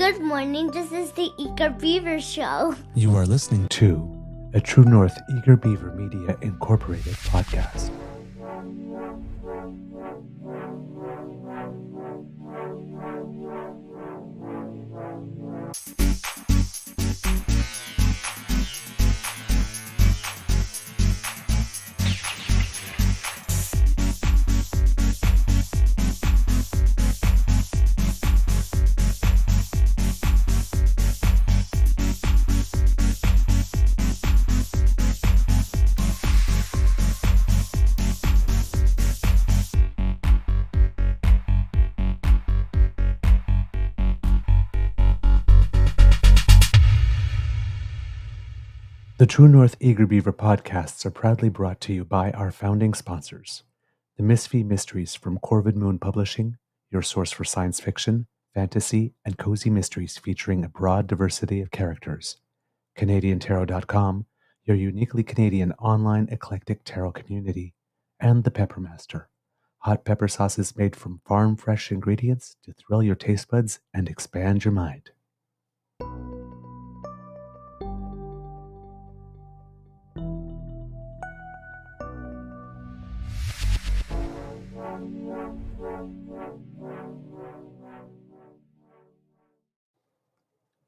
Good morning. This is the Eager Beaver Show. You are listening to a True North Eager Beaver Media Incorporated podcast. The True North Eager Beaver podcasts are proudly brought to you by our founding sponsors, the Misfit Mysteries from Corvid Moon Publishing, your source for science fiction, fantasy, and cozy mysteries featuring a broad diversity of characters, CanadianTarot.com, your uniquely Canadian online eclectic tarot community, and the Peppermaster, hot pepper sauces made from farm-fresh ingredients to thrill your taste buds and expand your mind.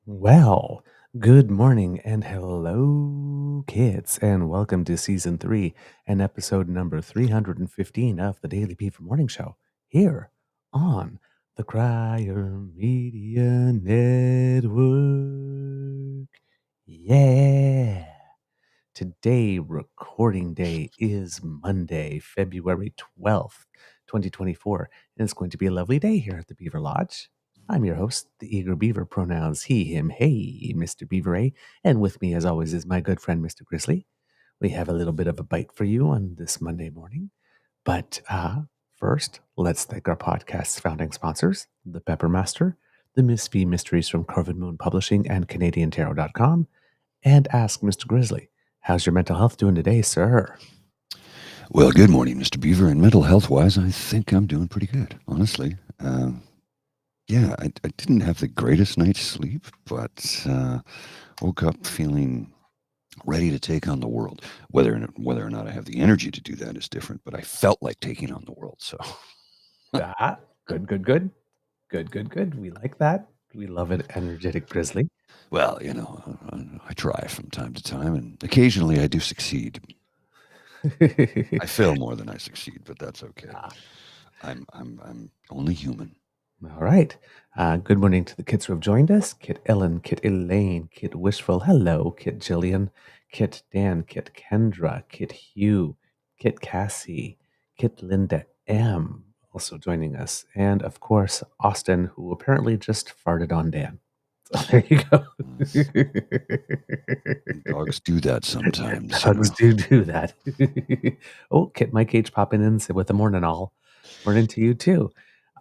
Well, good morning and hello, kids, and welcome to Season 3 and episode number 315 of the Daily Beaver Morning Show here on the Crier Media Network. Yeah! Today, recording day is Monday, February 12th, 2024, and it's going to be a lovely day here at the Beaver Lodge. I'm your host, the Eager Beaver, pronouns he, him, hey, Mr. Beaver A, and with me, as always, is my good friend, Mr. Grizzly. We have a little bit of a bite for you on this Monday morning, but first, let's thank our podcast's founding sponsors, the Peppermaster, the Misfit Mysteries from Corvid Moon Publishing and CanadianTarot.com, and ask Mr. Grizzly, how's your mental health doing today, sir? Well, good morning, Mr. Beaver. And mental health-wise, I think I'm doing pretty good, honestly. Yeah, I didn't have the greatest night's sleep, but woke up feeling ready to take on the world. Whether or not I have the energy to do that is different, but I felt like taking on the world. So, Good. We like that. We love it, energetic Grizzly. well, I try from time to time, and occasionally I do succeed. I fail more than I succeed, but that's okay. I'm only human. All right. Good morning to the kids who have joined us. Kit Ellen, Kit Elaine, Kit Wishful, hello, Kit Jillian, Kit Dan, Kit Kendra, Kit Hugh, Kit Cassie, Kit Linda M, also joining us. And of course, Austin, who apparently just farted on Dan. So there you go. Dogs do that sometimes. Dogs do that. Oh, Kit Mike H popping in with the morning all. Morning to you too.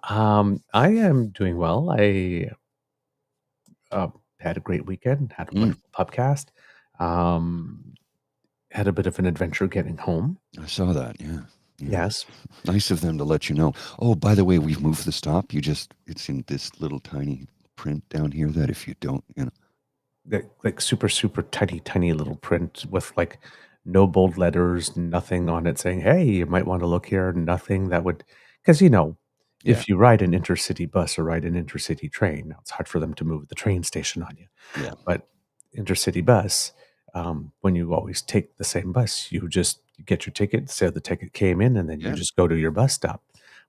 I am doing well. I had a great weekend, had a wonderful podcast, had a bit of an adventure getting home. I saw that, yeah. Yes. Nice of them to let you know. Oh, by the way, we've moved the stop. It's in this little tiny print down here that if you don't, like super tiny little print with like no bold letters, nothing on it saying, hey, you might want to look here. Nothing that would, because if you ride an intercity bus or ride an intercity train, now it's hard for them to move the train station on you. Yeah. But intercity bus, when you always take the same bus, you just get your ticket, say the ticket came in, and then you just go to your bus stop.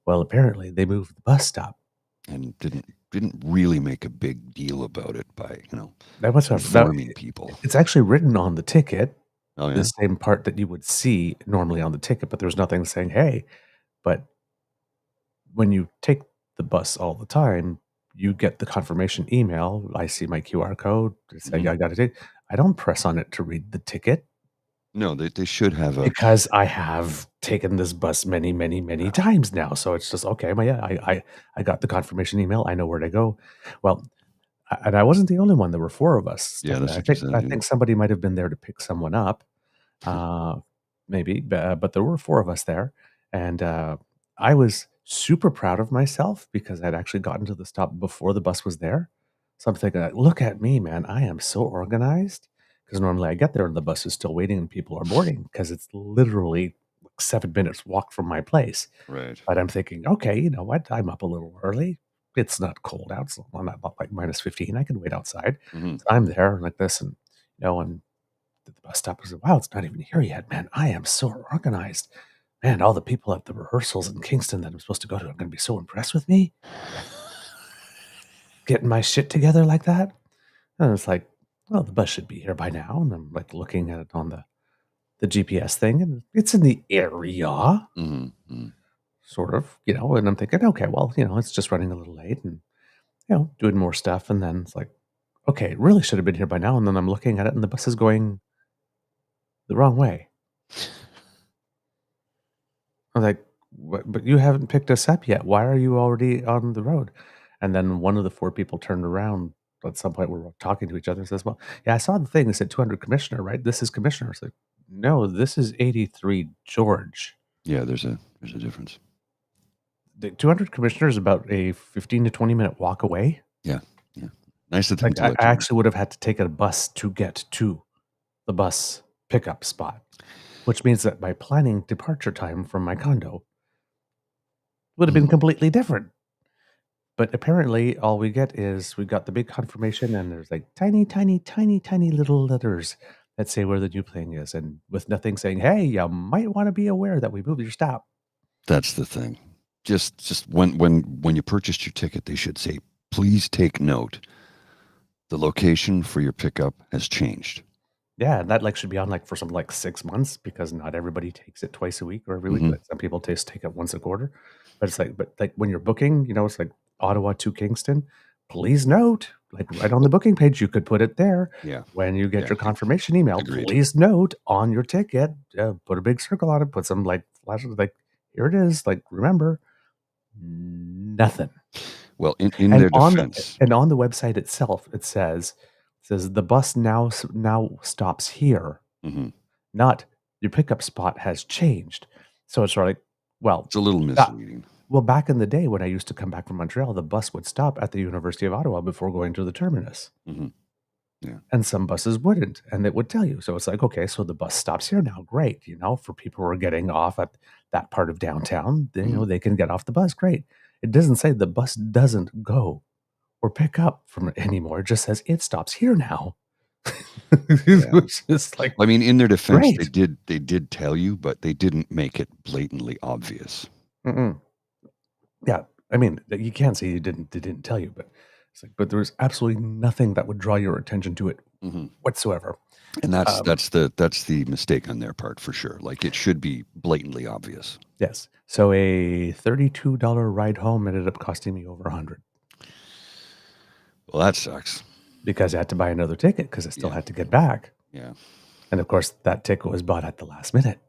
Well, apparently they moved the bus stop. And didn't really make a big deal about it by, That was informing people. It's actually written on the ticket, Oh, yeah? the same part that you would see normally on the ticket, but there's nothing saying, hey, but when you take the bus all the time, you get the confirmation email. I see my QR code saying I got a ticket. I don't press on it to read the ticket. No, they should have because I have taken this bus many times now. So it's just okay. I got the confirmation email. I know where to go. Well, and I wasn't the only one. There were 4 of us. Yeah, that's I what think you said, I yeah. think somebody might have been there to pick someone up, maybe. But there were 4 of us there, and I was super proud of myself because I'd actually gotten to the stop before the bus was there. So I'm thinking, look at me, man. I am so organized. Because normally I get there and the bus is still waiting and people are boarding because it's literally like 7 minutes walk from my place. Right. But I'm thinking, okay, you know what? I'm up a little early. It's not cold out. So I'm not like minus 15. I can wait outside. Mm-hmm. So I'm there like this. And, and the bus stop was, wow, it's not even here yet, man. I am so organized. Man, all the people at the rehearsals in Kingston that I'm supposed to go to are going to be so impressed with me. Getting my shit together like that. And it's like, well, the bus should be here by now. And I'm like looking at it on the GPS thing, and it's in the area, Mm-hmm. sort of, and I'm thinking, okay, well, it's just running a little late and, doing more stuff. And then it's like, okay, it really should have been here by now. And then I'm looking at it and the bus is going the wrong way. I'm like, but you haven't picked us up yet. Why are you already on the road? And then one of the 4 people turned around at some point. We were talking to each other and says, well, yeah, I saw the thing that said 200 Commissioner, right? This is Commissioner. It's like, no, this is 83 George. Yeah, there's a difference. The 200 Commissioner is about a 15 to 20 minute walk away. Yeah. Nice of them Like, to I let you know. actually would have had to take a bus to get to the bus pickup spot, which means that my planning departure time from my condo would have been completely different. But apparently, all we get is we got the big confirmation, and there's like tiny, tiny, tiny, tiny little letters that say where the new plane is, and with nothing saying, "Hey, you might want to be aware that we moved your stop." That's the thing. Just when you purchased your ticket, they should say, "Please take note. The location for your pickup has changed." Yeah, and that like should be on like for something like 6 months because not everybody takes it twice a week or every week. Mhm. Like some people take it once a quarter. But it's like when you're booking, it's like Ottawa to Kingston. Please note, like right on the booking page, you could put it there. Yeah. When you get Yeah. your confirmation email, Agreed. please note on your ticket, put a big circle on it, put some like flashes, like here it is. Like remember, nothing. Well, in their defense, And on the website itself, it says the bus now stops here, Mhm. not your pickup spot has changed. So it's sort of like, well, it's a little misleading. well, back in the day when I used to come back from Montreal, the bus would stop at the University of Ottawa before going to the terminus. Mhm. Yeah. And some buses wouldn't, and it would tell you. So it's like, okay, so the bus stops here now. Great. For people who are getting off at that part of downtown, then, they can get off the bus. Great. It doesn't say the bus doesn't go or pick up from it anymore. It just says it stops here now. Which is like, I mean, in their defense, great. they did tell you, but they didn't make it blatantly obvious. Mm-mm. Yeah, I mean, you can't say they didn't tell you, but it's like, but there was absolutely nothing that would draw your attention to it whatsoever. And that's the mistake on their part for sure. Like it should be blatantly obvious. Yes. So a $32 ride home ended up costing me over $100. Well, that sucks. Because I had to buy another ticket because I still had to get back. Yeah. And of course, that ticket was bought at the last minute,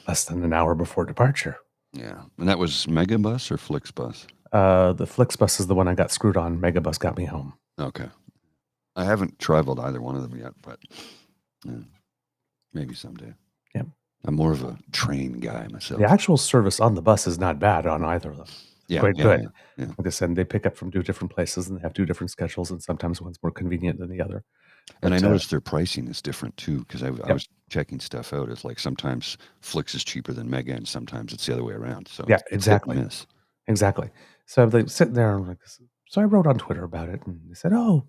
less than an hour before departure. Yeah. And that was Megabus or Flixbus? The Flixbus is the one I got screwed on. Megabus got me home. Okay. I haven't traveled either one of them yet, but maybe someday. Yeah. I'm more of a train guy myself. The actual service on the bus is not bad on either of them. Yeah, quite good. Yeah. Like I said, they pick up from 2 different places and they have 2 different schedules, and sometimes one's more convenient than the other. And I noticed their pricing is different too, because I was checking stuff out. It's like sometimes Flix is cheaper than Mega, and sometimes it's the other way around. So yeah, it's exactly. hit and miss. Exactly. So I'm like sitting there, and I'm like, so I wrote on Twitter about it, and they said, "Oh,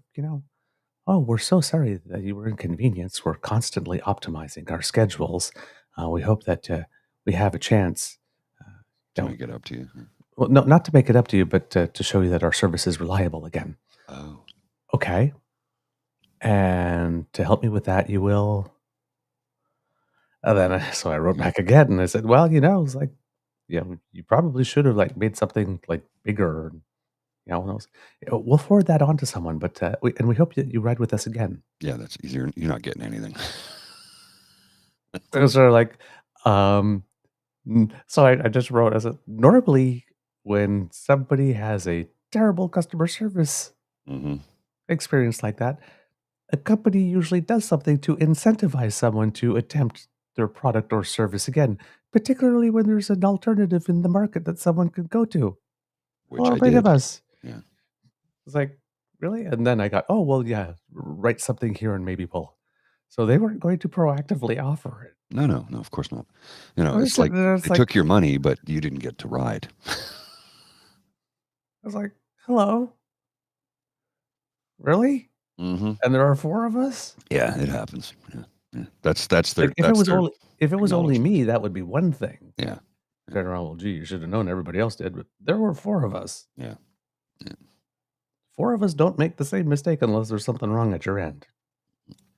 we're so sorry that you were inconvenienced. We're constantly optimizing our schedules. We hope that we have a chance to make it up to you." Well, no, not to make it up to you, but to show you that our service is reliable again. Oh. Okay. And to help me with that, you will. And then so I wrote back again, and I said, "Well, it's like, you probably should have like made something like bigger. We'll forward that on to someone, but we hope that you ride with us again." Yeah, that's easier. You're not getting anything. Those are like, so I just wrote, I said, normally when somebody has a terrible customer service experience like that, a company usually does something to incentivize someone to attempt their product or service again, particularly when there's an alternative in the market that someone could go to. Which I bring did. of us. Yeah. It's like, really? And then I got, oh, well, yeah, write something here and maybe we'll. So they weren't going to proactively offer it. No, of course not. I was It's sitting like there, they took your money, but you didn't get to ride. I was like, hello? Really? Mm-hmm. And there are 4 of us? Yeah, it happens. Yeah. That's their Like, if it was only acknowledgement. me, that would be one thing. Yeah. Turn around, well, gee, you should have known everybody else did, but there were 4 of us. Yeah. 4 of us don't make the same mistake unless there's something wrong at your end.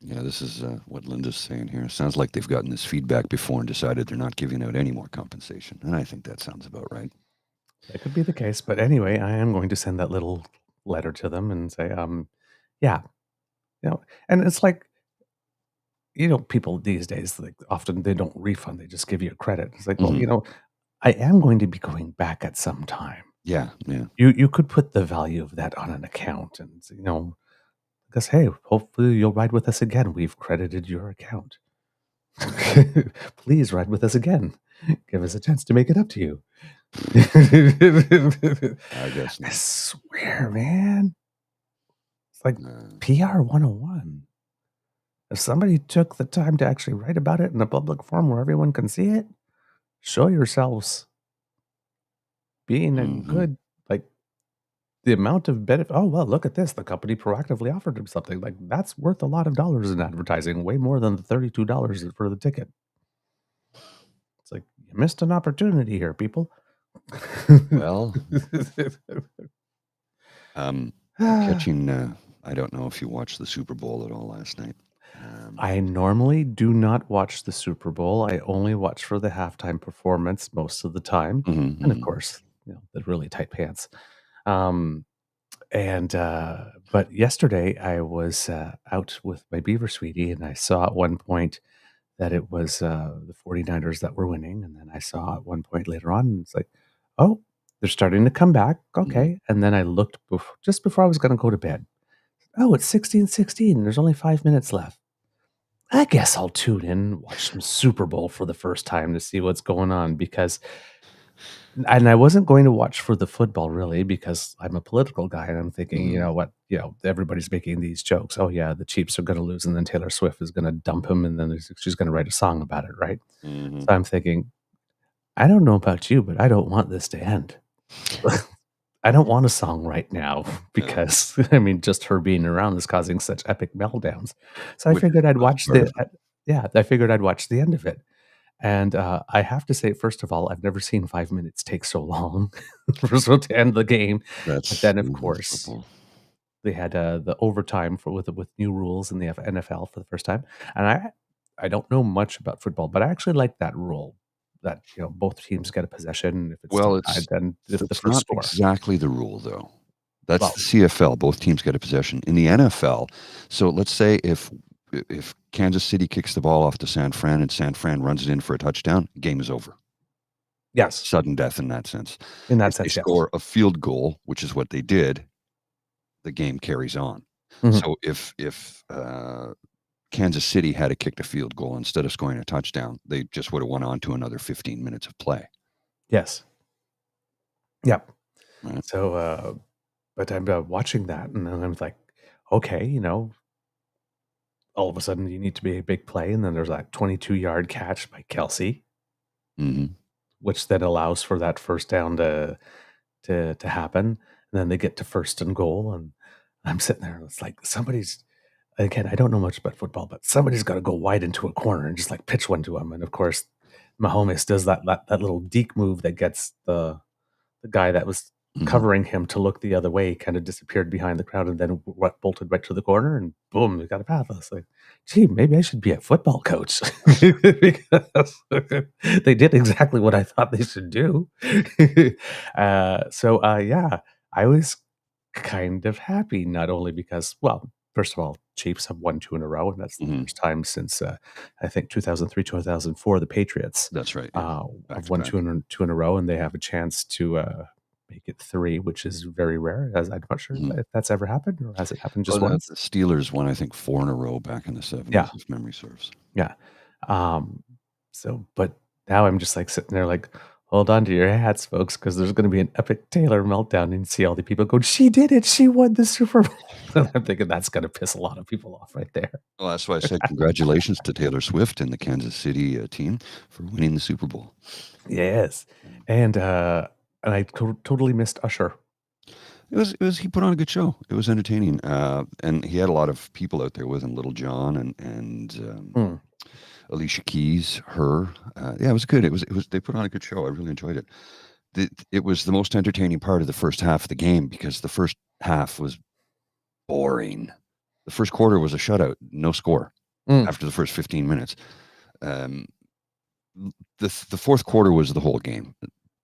Yeah, this is what Linda's saying here. Sounds like they've gotten this feedback before and decided they're not giving out any more compensation. And I think that sounds about right. That could be the case, but anyway, I am going to send that little letter to them and say, yeah, and it's like, people these days, like, often they don't refund, they just give you a credit. It's like, well, I am going to be going back at some time. Yeah. You could put the value of that on an account and, because, hey, hopefully you'll ride with us again. We've credited your account. Please ride with us again. Give us a chance to make it up to you. I guess I not. swear, man. It's like PR 101. If somebody took the time to actually write about it in a public forum where everyone can see it, show yourselves being a good, like, the amount of benefit. Oh, well, look at this. The company proactively offered him something. Like, that's worth a lot of dollars in advertising, way more than the $32 for the ticket. It's like, you missed an opportunity here, people. Well, catching, I don't know if you watched the Super Bowl at all last night. I normally do not watch the Super Bowl. I only watch for the halftime performance most of the time. And of course, the really tight pants. But yesterday I was out with my Beaver sweetie, and I saw at one point that it was the 49ers that were winning. And then I saw at one point later on, and it's like, oh, they're starting to come back. Okay. And then I looked just before I was going to go to bed. Oh, it's 16-16. There's only 5 minutes left. I guess I'll tune in and watch some Super Bowl for the first time to see what's going on and I wasn't going to watch for the football really because I'm a political guy and I'm thinking, you know what, everybody's making these jokes. Oh yeah, the Chiefs are going to lose and then Taylor Swift is going to dump him and then she's going to write a song about it, right? So I'm thinking, I don't know about you, but I don't want this to end. I don't want a song right now because just her being around is causing such epic meltdowns. So I figured I'd watch I figured I'd watch the end of it. And I have to say, first of all, I've never seen 5 minutes take so long to end the game. But then, of course, they had the overtime with new rules in the NFL for the first time. And I don't know much about football, but I actually like that rule that both teams get a possession. If it's tied, then the first not score. Exactly the rule, though. That's the CFL. Both teams get a possession. In the NFL, so let's say if Kansas City kicks the ball off to San Fran and San Fran runs it in for a touchdown, game is over. Yes. Sudden death in that sense. If they score a field goal, which is what they did, the game carries on. So if Kansas City had kicked a field goal instead of scoring a touchdown, they just would have went on to another 15 minutes of play. Yes. Yep. Right. So, but I'm watching that and then I'm like, okay, all of a sudden you need to be a big play. And then there's that 22-yard catch by Kelsey, which then allows for that first down to happen. And then they get to 1st and goal. And I'm sitting there and it's like again, I don't know much about football, but somebody's got to go wide into a corner and just like pitch one to him. And of course, Mahomes does that little deke move that gets the guy that was covering him to look the other way, kind of disappeared behind the crowd and then bolted right to the corner and boom, we got a pass. I was like, gee, maybe I should be a football coach because they did exactly what I thought they should do. Yeah, I was kind of happy, not only because, well, first of all, Chiefs have won 2 in a row, and that's the first time since I think 2003, 2004, the Patriots. That's right. Have won 2 in a row, and they have a chance to make it 3, which is very rare. As I'm not sure if that's ever happened, or has it happened just once? The Steelers won, I think, 4 in a row back in the 70s, if memory serves. Yeah. But now I'm just like sitting there like, hold on to your hats, folks, because there's going to be an epic Taylor meltdown and see all the people go, she did it. She won the Super Bowl. And I'm thinking that's going to piss a lot of people off right there. Well, that's why I said congratulations to Taylor Swift and the Kansas City team for winning the Super Bowl. Yes. And I totally missed Usher. It was he put on a good show. It was entertaining. And he had a lot of people out there with him, Little John and Alicia Keys, her. Yeah, it was good. It was they put on a good show. I really enjoyed it. It was the most entertaining part of the first half of the game because the first half was boring. The first quarter was a shutout, no score after the first 15 minutes. The fourth quarter was the whole game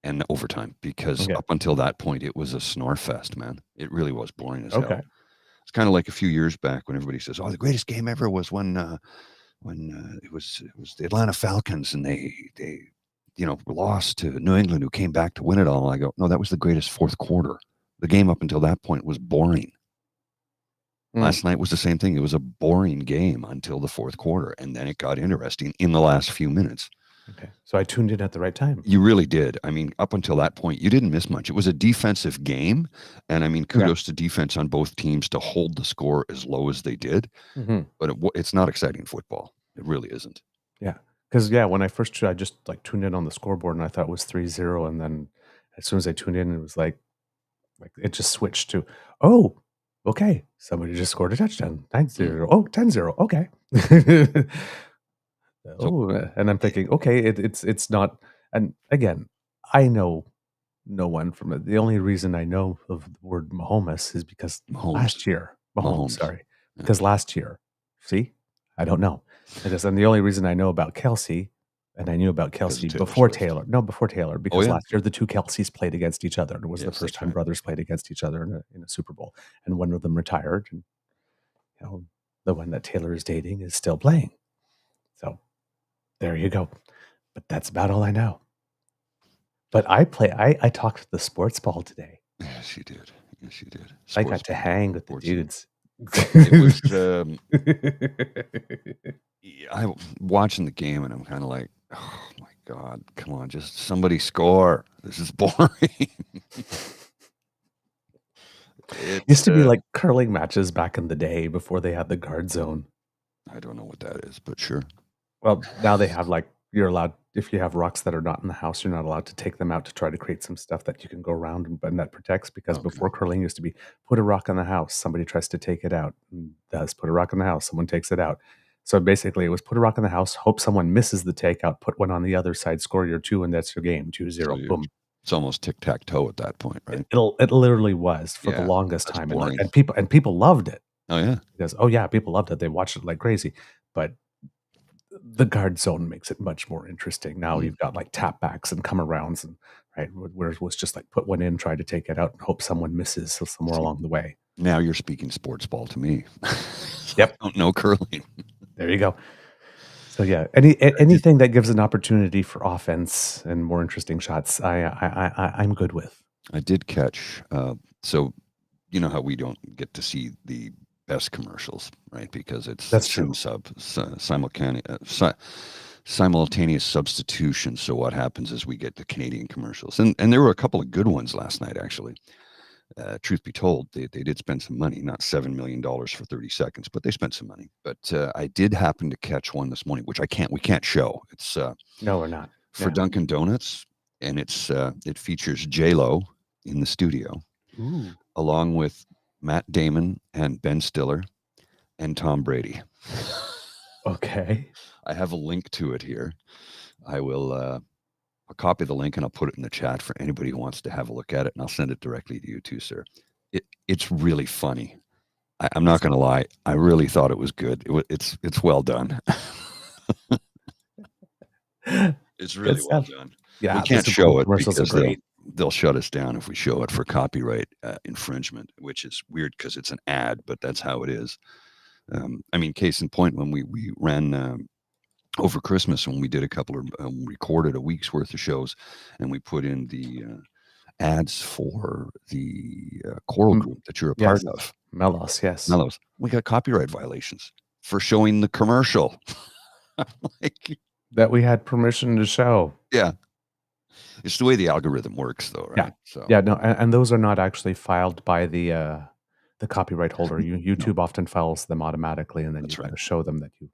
and overtime because up until that point it was a snore fest, man. It really was boring as hell. It's kind of like a few years back when everybody says, "Oh, the greatest game ever was when it was the Atlanta Falcons and they lost to New England, who came back to win it all." I go, "No, that was the greatest fourth quarter. The game up until that point was boring." Last night was the same thing. It was a boring game until the fourth quarter, and then it got interesting in the last few minutes. Okay, so I tuned in at the right time. You really did. I mean, up until that point, you didn't miss much. It was a defensive game, and I mean, kudos to defense on both teams to hold the score as low as they did. But it's not exciting football. It really isn't. Yeah, because when I first I just like tuned in on the scoreboard and I thought it was 3-0, and then as soon as I tuned in, it was like it just switched to, oh, okay, somebody just scored a touchdown, 9-0. Oh, 10-0. Okay. And I'm thinking, okay, it's not. And again, I know no one from it. The only reason I know of the word Mahomes is because last year, because last year, see, I don't know. And the only reason I know about Kelsey, and I knew about Kelsey before Taylor. No, before Taylor, because last year the two Kelseys played against each other. It was the first time brothers played against each other in a Super Bowl, and one of them retired, and the one that Taylor is dating is still playing. So there you go. But that's about all I know. But I talked the sports ball today. Yes, you did. Yes, you did. I got to hang with the dudes. It was I'm watching the game and I'm kind of like, oh my God, come on, just somebody score. This is boring. It used to be like curling matches back in the day before they had the guard zone. I don't know what that is, but sure. Well, now they have you're allowed, if you have rocks that are not in the house, you're not allowed to take them out to try to create some stuff that you can go around and that protects, because before curling used to be put a rock in the house, somebody tries to take it out, and does put a rock in the house, someone takes it out. So basically it was put a rock in the house, hope someone misses the takeout, put one on the other side, score your 2, and that's your game, 2-0, boom. It's almost tic-tac-toe at that point, right? It literally was for the longest time. And people loved it. Oh, yeah. Because, people loved it. They watched it like crazy. But the guard zone makes it much more interesting. Now you've got like tap backs and come arounds, and where it was just like put one in, try to take it out, and hope someone misses somewhere along the way. Now you're speaking sports ball to me. Yep. I don't know curling. There you go. So anything that gives an opportunity for offense and more interesting shots, I'm good with. I did catch. So you know how we don't get to see the best commercials, right? Because it's simultaneous substitution. So what happens is we get the Canadian commercials, and there were a couple of good ones last night, actually. Truth be told, they did spend some money, not $7 million for 30 seconds, but they spent some money. But I did happen to catch one this morning, which we can't show. It's no, we're not for Dunkin' Donuts, and it features J-Lo in the studio, along with Matt Damon and Ben Stiller and Tom Brady. Okay, I have a link to it here. I will. I'll copy the link and I'll put it in the chat for anybody who wants to have a look at it, and I'll send it directly to you too, sir. It's really funny. I'm not going to lie. I really thought it was good. It's well done. It's really well done. Yeah, we can't show it because they'll shut us down if we show it for copyright infringement, which is weird because it's an ad, but that's how it is. I mean, case in point, when we ran over Christmas, when we did recorded a week's worth of shows, and we put in the ads for the choral group that you're a part of. Melos, yes. Melos. We got copyright violations for showing the commercial. That we had permission to show. Yeah. It's the way the algorithm works, though, Yeah. right? So Yeah, no, and those are not actually filed by the copyright holder. no, YouTube often files them automatically, and then you that's right. gotta show them that you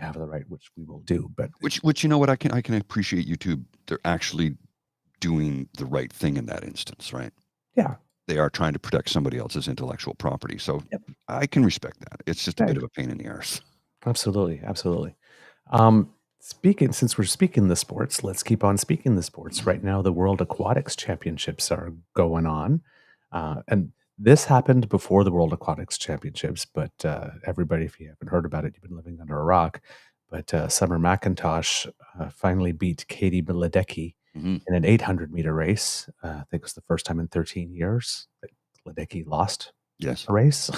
have the right, which we will do, but Which you know what, I can appreciate YouTube. They're actually doing the right thing in that instance, right? yeah. They are trying to protect somebody else's intellectual property. So Yep. I can respect that. It's just a Yeah, bit of a pain in the arse. absolutely, absolutely. Since we're speaking the sports, let's keep on speaking the sports. Right now, the World Aquatics Championships are going on, and this happened before the World Aquatics Championships. But everybody, if you haven't heard about it, you've been living under a rock. But Summer McIntosh finally beat Katie Ledecky Mhm. in an 800-meter race. I think it was the first time in 13 years that Ledecky lost Yes. a race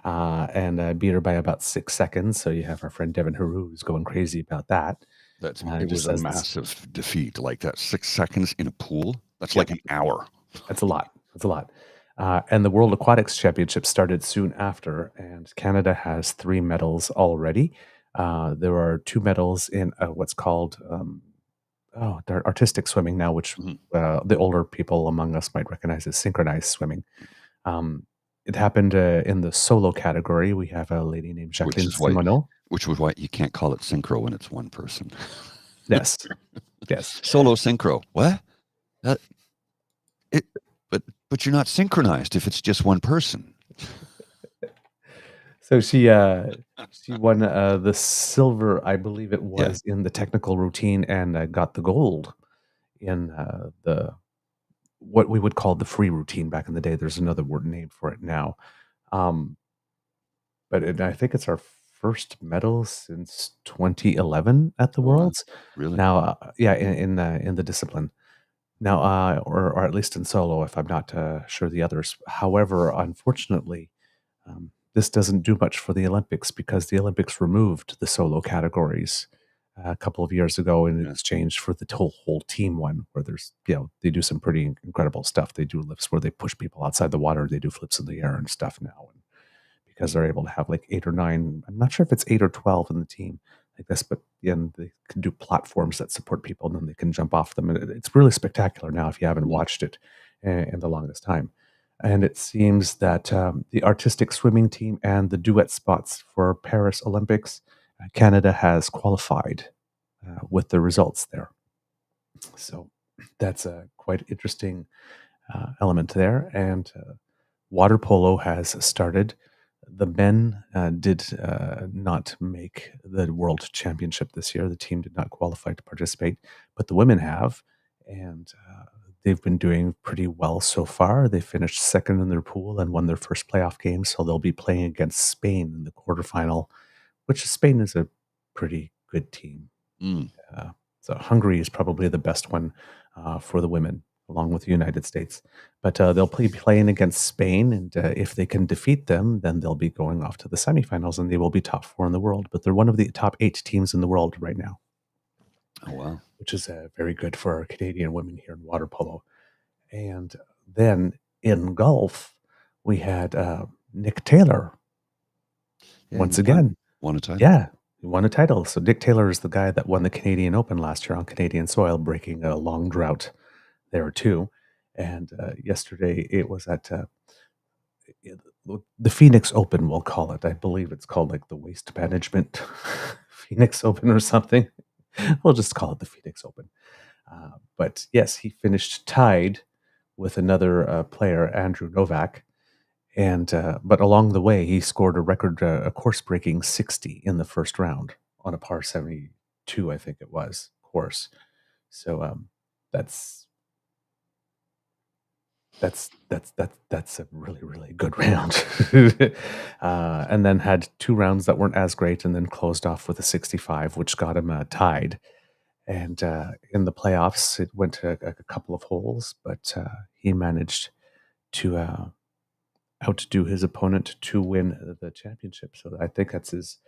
and beat her by about 6 seconds. So you have our friend Devin Haru who's going crazy about that. It Just was a says massive defeat. Like that 6 seconds in a pool. That's yep, like an hour. that's a lot. That's a lot. And the World Aquatics Championship started soon after, and Canada has 3 medals already. There are 2 medals in what's called they're artistic swimming now, which Mhm. the older people among us might recognize as synchronized swimming. Um, it happened in the solo category. We have a lady named Which Jacqueline is why Simoneau. which was why you can't call it synchro when it's one person. Yes, yes. Solo synchro. What? That it but you're not synchronized if it's just one person. So she won the silver, I believe it Yeah. was, in the technical routine, and got the gold in the what we would call the free routine back in the day. There's another word name for it now, um, I think it's our first medal since 2011 at the Oh, wow. Worlds. Really? Now, yeah, in the discipline. Now, or at least in solo, if I'm not sure the others. However, unfortunately, this doesn't do much for the Olympics because the Olympics removed the solo categories a couple of years ago in Yeah. exchange for the whole team one, where there's they do some pretty incredible stuff. They do lifts where they push people outside the water. They do flips in the air and stuff now, and because they're able to have like 8 or 9. I'm not sure if it's 8 or 12 in the team like this, but and they can do platforms that support people, and then they can jump off them. And it's really spectacular now if you haven't Mhm. watched it in the longest time. And it seems that the artistic swimming team and the duet spots for Paris Olympics, Canada has qualified with the results there. So that's a quite interesting element there. And water polo has started. The men did not make the world championship this year. The team did not qualify to participate, but the women have, and they've been doing pretty well so far. They finished second in their pool and won their first playoff game, so they'll be playing against Spain in the quarterfinal, which Spain is a pretty good team. Mm. So Hungary is probably the best one for the women, along with the United States. But they'll be playing against Spain, and if they can defeat them, then they'll be going off to the semifinals, and they will be top 4 in the world. But they're one of the top 8 teams in the world right now, Oh, wow. which is very good for our Canadian women here in water polo. And then in golf, we had Nick Taylor Yeah, once he won. again. Won a title. Yeah, he won a title. So Nick Taylor is the guy that won the Canadian Open last year on Canadian soil, breaking a long drought there too. And yesterday it was at the Phoenix Open, we'll call it. I believe it's called like the Waste Management Phoenix Open or something. We'll just call it the Phoenix Open. But yes, he finished tied with another player, Andrew Novak. And but along the way, he scored a record, a course-breaking 60 in the first round on a par 72, I think it was, course. So that's that's a really, really good round. And then had 2 rounds that weren't as great, and then closed off with a 65, which got him tied. And in the playoffs, it went to a couple of holes, but he managed to outdo his opponent to win the championship. So I think that's his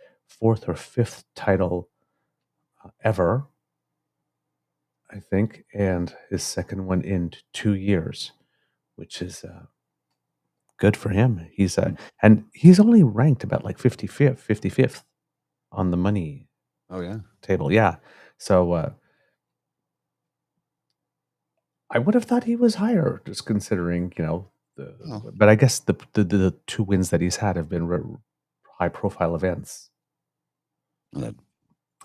4th or 5th title ever, I think, and his second one in 2 years, which is good for him. He's and he's only ranked about like 55th on the money Oh, yeah. table. Yeah. So I would have thought he was higher, just considering, Oh, but I guess the two wins that he's had have been high profile events. that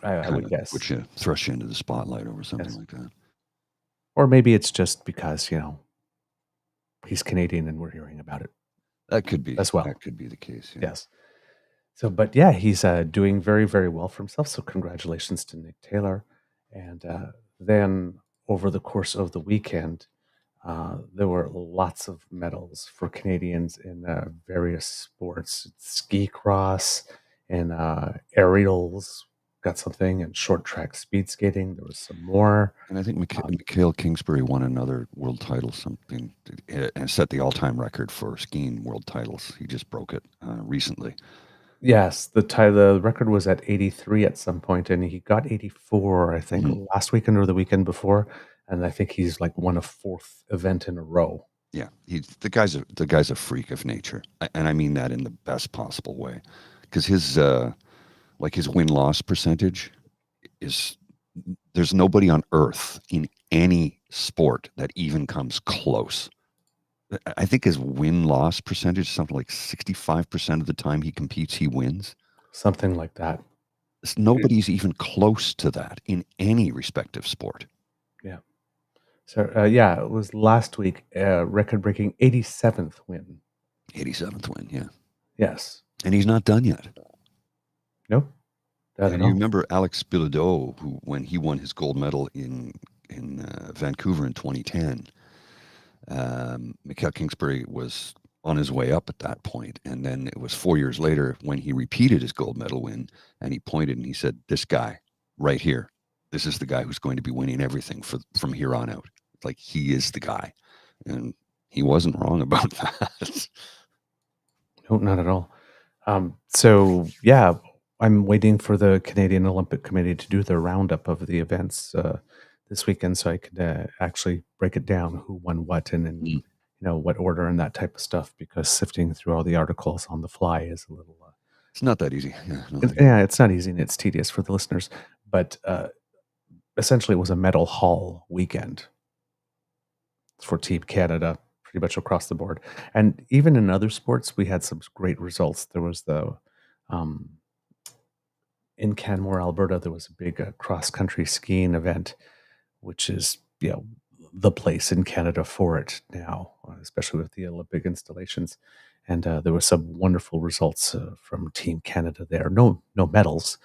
I kind would of guess. thrust you into the spotlight over something Yes. like that. Or maybe it's just because, he's Canadian and we're hearing about it That could be as well. that could be the case. Yeah. Yes. So, but yeah, he's doing very, very well for himself. So, congratulations to Nick Taylor. And then over the course of the weekend, there were lots of medals for Canadians in various sports, ski cross and aerials got something, and short track speed skating. There was some more. And I think Mikhail Kingsbury won another world title, something, and set the all-time record for skiing world titles. He just broke it recently. Yes, the record was at 83 at some point, and he got 84, I think, last weekend or the weekend before. And I think he's like won a fourth event in a row. Yeah, the guy's a freak of nature, and I mean that in the best possible way, because his win-loss percentage is, there's nobody on earth in any sport that even comes close. I think his win-loss percentage is something like 65% of the time he competes, he wins. Something like that. Nobody's even close to that in any respective sport. Yeah. So, yeah, it was last week, record-breaking 87th win. 87th win, yeah. Yes. And he's not done yet. Nope. And you remember Alex Bilodeau, who, when he won his gold medal in Vancouver in 2010, Mikhail Kingsbury was on his way up at that point. And then it was 4 years later when he repeated his gold medal win, and he pointed and he said, "This guy right here, this is the guy who's going to be winning everything from here on out. Like, he is the guy." And he wasn't wrong about that. No, not at all. So, yeah, I'm waiting for the Canadian Olympic Committee to do their roundup of the events this weekend, so I could actually break it down, who won what, and in what order and that type of stuff. Because sifting through all the articles on the fly is a little. It's not that easy. Yeah, it's not easy and it's tedious for the listeners. But essentially, it was a medal haul weekend for Team Canada, pretty much across the board. And even in other sports, we had some great results. There was in Canmore, Alberta, there was a big cross-country skiing event, which is, the place in Canada for it now, especially with the Olympic installations. And there were some wonderful results from Team Canada there. No medals,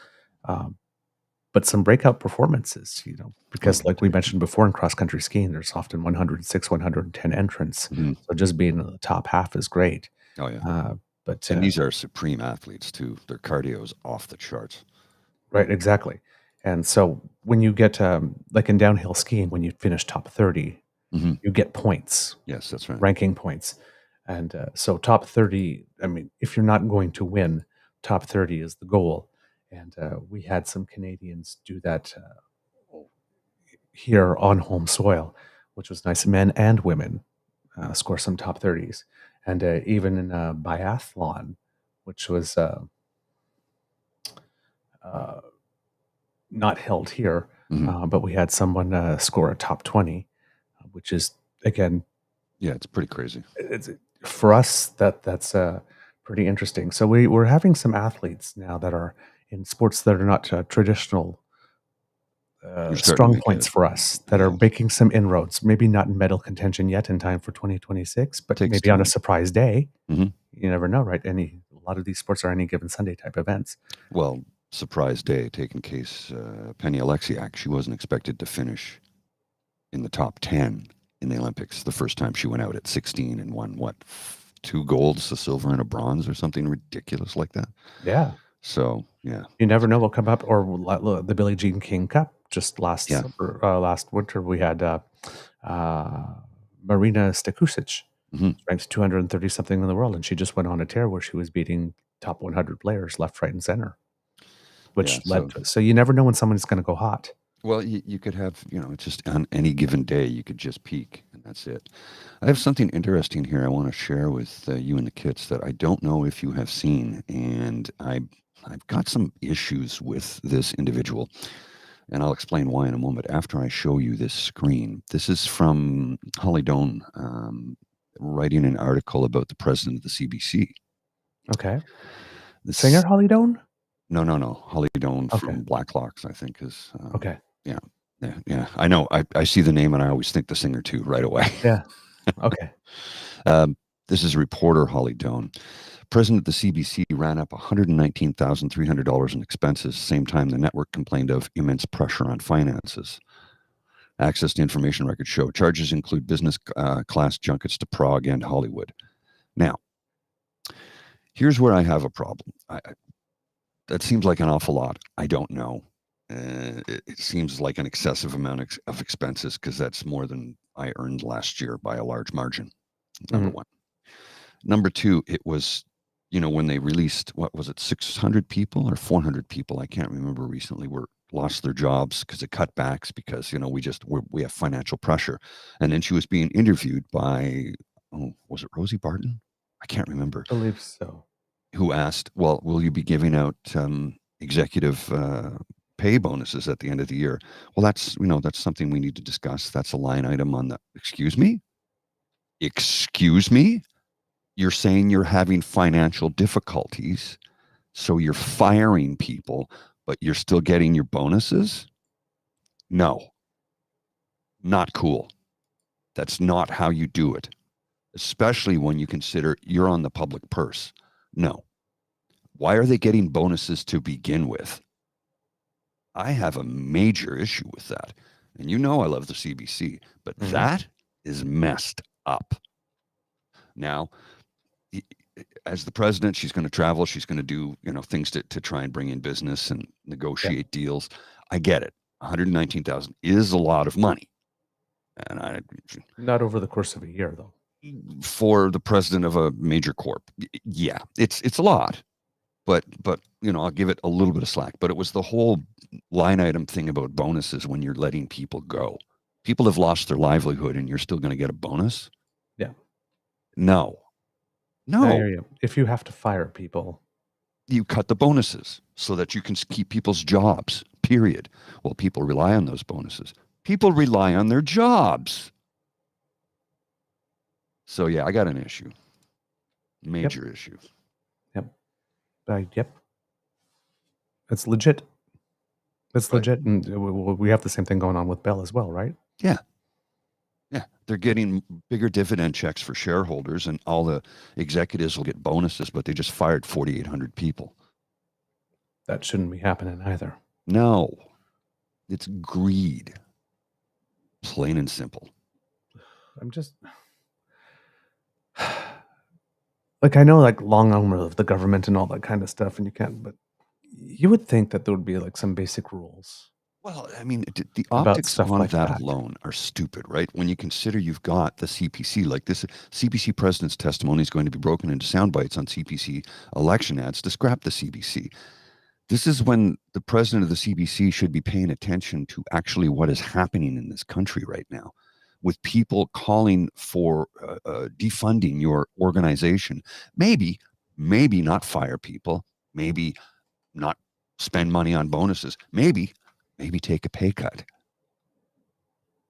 but some breakout performances, because like we mentioned before, in cross-country skiing, there's often 106, 110 entrants. So just being in the top half is great. Oh, yeah. And these are supreme athletes, too. Their cardio is off the charts. Right, exactly. And so when you get, like in downhill skiing, when you finish top 30, you get points. Yes, that's right. Ranking points. And so top 30, I mean, if you're not going to win, top 30 is the goal. And we had some Canadians do that here on home soil, which was nice. Men and women score some top 30s. And even in biathlon, which was not held here, but we had someone score a top 20, which is, again, yeah, it's pretty crazy. It's, for us, that's pretty interesting. So we're having some athletes now that are in sports that are not traditional strong points for us, that are making some inroads. Maybe not in medal contention yet in time for 2026, but maybe on a surprise day. You never know, right? A lot of these sports are any given Sunday type events. Well, surprise day, taking case Penny Alexiak. She wasn't expected to finish in the top 10 in the Olympics the first time she went out at 16 and won, 2 golds, a silver and a bronze, or something ridiculous like that. Yeah. So, yeah. You never know what'll come up. Or the Billie Jean King Cup just last winter, we had Marina Stekusic, ranked 230 something in the world, and she just went on a tear where she was beating top 100 players left, right, and center, which led to. So you never know when someone's going to go hot. Well, you could have, it's just on any given day, you could just peak, and that's it. I have something interesting here I want to share with you and the kids that I don't know if you have seen, and I've got some issues with this individual. And I'll explain why in a moment after I show you this screen. This is from Holly Doan writing an article about the president of the CBC. Okay. The singer Holly Doan? No. Holly Doan Okay. from Blacklocks, I think is. Okay. Yeah. I know. I see the name and I always think the singer too right away. Yeah. Okay. This is reporter Holly Doan. President of the CBC ran up $119,300 in expenses, same time the network complained of immense pressure on finances. Access to information records show charges include business class junkets to Prague and Hollywood. Now, here's where I have a problem. That seems like an awful lot. I don't know. It seems like an excessive amount of expenses because that's more than I earned last year by a large margin. Number one. Number two, it was, when they released, what was it, 600 people or 400 people, I can't remember recently, lost their jobs because of cutbacks because, we have financial pressure. And then she was being interviewed by, was it Rosie Barton? I can't remember. I believe so. Who asked, well, will you be giving out executive pay bonuses at the end of the year? Well, that's something we need to discuss. That's a line item on the, excuse me? You're saying you're having financial difficulties, so you're firing people, but you're still getting your bonuses? No. Not cool. That's not how you do it, especially when you consider you're on the public purse. No. Why are they getting bonuses to begin with? I have a major issue with that. And I love the CBC, but that is messed up. Now, as the president, she's going to travel. She's going to do, things to try and bring in business and negotiate deals. I get it. 119,000 is a lot of money. And not over the course of a year, though. For the president of a major corp. Yeah, it's a lot. But I'll give it a little bit of slack. But it was the whole line item thing about bonuses when you're letting people go. People have lost their livelihood and you're still going to get a bonus? Yeah. No. I hear you. If you have to fire people, you cut the bonuses so that you can keep people's jobs, period. Well, people rely on those bonuses. People rely on their jobs. So, yeah, I got an issue. Major issue. Yep. It's legit. It's legit. And we have the same thing going on with Bell as well, right? Yeah. Yeah. They're getting bigger dividend checks for shareholders and all the executives will get bonuses, but they just fired 4,800 people. That shouldn't be happening either. No. It's greed. Plain and simple. I'm just... I know, long arm of the government and all that kind of stuff, and you can't, but you would think that there would be, some basic rules. Well, I mean, the optics on that alone are stupid, right? When you consider you've got the CPC, this CPC president's testimony is going to be broken into sound bites on CPC election ads to scrap the CBC. This is when the president of the CBC should be paying attention to actually what is happening in this country right now, with people calling for defunding your organization. Maybe not fire people, maybe not spend money on bonuses, maybe take a pay cut.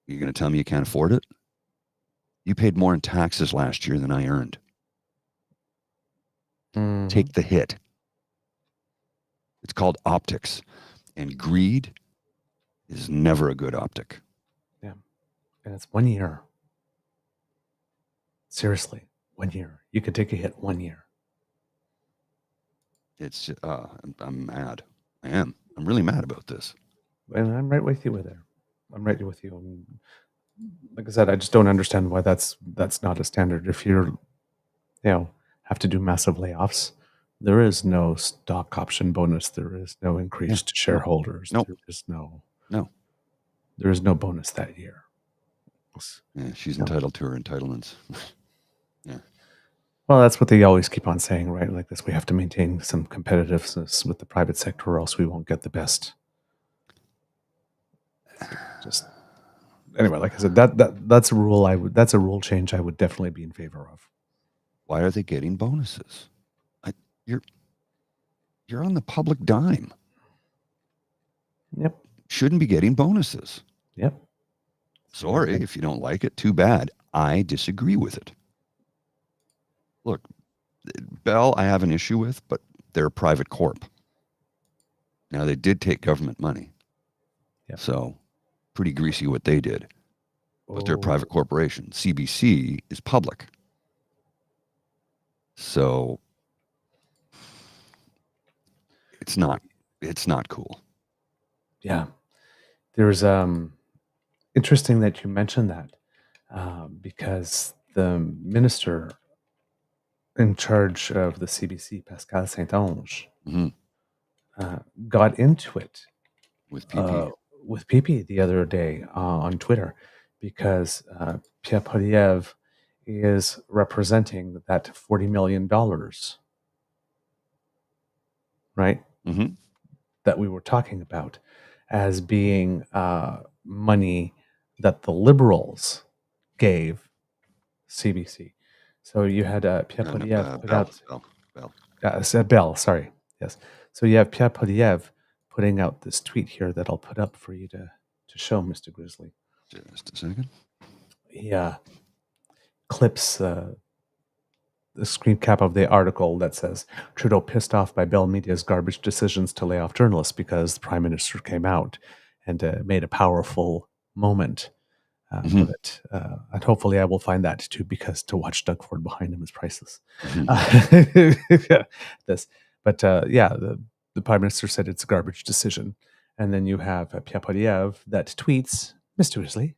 You're going to tell me you can't afford it? You paid more in taxes last year than I earned. Take the hit. It's called optics. And greed is never a good optic. Yeah. And it's 1 year. Seriously, 1 year. You could take a hit 1 year. It's, I'm mad. I am. I'm really mad about this. And I'm right with you with there. I'm right with you. Like I said, I just don't understand why that's not a standard. If you're, have to do massive layoffs, there is no stock option bonus. There is no increase to shareholders. Nope. There is there is no bonus that year. Yeah, she's entitled to her entitlements. Yeah. Well, that's what they always keep on saying, right? Like this, we have to maintain some competitiveness with the private sector, or else we won't get the best. Just anyway, like I said, that's a rule. That's a rule change I would definitely be in favor of. Why are they getting bonuses? You're on the public dime. Yep. shouldn't be getting bonuses. Yep. Sorry, if you don't like it, too bad. I disagree with it. Look, Bell, I have an issue with, but they're a private corp. Now, they did take government money. Yep. So, pretty greasy what they did. But they're a private corporation. CBC is public. So, it's not cool. Yeah. There's interesting that you mentioned that because the minister in charge of the CBC, Pascal Saint-Onge, got into it with PP the other day on Twitter because Pierre Poilievre is representing that $40 million, right? Mm-hmm. That we were talking about as being money that the Liberals gave CBC. So you had Pierre Poilievre put out Bell. Sorry, yes. So you have Pierre Poilievre putting out this tweet here that I'll put up for you to show, Mr. Grizzly. Just a second. He clips the screen cap of the article that says Trudeau pissed off by Bell Media's garbage decisions to lay off journalists because the Prime Minister came out and made a powerful moment of it. And hopefully I will find that too, because to watch Doug Ford behind him is priceless. The Prime Minister said it's a garbage decision. And then you have Pierre Poilievre that tweets, Mr. Grizzly,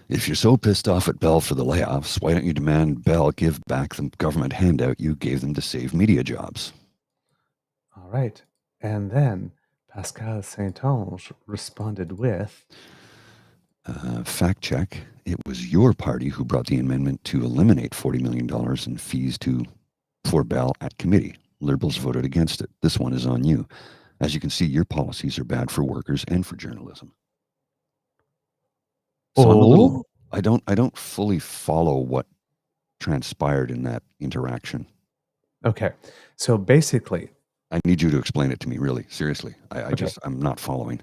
if you're so pissed off at Bell for the layoffs, why don't you demand Bell give back the government handout you gave them to save media jobs? All right. And then Pascal Saint-Onge responded with, fact check, it was your party who brought the amendment to eliminate $40 million in fees for Bell at committee. Liberals voted against it. This one is on you. As you can see, your policies are bad for workers and for journalism. So I don't fully follow what transpired in that interaction. Okay. So basically, I need you to explain it to me, really, seriously. I'm not following.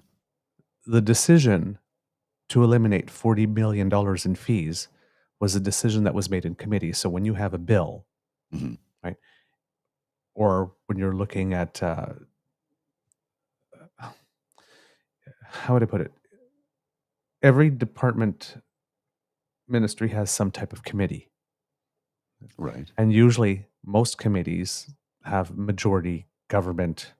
The decision to eliminate $40 million in fees was a decision that was made in committee. So when you have a bill, right, or when you're looking at, how would I put it? Every department ministry has some type of committee. Right. And usually most committees have majority government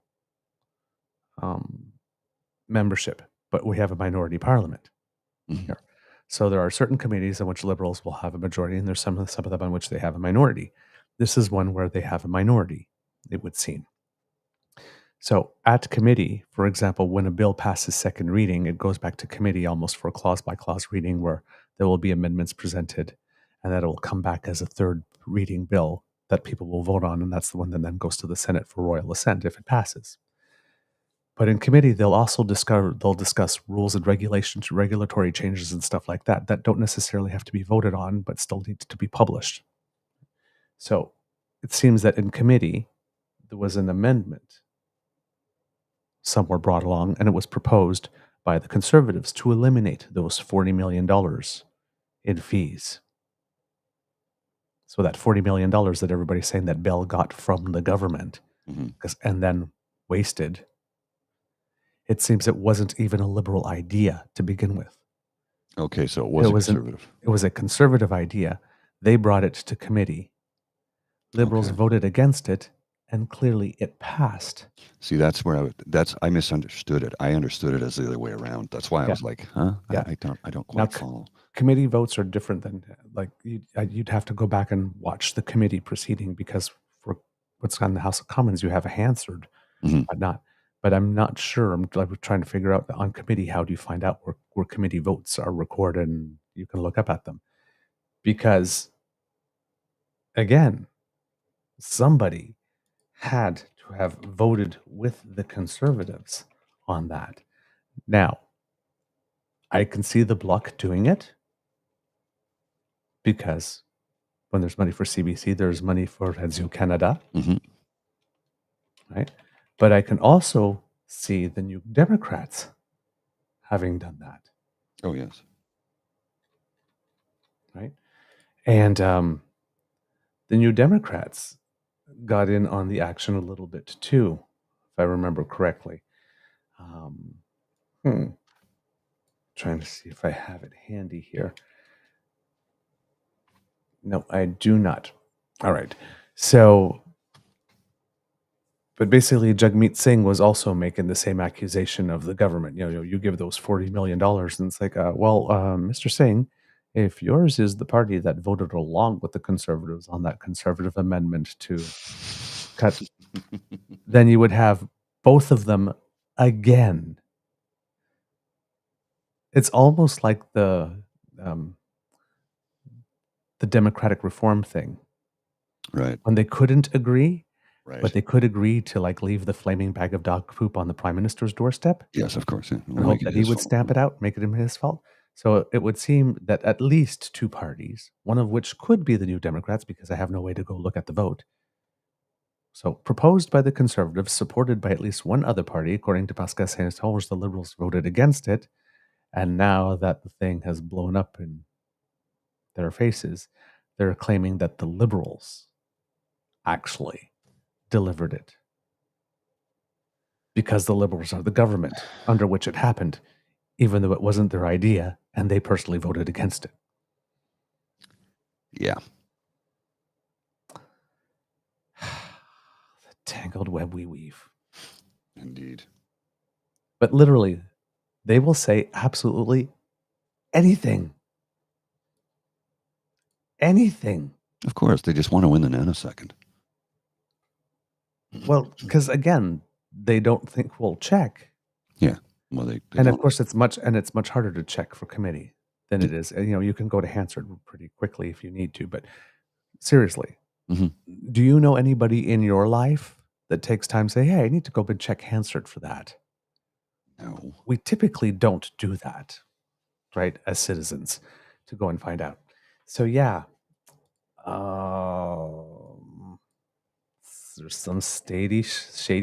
membership, but we have a minority parliament here. So there are certain committees in which Liberals will have a majority, and there's some of them on which they have a minority. This is one where they have a minority, it would seem. So at committee, for example, when a bill passes second reading, it goes back to committee almost for a clause-by-clause reading where there will be amendments presented, and that it will come back as a third reading bill that people will vote on, and that's the one that then goes to the Senate for royal assent if it passes. But in committee, they'll also discuss rules and regulations, regulatory changes and stuff like that don't necessarily have to be voted on, but still need to be published. So it seems that in committee, there was an amendment somewhere brought along, and it was proposed by the Conservatives to eliminate those $40 million in fees. So that $40 million that everybody's saying that Bell got from the government and then wasted, it seems it wasn't even a Liberal idea to begin with. Okay, so it was conservative. It was a conservative idea. They brought it to committee. Liberals voted against it, and clearly it passed. See, that's where I misunderstood it. I understood it as the other way around. That's why I was like, huh? Yeah. I don't quite follow. Committee votes are different than, like, you'd have to go back and watch the committee proceeding, because for what's on the House of Commons, you have a Hansard, whatnot. But I'm not sure. I'm trying to figure out on committee, how do you find out where committee votes are recorded, and you can look up at them. Because, again, somebody had to have voted with the Conservatives on that. Now, I can see the Bloc doing it, because when there's money for CBC, there's money for Radio Canada, right? But I can also see the New Democrats having done that, Oh, yes. right? And the New Democrats got in on the action a little bit too, if I remember correctly. Trying to see if I have it handy here. No, I do not. All right. So, but basically, Jagmeet Singh was also making the same accusation of the government. You give those $40 million, and it's like, Mr. Singh, if yours is the party that voted along with the Conservatives on that conservative amendment to cut, then you would have both of them again. It's almost like the democratic reform thing. Right. When they couldn't agree, Right. but they could agree to leave the flaming bag of dog poop on the prime minister's doorstep. Yes, of course. Yeah. And hope that he would stamp it out, make it his fault. So it would seem that at least two parties, one of which could be the New Democrats, because I have no way to go look at the vote. So proposed by the Conservatives, supported by at least one other party, according to Pascal Saint-Onge, the Liberals voted against it. And now that the thing has blown up in their faces, they're claiming that the Liberals actually delivered it, because the Liberals are the government under which it happened, even though it wasn't their idea and they personally voted against it. Yeah. The tangled web we weave. Indeed. But literally, they will say absolutely anything. Anything. Of course, they just want to win the nanosecond. Well, because again, they don't think we'll check. Yeah. Well, they and don't. Of course, it's much harder to check for committee than it is. You can go to Hansard pretty quickly if you need to. But seriously, do you know anybody in your life that takes time to say, "Hey, I need to go and check Hansard for that"? No. We typically don't do that, right? As citizens, to go and find out. So yeah. There's some shady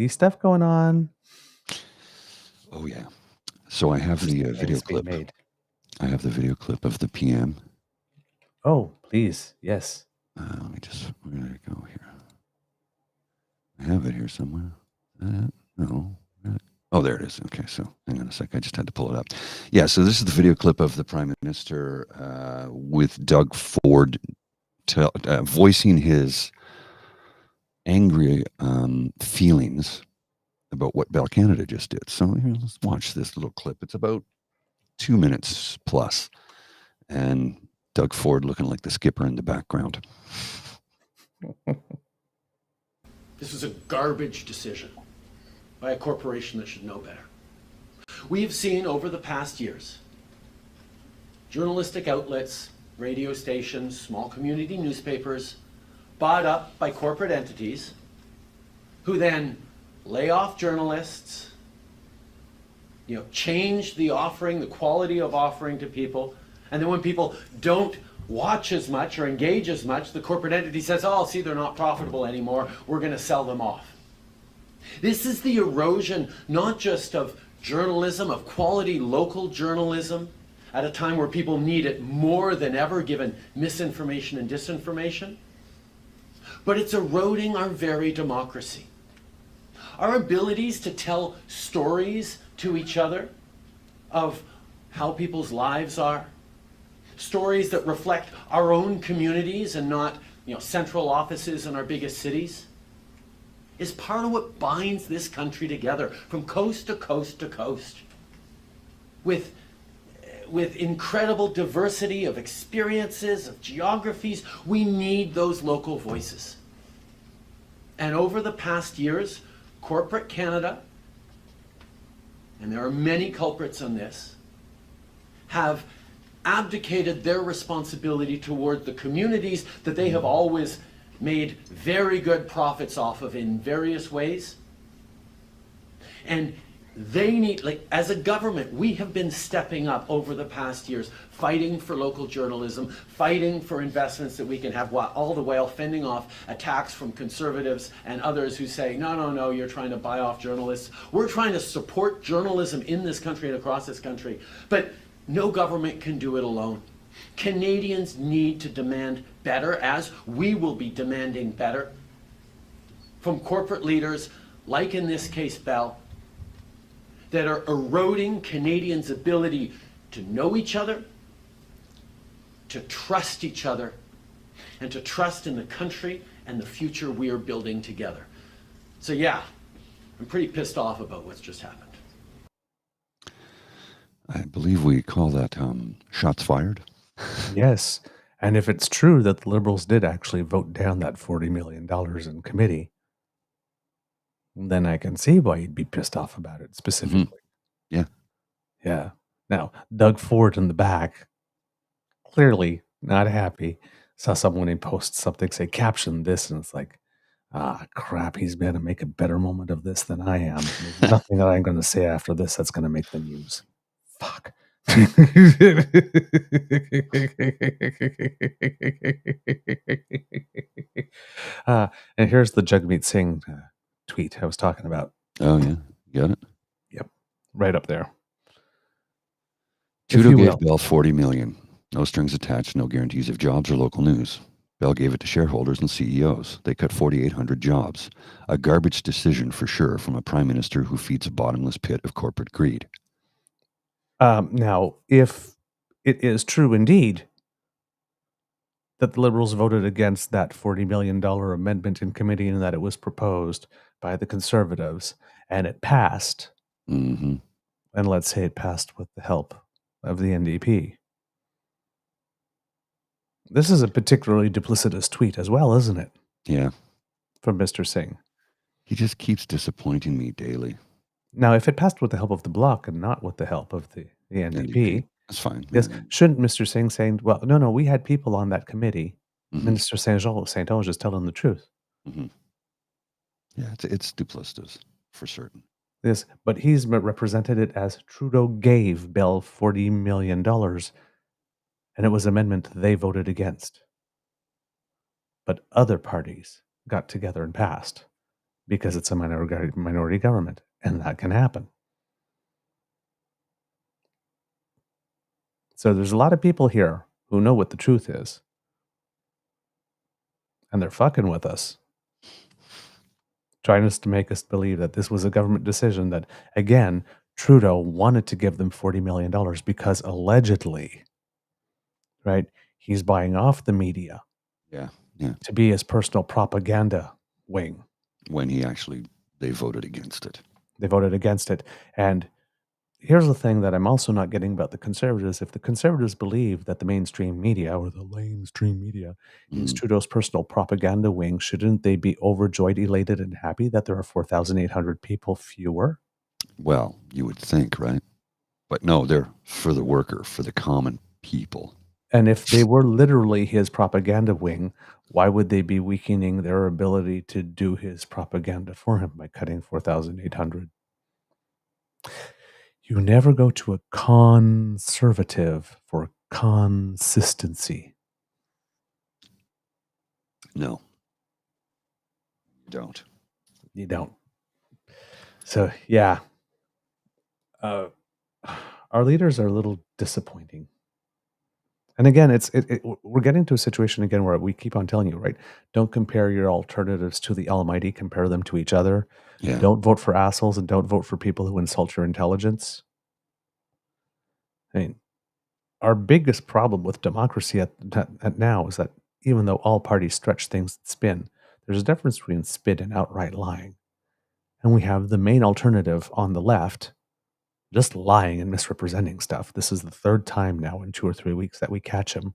stuff going on. Oh yeah. So I have the video clip. I have the video clip of the PM. Oh, please, yes. Let me just, where did it go here? I have it here somewhere. No. Oh, there it is. Okay, so hang on a sec. I just had to pull it up. Yeah, so this is the video clip of the Prime Minister with Doug Ford voicing his angry feelings about what Bell Canada just did. So here, let's watch this little clip. It's about 2 minutes plus, and Doug Ford looking like the skipper in the background. This was a garbage decision by a corporation that should know better. We've seen over the past years journalistic outlets, radio stations, small community newspapers bought up by corporate entities who then lay off journalists, change the offering, the quality of offering to people. And then when people don't watch as much or engage as much, the corporate entity says, oh, see, they're not profitable anymore. We're going to sell them off. This is the erosion, not just of journalism, of quality local journalism, at a time where people need it more than ever, given misinformation and disinformation, but it's eroding our very democracy. Our abilities to tell stories to each other of how people's lives are, stories that reflect our own communities and not, central offices in our biggest cities, is part of what binds this country together from coast to coast to coast. With incredible diversity of experiences, of geographies, we need those local voices. And over the past years, corporate Canada, and there are many culprits on this, have abdicated their responsibility toward the communities that they have always made very good profits off of in various ways. And They need, like, as a government, we have been stepping up over the past years, fighting for local journalism, fighting for investments that we can have, all the while fending off attacks from conservatives and others who say, no, no, no, you're trying to buy off journalists. We're trying to support journalism in this country and across this country. But no government can do it alone. Canadians need to demand better, as we will be demanding better from corporate leaders, like in this case, Bell, that are eroding Canadians' ability to know each other, to trust each other, and to trust in the country and the future we are building together. So yeah, I'm pretty pissed off about what's just happened. I believe we call that shots fired. Yes. And if it's true that the Liberals did actually vote down that $40 million in committee, then I can see why you'd be pissed off about it specifically. Yeah. Yeah. Now, Doug Ford in the back, clearly not happy, saw someone in post something, say, caption this, and it's like, crap, he's going to make a better moment of this than I am. There's nothing that I'm going to say after this that's going to make the news. Fuck. And here's the Jagmeet Singh tweet I was talking about. Oh, yeah. You got it? Yep. Right up there. Trudeau gave Bell $40 million. No strings attached, no guarantees of jobs or local news. Bell gave it to shareholders and CEOs. They cut 4,800 jobs. A garbage decision for sure from a prime minister who feeds a bottomless pit of corporate greed. Now, if it is true indeed that the Liberals voted against that $40 million amendment in committee and that it was proposed by the Conservatives and it passed, Mm-hmm. and let's say it passed with the help of the NDP. This is a particularly duplicitous tweet as well, isn't it? Yeah. From Mr. Singh. He just keeps disappointing me daily. Now, if it passed with the help of the Bloc and not with the help of the NDP, that's fine. Yes, shouldn't Mr. Singh saying, well, no, we had people on that committee. Mm-hmm. Minister Saint-Onge is telling the truth. Mm-hmm. Yeah, it's duplicitous for certain. Yes, but he's represented it as Trudeau gave Bell $40 million, and it was an amendment they voted against. But other parties got together and passed because it's a minority government, and that can happen. So there's a lot of people here who know what the truth is, and they're fucking with us, trying to make us believe that this was a government decision that, again, Trudeau wanted to give them $40 million because allegedly, right, he's buying off the media to be his personal propaganda wing. When they voted against it. They voted against it. And here's the thing that I'm also not getting about the Conservatives. If the Conservatives believe that the mainstream media or the lamestream media is Trudeau's personal propaganda wing, shouldn't they be overjoyed, elated, and happy that there are 4,800 people fewer? Well, you would think, right? But no, they're for the worker, for the common people. And if they were literally his propaganda wing, why would they be weakening their ability to do his propaganda for him by cutting 4,800? You never go to a conservative for consistency. No. You don't. You don't. So, yeah. Our leaders are a little disappointing. And again, we're getting to a situation again where we keep on telling you, right? Don't compare your alternatives to the Almighty. Compare them to each other. Yeah. Don't vote for assholes and don't vote for people who insult your intelligence. I mean, our biggest problem with democracy at now is that even though all parties stretch things and spin, there's a difference between spin and outright lying. And we have the main alternative on the left just lying and misrepresenting stuff. This is the third time now in 2 or 3 weeks that we catch him.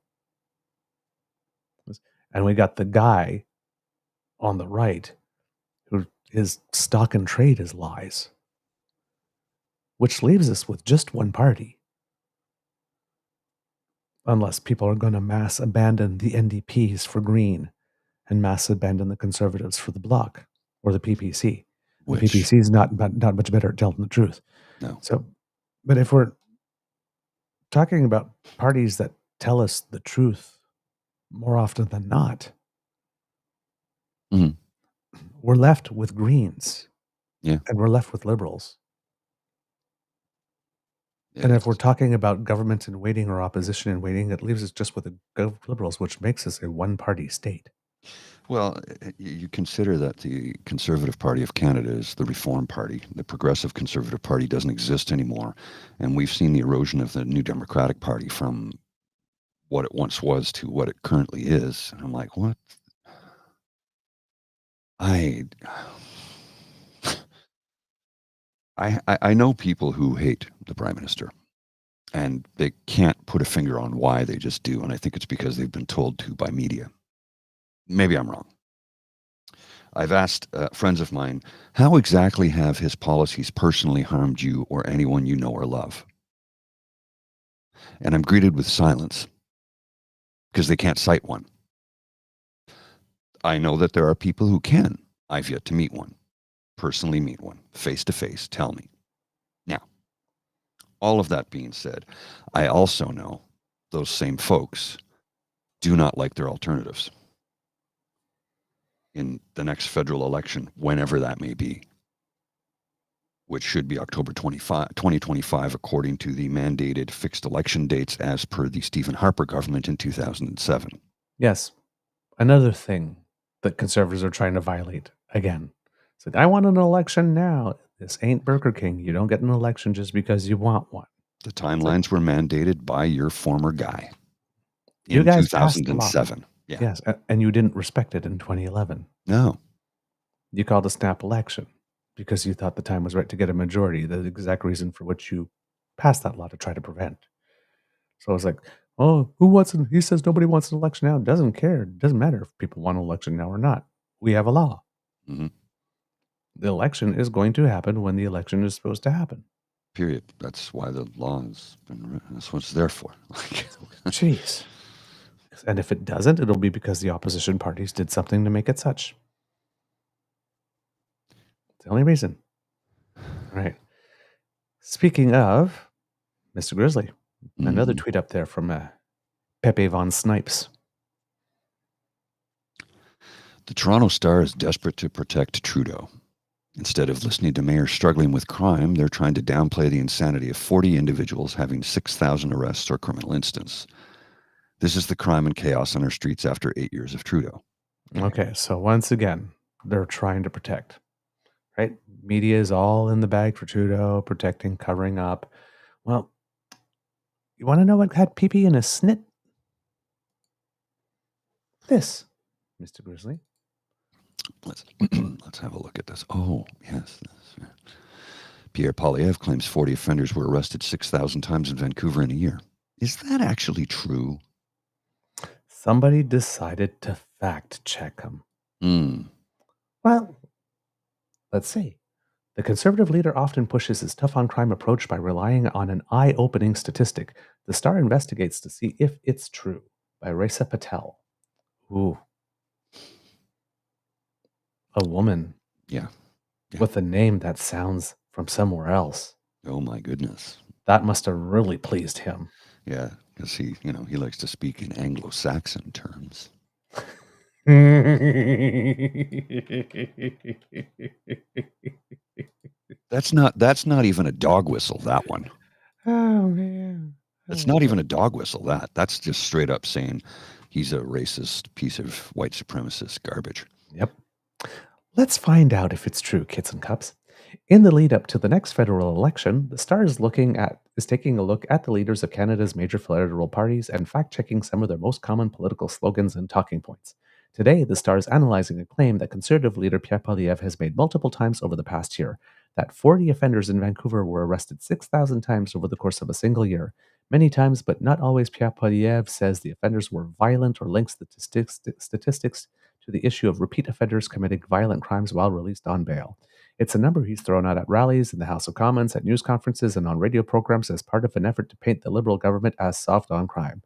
And we got the guy on the right who his stock and trade is lies, which leaves us with just one party. Unless people are going to mass abandon the NDPs for Green and mass abandon the Conservatives for the Bloc or the PPC. The Which, PPC is not much better at telling the truth. no. So, but if we're talking about parties that tell us the truth more often than not, Mhm. we're left with Greens. Yeah. And we're left with Liberals. And if It's- we're talking about government in waiting or opposition in waiting, it leaves us just with the Liberals, which makes us a one-party state. Well, you consider that the Conservative Party of Canada is the Reform Party. The Progressive Conservative Party doesn't exist anymore. And we've seen the erosion of the New Democratic Party from what it once was to what it currently is. And I'm like, what? I know people who hate the Prime Minister. And they can't put a finger on why, they just do. And I think it's because they've been told to by media. Maybe I'm wrong. I've asked friends of mine, how exactly have his policies personally harmed you or anyone you know or love? And I'm greeted with silence because they can't cite one. I know that there are people who can. I've yet to meet one, personally meet one, face to face, tell me. Now, all of that being said, I also know those same folks do not like their alternatives in the next federal election, whenever that may be, which should be October 2025, according to the mandated fixed election dates as per the Stephen Harper government in 2007. Yes. Another thing that conservatives are trying to violate again. It's like, I want an election now. This ain't Burger King. You don't get an election just because you want one. The timelines were mandated by your former guy You in guys passed the law. 2007. Yeah. Yes, and you didn't respect it in 2011. No. You called a snap election because you thought the time was right to get a majority, the exact reason for which you passed that law to try to prevent. So it's like, oh, who wants an, he says nobody wants an election now. Doesn't care. Doesn't matter if people want an election now or not. We have a law. Mm-hmm. The election is going to happen when the election is supposed to happen. Period. That's why the law has been written. That's what it's there for. Jeez. And if it doesn't, it'll be because the opposition parties did something to make it such. It's the only reason. All right. Speaking of Mr. Grizzly, another tweet up there from Pepe Von Snipes. The Toronto Star is desperate to protect Trudeau. Instead of listening to mayors struggling with crime, they're trying to downplay the insanity of 40 individuals having 6,000 arrests or criminal incidents. This is the crime and chaos on our streets after 8 years of Trudeau. Okay, so once again, they're trying to protect, right? Media is all in the bag for Trudeau, protecting, covering up. Well, you want to know what had pee-pee in a snit? This, Mr. Grizzly. Let's have a look at this. Oh, yes. Pierre Poilievre claims 40 offenders were arrested 6,000 times in Vancouver in a year. Is that actually true? Somebody decided to fact check him. Well, let's see. The Conservative leader often pushes his tough-on-crime approach by relying on an eye-opening statistic. The Star investigates to see if it's true, by Raisa Patel. Ooh. A woman. Yeah. With a name that sounds from somewhere else. Oh, my goodness. That must have really pleased him. Yeah, because he likes to speak in Anglo-Saxon terms. That's not even a dog whistle, that one. Oh, man. It's not even a dog whistle, that. That's just straight up saying he's a racist piece of white supremacist garbage. Yep. Let's find out if it's true, kids and cups. In the lead up to the next federal election, the Star is taking a look at the leaders of Canada's major federal parties and fact-checking some of their most common political slogans and talking points. Today, the Star is analyzing a claim that Conservative leader Pierre Poilievre has made multiple times over the past year, that 40 offenders in Vancouver were arrested 6,000 times over the course of a single year. Many times, but not always, Pierre Poilievre says the offenders were violent or links the statistics to the issue of repeat offenders committing violent crimes while released on bail. It's a number he's thrown out at rallies, in the House of Commons, at news conferences, and on radio programs as part of an effort to paint the Liberal government as soft on crime.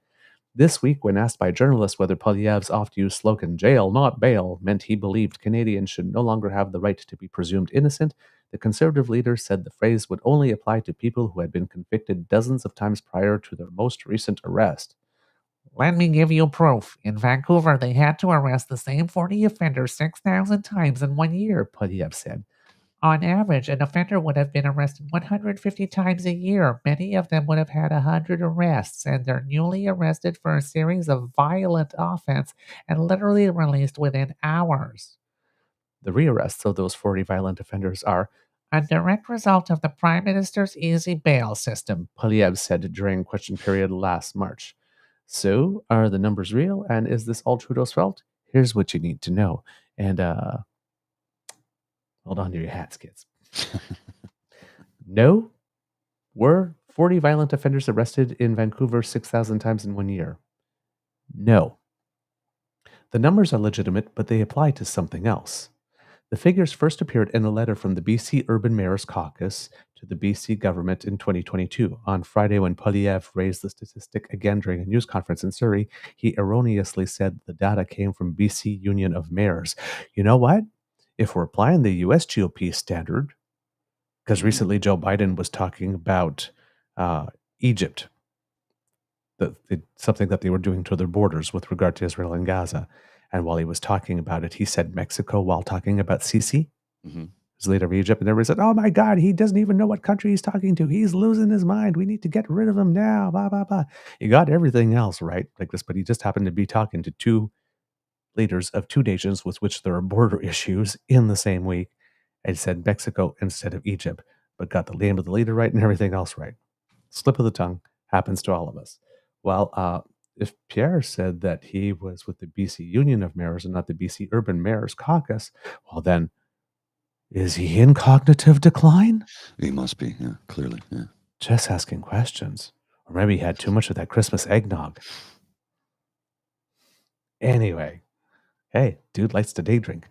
This week, when asked by journalists whether Poilievre's oft-used slogan, jail, not bail, meant he believed Canadians should no longer have the right to be presumed innocent, the Conservative leader said the phrase would only apply to people who had been convicted dozens of times prior to their most recent arrest. Let me give you proof. In Vancouver, they had to arrest the same 40 offenders 6,000 times in 1 year, Poilievre said. On average, an offender would have been arrested 150 times a year. Many of them would have had 100 arrests, and they're newly arrested for a series of violent offense and literally released within hours. The rearrests of those 40 violent offenders are a direct result of the Prime Minister's easy bail system, Poilievre said during question period last March. So, are the numbers real, and is this all Trudeau's fault? Here's what you need to know. And, hold on to your hats, kids. No. Were 40 violent offenders arrested in Vancouver 6,000 times in 1 year? No. The numbers are legitimate, but they apply to something else. The figures first appeared in a letter from the BC Urban Mayors Caucus to the BC government in 2022. On Friday, when Poilievre raised the statistic again during a news conference in Surrey, he erroneously said the data came from BC Union of Mayors. You know what? If we're applying the US GOP standard, because recently Joe Biden was talking about Egypt, something that they were doing to their borders with regard to Israel and Gaza. And while he was talking about it, he said Mexico while talking about Sisi, his leader of Egypt. And everybody said, oh my God, he doesn't even know what country he's talking to. He's losing his mind. We need to get rid of him now. Blah, blah, blah. He got everything else right like this, but he just happened to be talking to two leaders of two nations with which there are border issues in the same week. And said Mexico instead of Egypt, but got the name of the leader right and everything else right. Slip of the tongue happens to all of us. Well, if Pierre said that he was with the BC Union of Mayors and not the BC Urban Mayors Caucus, well then, is he in cognitive decline? He must be, yeah, clearly, yeah. Just asking questions. Or maybe he had too much of that Christmas eggnog. Anyway, hey, dude likes to day drink.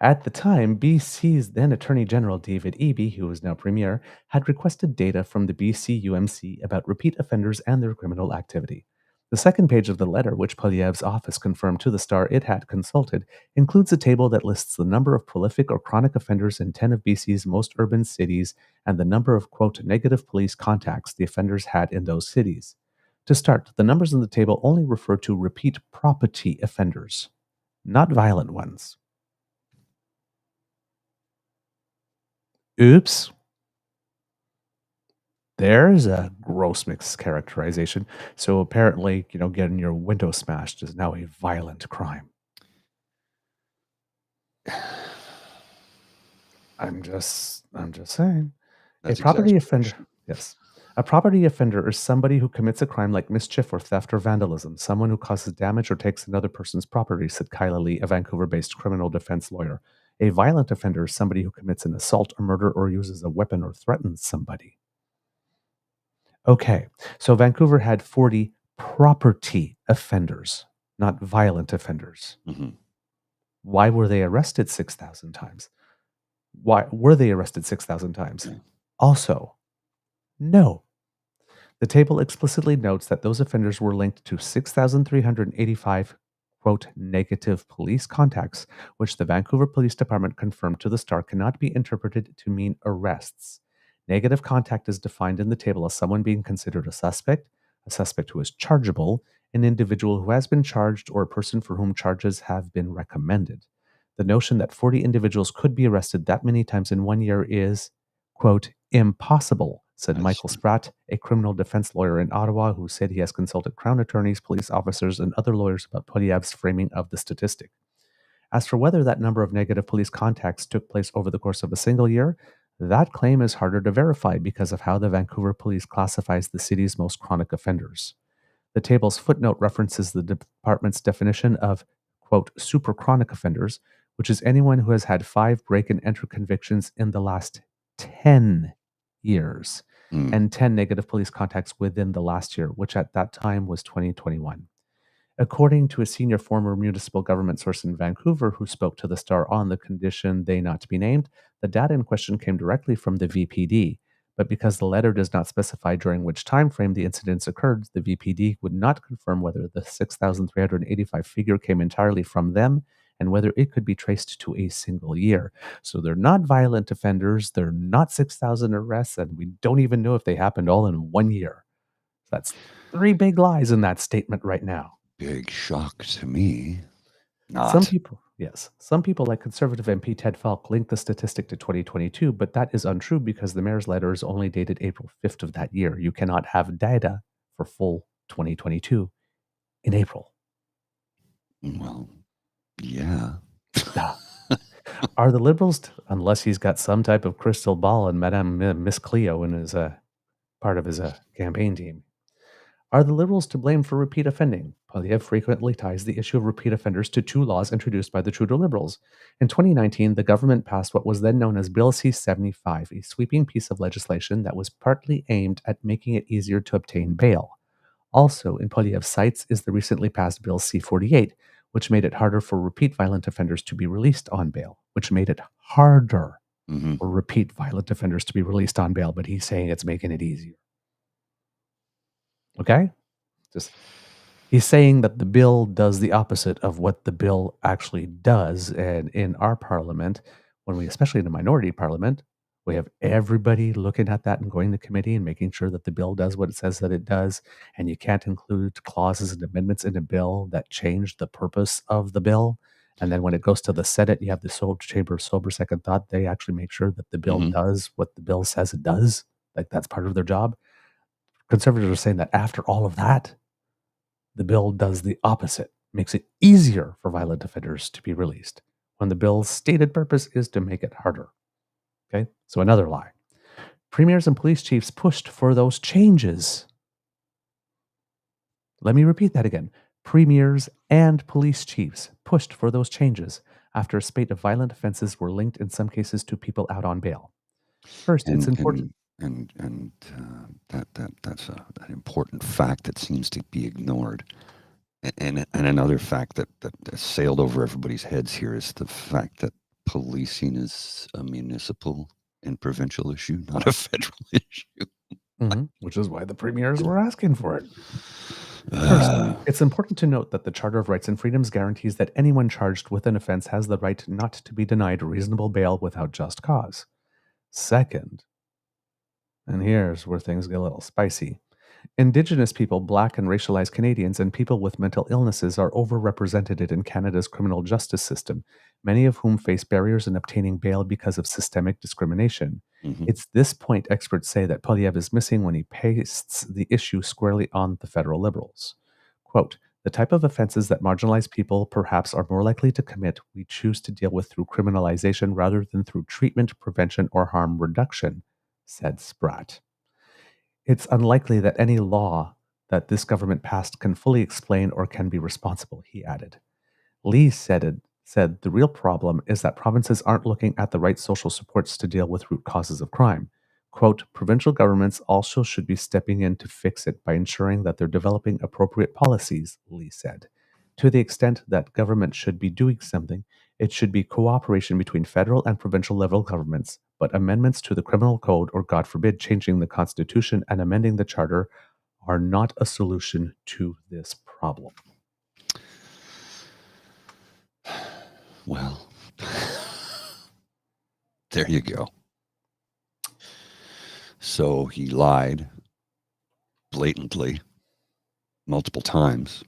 At the time, BC's then Attorney General David Eby, who is now Premier, had requested data from the BC UMC about repeat offenders and their criminal activity. The second page of the letter, which Poilievre's office confirmed to the Star it had consulted, includes a table that lists the number of prolific or chronic offenders in 10 of BC's most urban cities and the number of, quote, negative police contacts the offenders had in those cities. To start, the numbers in the table only refer to repeat property offenders, not violent ones. Oops. There's a gross mischaracterization. So apparently, getting your window smashed is now a violent crime. I'm just saying. That's a property exasperation. offender. Yes. A property offender is somebody who commits a crime like mischief or theft or vandalism, someone who causes damage or takes another person's property, said Kyla Lee, a Vancouver-based criminal defense lawyer. A violent offender is somebody who commits an assault, a murder, or uses a weapon or threatens somebody. Okay, so Vancouver had 40 property offenders, not violent offenders. Mm-hmm. Why were they arrested 6,000 times? Why were they arrested 6,000 times? Yeah. Also, no. The table explicitly notes that those offenders were linked to 6,385 quote, negative police contacts, which the Vancouver Police Department confirmed to the Star cannot be interpreted to mean arrests. Negative contact is defined in the table as someone being considered a suspect who is chargeable, an individual who has been charged, or a person for whom charges have been recommended. The notion that 40 individuals could be arrested that many times in 1 year is, quote, impossible, said Michael Spratt, a criminal defense lawyer in Ottawa who said he has consulted Crown attorneys, police officers, and other lawyers about Poilievre's framing of the statistic. As for whether that number of negative police contacts took place over the course of a single year, that claim is harder to verify because of how the Vancouver Police classifies the city's most chronic offenders. The table's footnote references the department's definition of, quote, super chronic offenders, which is anyone who has had 5 break-and-enter convictions in the last 10 years and 10 negative police contacts within the last year, which at that time was 2021. According to a senior former municipal government source in Vancouver who spoke to the Star on the condition they not be named, the data in question came directly from the VPD, But because the letter does not specify during which time frame the incidents occurred, the VPD would not confirm whether the 6,385 figure came entirely from them and whether it could be traced to a single year. So they're not violent offenders, they're not 6,000 arrests, and we don't even know if they happened all in 1 year. That's 3 big lies in that statement right now. Big shock to me. Some people like Conservative MP Ted Falk link the statistic to 2022, but that is untrue because the mayor's letter is only dated April 5th of that year. You cannot have data for full 2022 in April. Well, yeah. Are the Liberals, unless he's got some type of crystal ball and Madame Miss Cleo in his part of his campaign team, are the Liberals to blame for repeat offending? Polyev frequently ties the issue of repeat offenders to 2 laws introduced by the Trudeau Liberals. In 2019, the government passed what was then known as Bill C-75, a sweeping piece of legislation that was partly aimed at making it easier to obtain bail. Also in Polyev's sights is the recently passed Bill C-48, which made it harder for repeat violent offenders to be released on bail, for repeat violent offenders to be released on bail, but he's saying it's making it easier. Okay? He's saying that the bill does the opposite of what the bill actually does. And in our parliament, especially in a minority parliament, we have everybody looking at that and going to committee and making sure that the bill does what it says that it does. And you can't include clauses and amendments in a bill that change the purpose of the bill. And then when it goes to the Senate, you have the chamber of sober second thought. They actually make sure that the bill does what the bill says it does. Like that's part of their job. Conservatives are saying that after all of that, the bill does the opposite, makes it easier for violent offenders to be released, when the bill's stated purpose is to make it harder. Okay, so another lie. Premiers and police chiefs pushed for those changes. Let me repeat that again. Premiers and police chiefs pushed for those changes after a spate of violent offenses were linked in some cases to people out on bail. First, it's important. That's an important fact that seems to be ignored. And another fact that sailed over everybody's heads here is the fact that policing is a municipal and provincial issue, not a federal issue. Which is why the premiers were asking for it. First, it's important to note that the Charter of Rights and Freedoms guarantees that anyone charged with an offense has the right not to be denied reasonable bail without just cause. Second, and here's where things get a little spicy. Indigenous people, Black and racialized Canadians, and people with mental illnesses are overrepresented in Canada's criminal justice system, many of whom face barriers in obtaining bail because of systemic discrimination. It's this point experts say that Polyev is missing when he pastes the issue squarely on the federal Liberals. Quote, the type of offenses that marginalized people perhaps are more likely to commit we choose to deal with through criminalization rather than through treatment, prevention, or harm reduction, said Spratt. It's unlikely that any law that this government passed can fully explain or can be responsible, he added. Lee said the real problem is that provinces aren't looking at the right social supports to deal with root causes of crime. Quote, provincial governments also should be stepping in to fix it by ensuring that they're developing appropriate policies, Lee said. To the extent that government should be doing something, it should be cooperation between federal and provincial level governments, but amendments to the criminal code or, God forbid, changing the Constitution and amending the Charter are not a solution to this problem. Well, there you go. So he lied blatantly multiple times,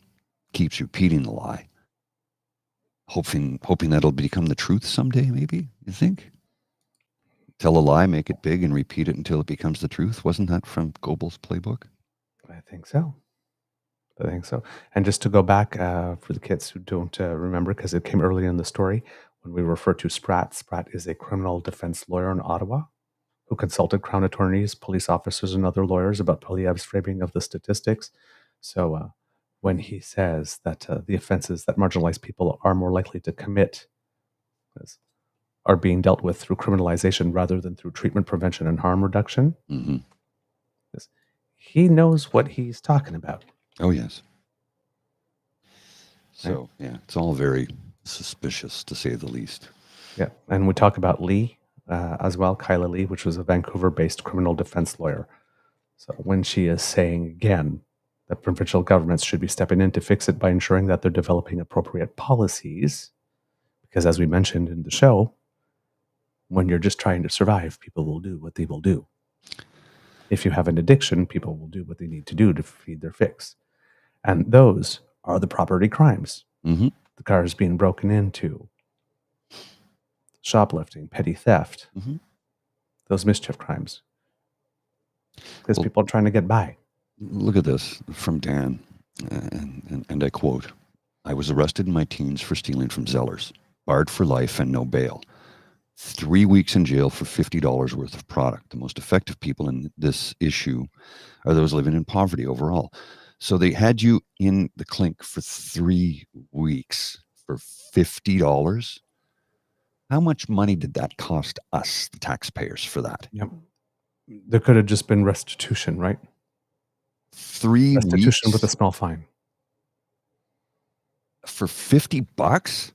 keeps repeating the lie, hoping that'll become the truth someday, maybe, you think? Tell a lie, make it big, and repeat it until it becomes the truth. Wasn't that from Goebbels' playbook? I think so. And just to go back for the kids who don't remember, because it came early in the story, when we refer to Spratt is a criminal defense lawyer in Ottawa who consulted Crown attorneys, police officers, and other lawyers about Polyev's framing of the statistics. So when he says that the offenses that marginalized people are more likely to commit are being dealt with through criminalization rather than through treatment, prevention, and harm reduction, he knows what he's talking about. Oh, yes. So, yeah, it's all very suspicious, to say the least. Yeah, and we talk about Lee. as well, Kyla Lee, which was a Vancouver-based criminal defense lawyer. So when she is saying again that provincial governments should be stepping in to fix it by ensuring that they're developing appropriate policies, because as we mentioned in the show, when you're just trying to survive, people will do what they will do. If you have an addiction, people will do what they need to do to feed their fix. And those are the property crimes. Mm-hmm. The cars being broken into, shoplifting, petty theft, Mm-hmm. those mischief crimes. Because Well, people are trying to get by. Look at this from Dan, and I quote, "I was arrested in my teens for stealing from Zellers, barred for life and no bail. 3 weeks in jail for $50 worth of product. The most effective people in this issue are those living in poverty overall." So they had you in the clink for 3 weeks for $50. How much money did that cost us, the taxpayers, for that? Yep. There could have just been restitution, right? 3 Restitution weeks with a small fine. for $50?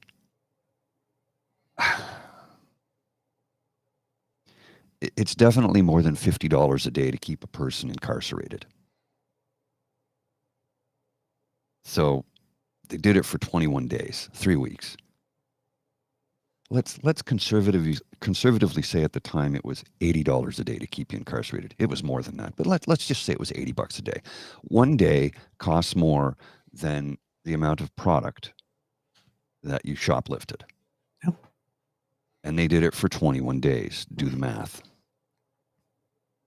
It's definitely more than $50 a day to keep a person incarcerated. So they did it for 21 days, 3 weeks. Let's conservatively say at the time it was $80 a day to keep you incarcerated. It was more than that, but let's just say it was $80 a day. 1 day costs more than the amount of product that you shoplifted. Yep. And they did it for 21 days. Do the math.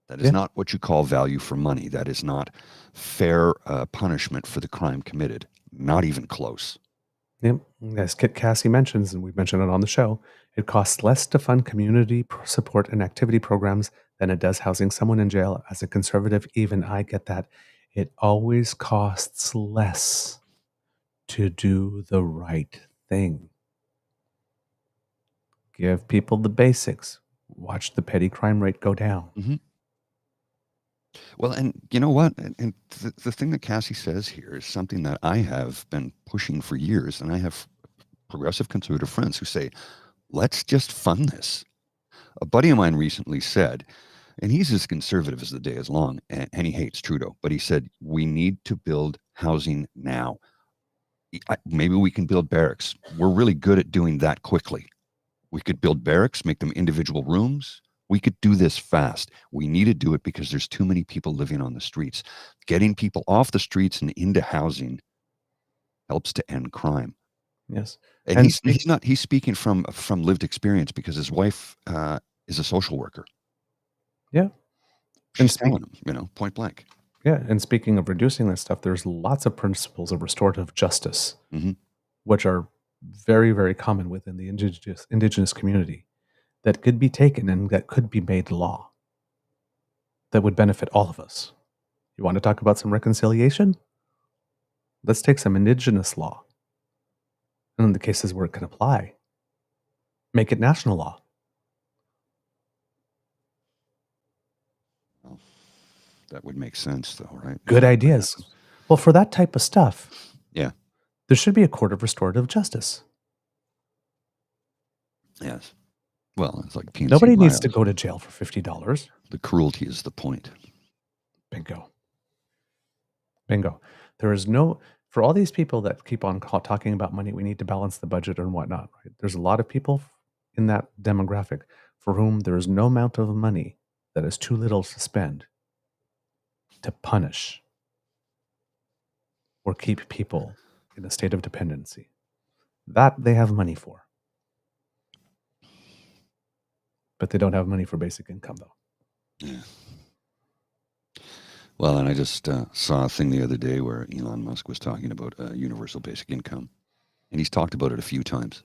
That is not what you call value for money. That is not fair punishment for the crime committed. Not even close. Yep. As Kit Cassie mentions, and we've mentioned it on the show, it costs less to fund community support and activity programs than it does housing someone in jail. As a conservative, even I get that. It always costs less to do the right thing. Give people the basics. Watch the petty crime rate go down. Mm-hmm. Well, and you know what? And the thing that Cassie says here is something that I have been pushing for years, and I have progressive conservative friends who say, let's just fund this. A buddy of mine recently said, and he's as conservative as the day is long, and he hates Trudeau, but he said, we need to build housing now. Maybe we can build barracks. We're really good at doing that quickly. We could build barracks, make them individual rooms. We could do this fast. We need to do it because there's too many people living on the streets. Getting people off the streets and into housing helps to end crime. Yes. And he's speaking from lived experience because his wife is a social worker. Yeah. She's telling him, point blank. Yeah. And speaking of reducing this stuff, there's lots of principles of restorative justice, mm-hmm. which are very, very common within the indigenous community, that could be taken and that could be made law that would benefit all of us. You want to talk about some reconciliation? Let's take some indigenous law. And in the cases where it can apply, make it national law. Well, that would make sense, though, right? Good ideas. Well, for that type of stuff, yeah, there should be a court of restorative justice. Yes. Well, it's like PNC Nobody needs Miles. to go to jail for $50. The cruelty is the point. Bingo. There is no, for all these people that keep on talking about money, we need to balance the budget and whatnot. Right? There's a lot of people in that demographic for whom there is no amount of money that is too little to spend to punish or keep people in a state of dependency. That they have money for. But they don't have money for basic income, though. Yeah. Well, and I just saw a thing the other day where Elon Musk was talking about universal basic income. And he's talked about it a few times.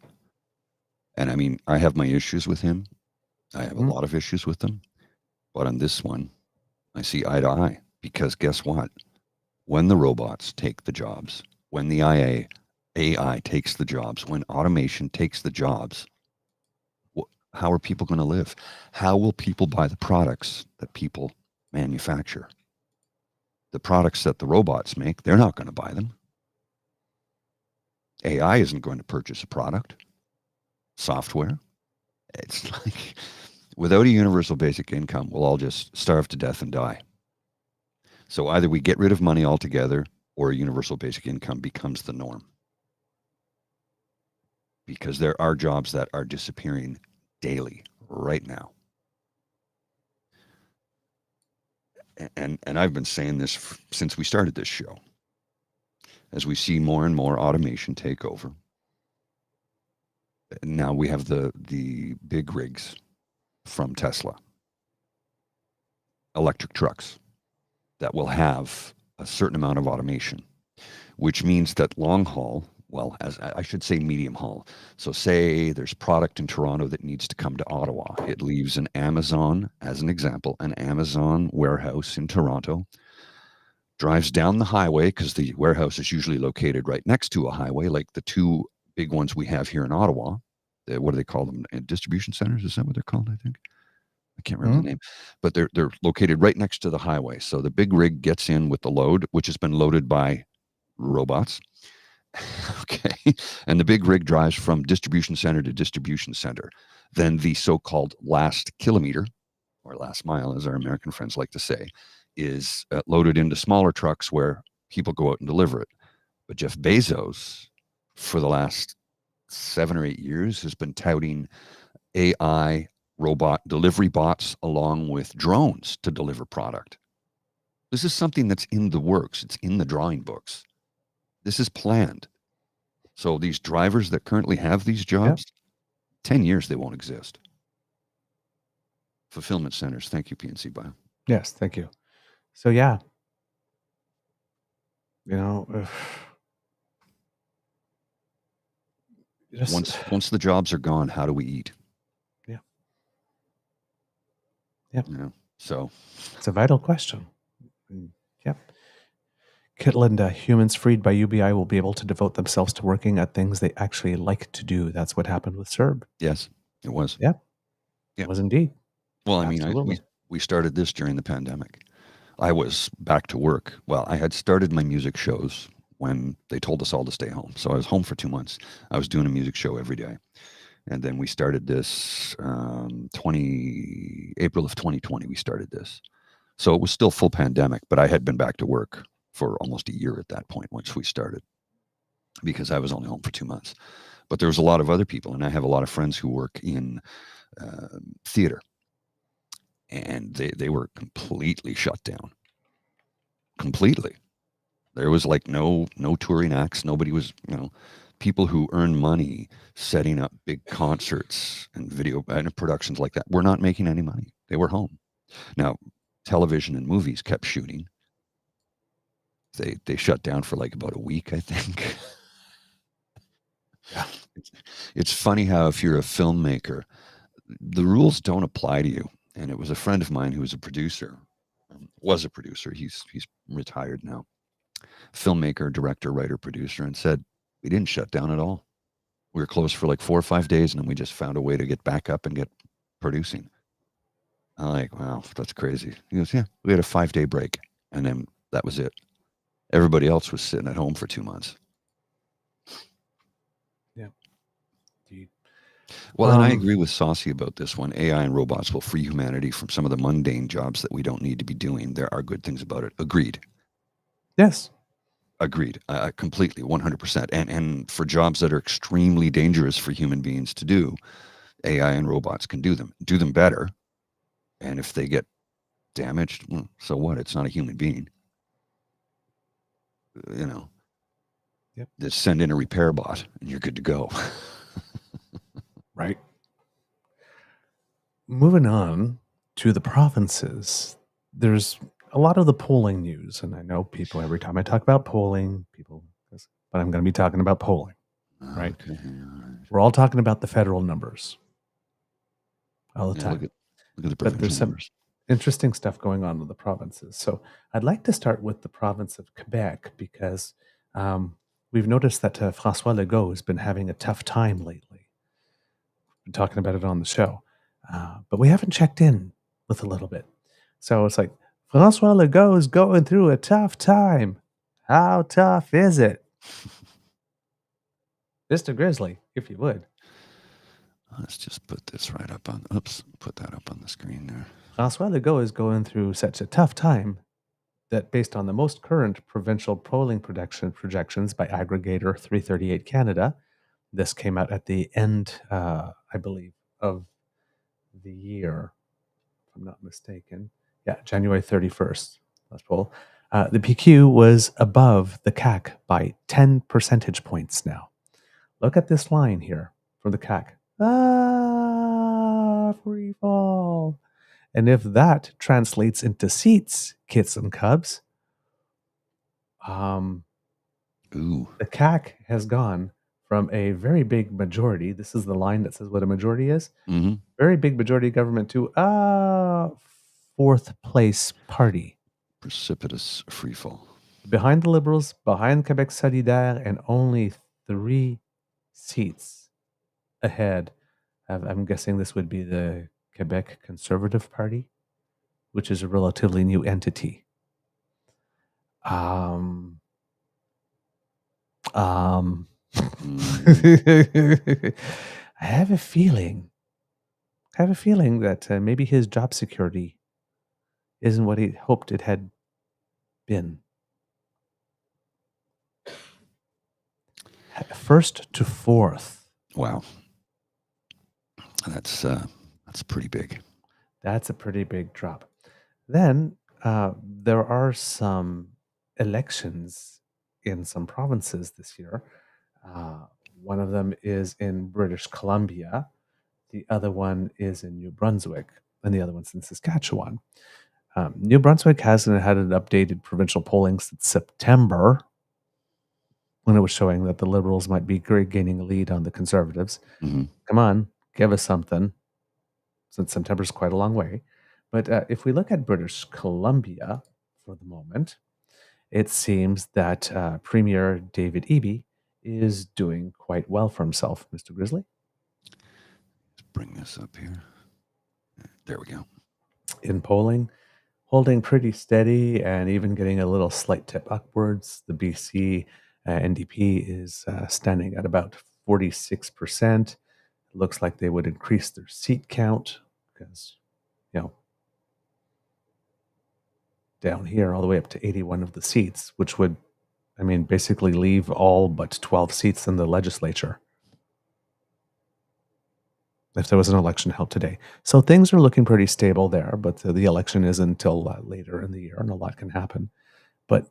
And I mean, I have my issues with him. I have a lot of issues with him. But on this one, I see eye to eye. Because guess what? When the robots take the jobs, when the AI takes the jobs, when automation takes the jobs, how are people going to live? How will people buy the products that people manufacture? The products that the robots make, they're not going to buy them. AI isn't going to purchase a product. Software. It's like, Without a universal basic income, we'll all just starve to death and die. So either we get rid of money altogether or a universal basic income becomes the norm. Because there are jobs that are disappearing daily right now. And I've been saying this since we started this show. As we see more and more automation take over, now we have the big rigs from Tesla, electric trucks that will have a certain amount of automation, which means that long haul, well, as I should say medium haul. So say there's product in Toronto that needs to come to Ottawa. It leaves an Amazon, as an example, an Amazon warehouse in Toronto, drives down the highway because the warehouse is usually located right next to a highway, like the two big ones we have here in Ottawa. What do they call them? Distribution centers? Is that what they're called? I think. I can't remember the name, but they're located right next to the highway. So the big rig gets in with the load, which has been loaded by robots. Okay. And the big rig drives from distribution center to distribution center. Then the so-called last kilometer, or last mile, as our American friends like to say, is loaded into smaller trucks where people go out and deliver it. But Jeff Bezos, for the last 7 or 8 years, has been touting AI robot delivery bots along with drones to deliver product. This is something that's in the works. It's in the drawing books. This is planned. So these drivers that currently have these jobs, 10 years, they won't exist. Fulfillment centers. Thank you, PNC Bio. Yes, thank you. So yeah, you know, once the jobs are gone, how do we eat? Yeah. Yeah. You know, so it's a vital question. Yep. Kitlinda, humans freed by UBI will be able to devote themselves to working at things they actually like to do. That's what happened with CERB. Yes, it was. Yep. It was indeed. Well, I mean, we started this during the pandemic. I was back to work. Well, I had started my music shows when they told us all to stay home. So I was home for 2 months. I was doing a music show every day. And then we started this April of 2020, we started this. So it was still full pandemic, but I had been back to work for almost a year at that point once we started, because I was only home for 2 months. But there was a lot of other people, and I have a lot of friends who work in theater. And they were completely shut down. Completely. There was like no touring acts. Nobody was, people who earn money setting up big concerts and video and productions like that were not making any money. They were home. Now, television and movies kept shooting. They shut down for like about a week, I think. Yeah. It's funny how if you're a filmmaker, the rules don't apply to you. And it was a friend of mine who was a producer, He's retired now. Filmmaker, director, writer, producer, and said, we didn't shut down at all. We were closed for like 4 or 5 days, and then we just found a way to get back up and get producing. I'm like, wow, that's crazy. He goes, yeah, we had a 5-day break, and then that was it. Everybody else was sitting at home for 2 months. Yeah. Well, and I agree with Saucy about this one. AI and robots will free humanity from some of the mundane jobs that we don't need to be doing. There are good things about it. Agreed. Yes. Agreed. Completely, 100%. And for jobs that are extremely dangerous for human beings to do, AI and robots can do them better. And if they get damaged, well, so what? It's not a human being. Yep. Just send in a repair bot and you're good to go. Right. Moving on to the provinces, there's a lot of the polling news, and I know people, every time I talk about polling, but I'm going to be talking about polling, right? Okay, all right. We're all talking about the federal numbers all the time. Look at the But there's some numbers. interesting stuff going on with the provinces. So I'd like to start with the province of Quebec, because we've noticed that François Legault has been having a tough time lately. We've been talking about it on the show. But we haven't checked in with a little bit. So it's like, François Legault is going through a tough time. How tough is it? Mr. Grizzly, if you would. Let's just put this right up on, put that up on the screen there. François Legault is going through such a tough time that based on the most current provincial polling projections by aggregator 338 Canada, this came out at the end, I believe, of the year, if I'm not mistaken. Yeah, January 31st, last poll. The PQ was above the CAC by 10 percentage points now. Look at this line here from the CAC. Free fall. And if that translates into seats, kits and cubs, Ooh. the CAC has gone from a very big majority. This is the line that says what a majority is. Mm-hmm. Very big majority government to fourth place party. Precipitous free fall. Behind the Liberals, behind Quebec Solidaire, and only 3 seats ahead. I'm guessing this would be the Quebec Conservative Party, which is a relatively new entity. I have a feeling that maybe his job security isn't what he hoped it had been. First to fourth. Wow. That's pretty big. That's a pretty big drop. Then there are some elections in some provinces this year. One of them is in British Columbia. The other one is in New Brunswick, and the other one's in Saskatchewan. New Brunswick hasn't had an updated provincial polling since September, when it was showing that the Liberals might be gaining a lead on the Conservatives. Mm-hmm. Come on, give us something, since September's quite a long way. But if we look at British Columbia for the moment, it seems that Premier David Eby is doing quite well for himself. Mr. Grizzly? Let's bring this up here. There we go. In polling, holding pretty steady and even getting a little slight tip upwards. The BC NDP is standing at about 46%. It looks like they would increase their seat count because, down here all the way up to 81 of the seats, which would, basically leave all but 12 seats in the legislature if there was an election held today. So things are looking pretty stable there, but the election isn't until later in the year, and a lot can happen. But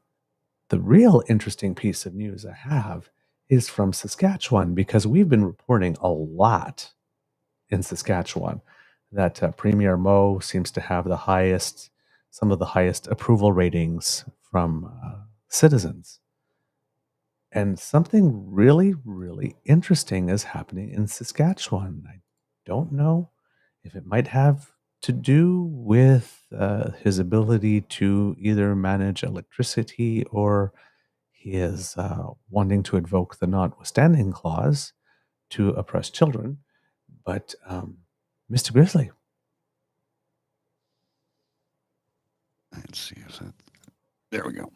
the real interesting piece of news I have is from Saskatchewan, because we've been reporting a lot in Saskatchewan that Premier Moe seems to have some of the highest approval ratings from citizens. And something really, really interesting is happening in Saskatchewan. I don't know if it might have to do with his ability to either manage electricity or he is wanting to invoke the notwithstanding clause to oppress children. But Mr. Grizzly. Let's see. There we go.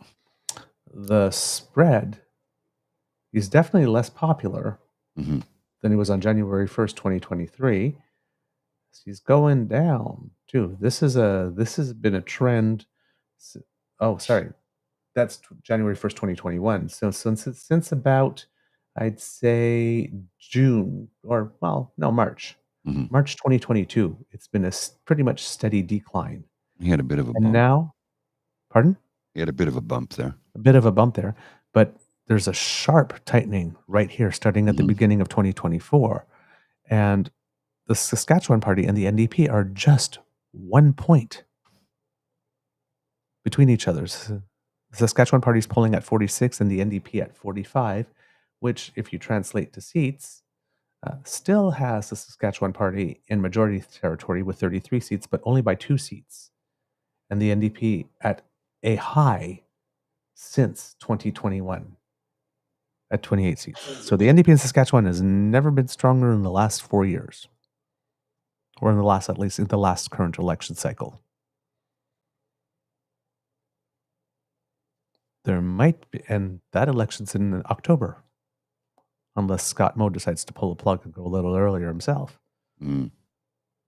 The spread is definitely less popular Mm-hmm. than he was on January 1st, 2023. He's going down too. This has been a trend. Oh, sorry. That's January 1st, 2021. So since about, I'd say June March. Mm-hmm. March 2022, it's been a pretty much steady decline. He had a bit of a And bump. now, pardon? He had a bit of a bump there. A bit of a bump there, but there's a sharp tightening right here starting at the beginning of 2024. And the Saskatchewan Party and the NDP are just 1 point between each other. The Saskatchewan Party is polling at 46 and the NDP at 45, which, if you translate to seats, still has the Saskatchewan Party in majority territory with 33 seats, but only by 2 seats. And the NDP at a high since 2021 at 28 seats. So the NDP in Saskatchewan has never been stronger in the last 4 years, or at least in the last current election cycle. There might be, and that election's in October, unless Scott Moe decides to pull the plug and go a little earlier himself. Mm.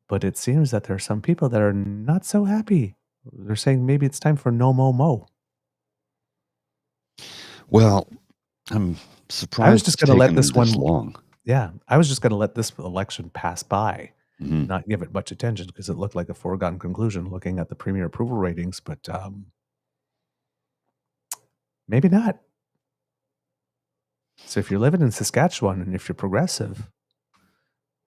But it seems that there are some people that are not so happy. They're saying maybe it's time for no mo. Well, I'm I was surprised just it's going to let taken this this one, long. yeah, I was just going to let this election pass by, Mhm. not give it much attention because it looked like a foregone conclusion looking at the premier approval ratings, but maybe not. So if you're living in Saskatchewan and if you're progressive,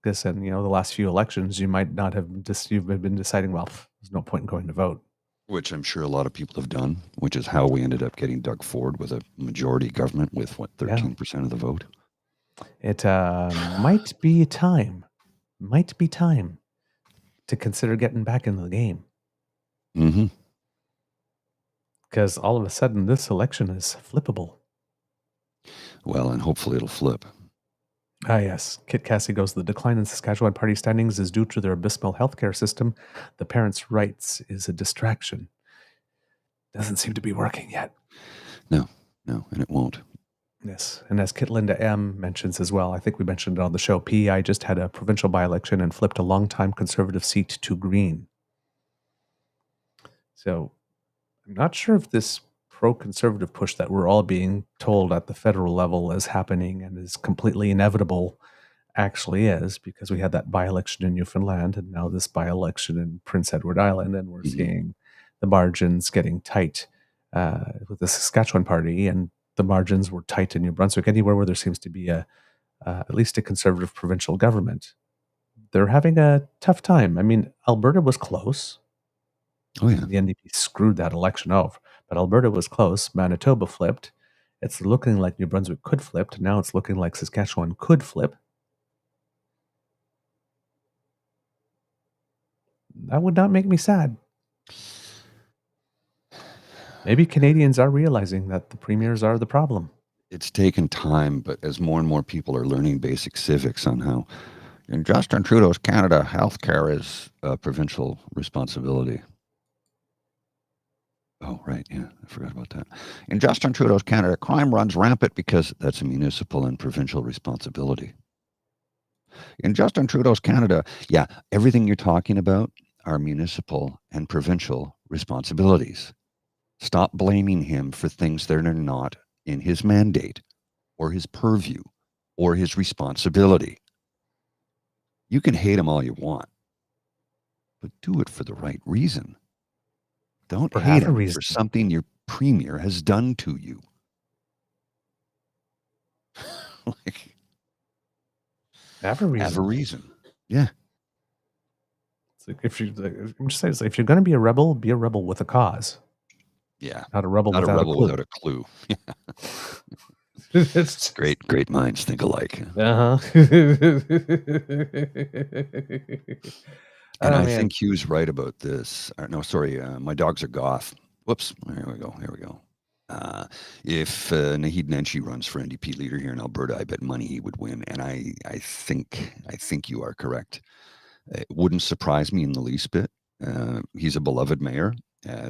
because in the last few elections, you might not have you've been deciding, well, there's no point in going to vote. Which I'm sure a lot of people have done, which is how we ended up getting Doug Ford with a majority government with, what, 13% of the vote? It might be time to consider getting back into the game Mm-hmm. because all of a sudden this election is flippable. Well, and hopefully it'll flip. Ah, yes. Kit Cassie goes, the decline in Saskatchewan party standings is due to their abysmal healthcare system. The parents' rights is a distraction. Doesn't seem to be working yet. No, and it won't. Yes. And as Kit Linda M. mentions as well, I think we mentioned it on the show, PEI just had a provincial by-election and flipped a long-time conservative seat to Green. So I'm not sure if this pro-conservative push that we're all being told at the federal level is happening and is completely inevitable actually is, because we had that by-election in Newfoundland and now this by-election in Prince Edward Island, and we're seeing the margins getting tight with the Saskatchewan party, and the margins were tight in New Brunswick. Anywhere where there seems to be at least a conservative provincial government, they're having a tough time. I mean, Alberta was close. Oh, yeah. The NDP screwed that election over, but Alberta was close. Manitoba flipped. It's looking like New Brunswick could flip. Now it's looking like Saskatchewan could flip. That would not make me sad. Maybe Canadians are realizing that the premiers are the problem. It's taken time, but as more and more people are learning basic civics on how in Justin Trudeau's Canada, healthcare is a provincial responsibility. Oh, right. Yeah, I forgot about that. In Justin Trudeau's Canada, crime runs rampant because that's a municipal and provincial responsibility. In Justin Trudeau's Canada, yeah, everything you're talking about are municipal and provincial responsibilities. Stop blaming him for things that are not in his mandate or his purview or his responsibility. You can hate him all you want, but do it for the right reason. Don't For hate half a him reason. for something your premier has done to you. Like, Have a reason. have a reason. Yeah. It's like I'm just saying, it's like, if you're going to be a rebel with a cause. Yeah. Not a rebel Not without a rebel a clue. without a clue. It's Great minds think alike. Uh-huh. And I man. think Hugh's right about this. No, sorry, my dogs are goth. Whoops. Here we go. If Naheed Nenshi runs for NDP leader here in Alberta, I bet money he would win. And I think you are correct. It wouldn't surprise me in the least bit. He's a beloved mayor.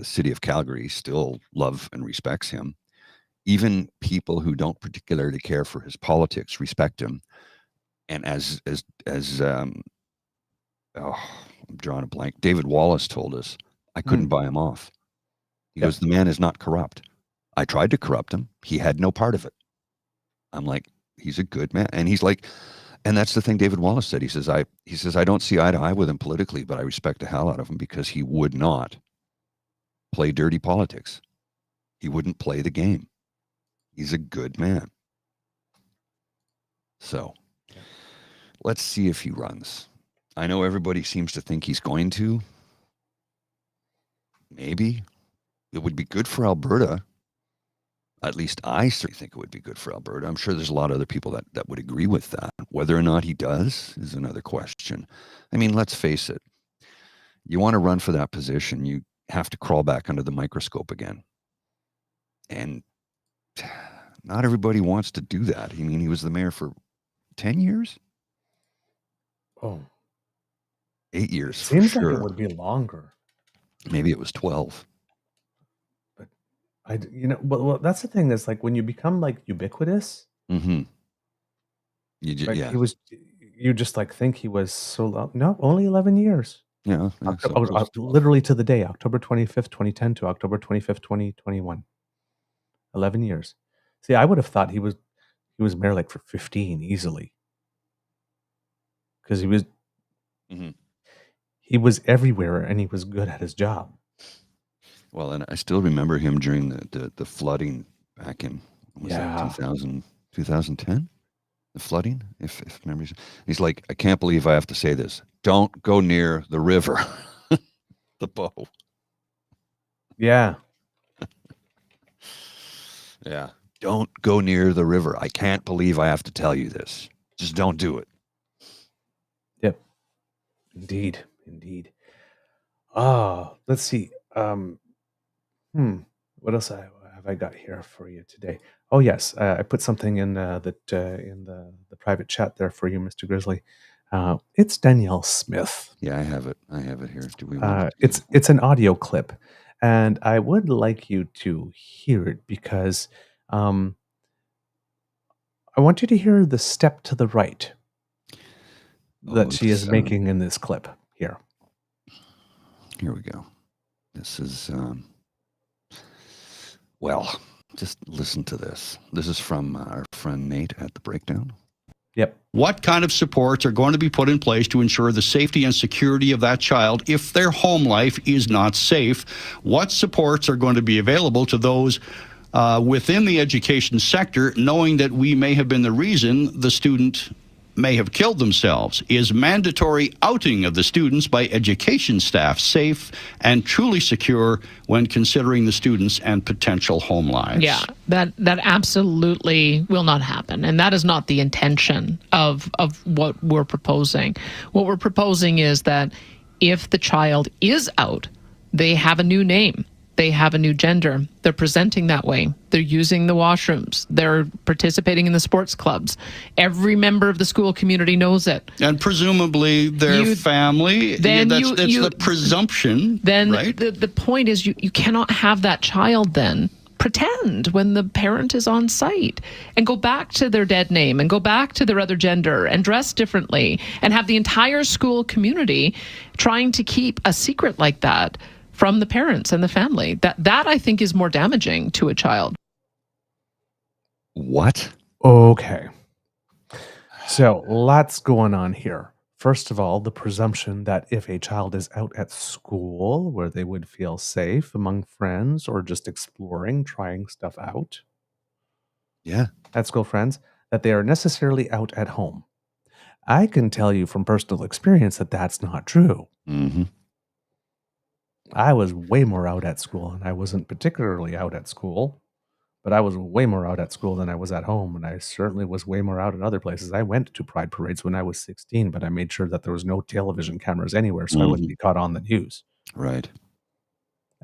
City of Calgary still love and respects him. Even people who don't particularly care for his politics respect him. And as I'm drawing a blank. David Wallace told us, I couldn't buy him off. He goes, the man is not corrupt. I tried to corrupt him. He had no part of it. I'm like, he's a good man. And he's like, and that's the thing David Wallace said. He says, I don't see eye to eye with him politically, but I respect the hell out of him because he would not play dirty politics. He wouldn't play the game. He's a good man. So let's see if he runs. I know everybody seems to think he's going to. Maybe. It would be good for Alberta. At least I certainly think it would be good for Alberta. I'm sure there's a lot of other people that would agree with that. Whether or not he does is another question. I mean, let's face it. You want to run for that position, you have to crawl back under the microscope again. And not everybody wants to do that. I mean, he was the mayor for 10 years? Oh. 8 years. Seems like it would be longer. Maybe it was 12. But that's the thing is, like, when you become like ubiquitous, Mm-hmm. he was you just like think he was so long. No, only 11 years. Yeah. Literally to the day, October 25th, 2010 to October 25th, 2021. 11 years. See, I would have thought he was married like for 15 easily. Because he was everywhere and he was good at his job. Well, and I still remember him during the flooding back in 2010. The flooding, if memories. He's like, I can't believe I have to say this. Don't go near the river. The bow. Yeah. Yeah. Don't go near the river. I can't believe I have to tell you this. Just don't do it. Yep. Indeed. Let's see. What else have I got here for you today? Oh yes, I put something in in the private chat there for you, Mr. Grizzly. It's Danielle Smith. Yeah, I have it. Here. Do we? It's an audio clip, and I would like you to hear it because I want you to hear the step to the right that she is making in this clip here. Here we go. This is well, just listen to this. This is from our friend Nate at The Breakdown. Yep. What kind of supports are going to be put in place to ensure the safety and security of that child if their home life is not safe? What supports are going to be available to those within the education sector, knowing that we may have been the reason the student may have killed themselves? Is mandatory outing of the students by education staff safe and truly secure when considering the students and potential home lives? Yeah, that absolutely will not happen. And that is not the intention of what we're proposing. What we're proposing is that if the child is out, they have a new name. They have a new gender. They're presenting that way. They're using the washrooms. They're participating in the sports clubs. Every member of the school community knows it. And presumably their family, then that's the presumption, then right? The point is you cannot have that child then pretend when the parent is on site and go back to their dead name and go back to their other gender and dress differently and have the entire school community trying to keep a secret like that from the parents and the family. That I think is more damaging to a child. What? Okay. So lots going on here. First of all, the presumption that if a child is out at school where they would feel safe among friends or just exploring, trying stuff out. Yeah. At school friends, that they are necessarily out at home. I can tell you from personal experience that that's not true. Mm-hmm. I was way more out at school, and I wasn't particularly out at school, but I was way more out at school than I was at home, and I certainly was way more out in other places. I went to pride parades when I was 16, but I made sure that there was no television cameras anywhere so I wouldn't be caught on the news. Right.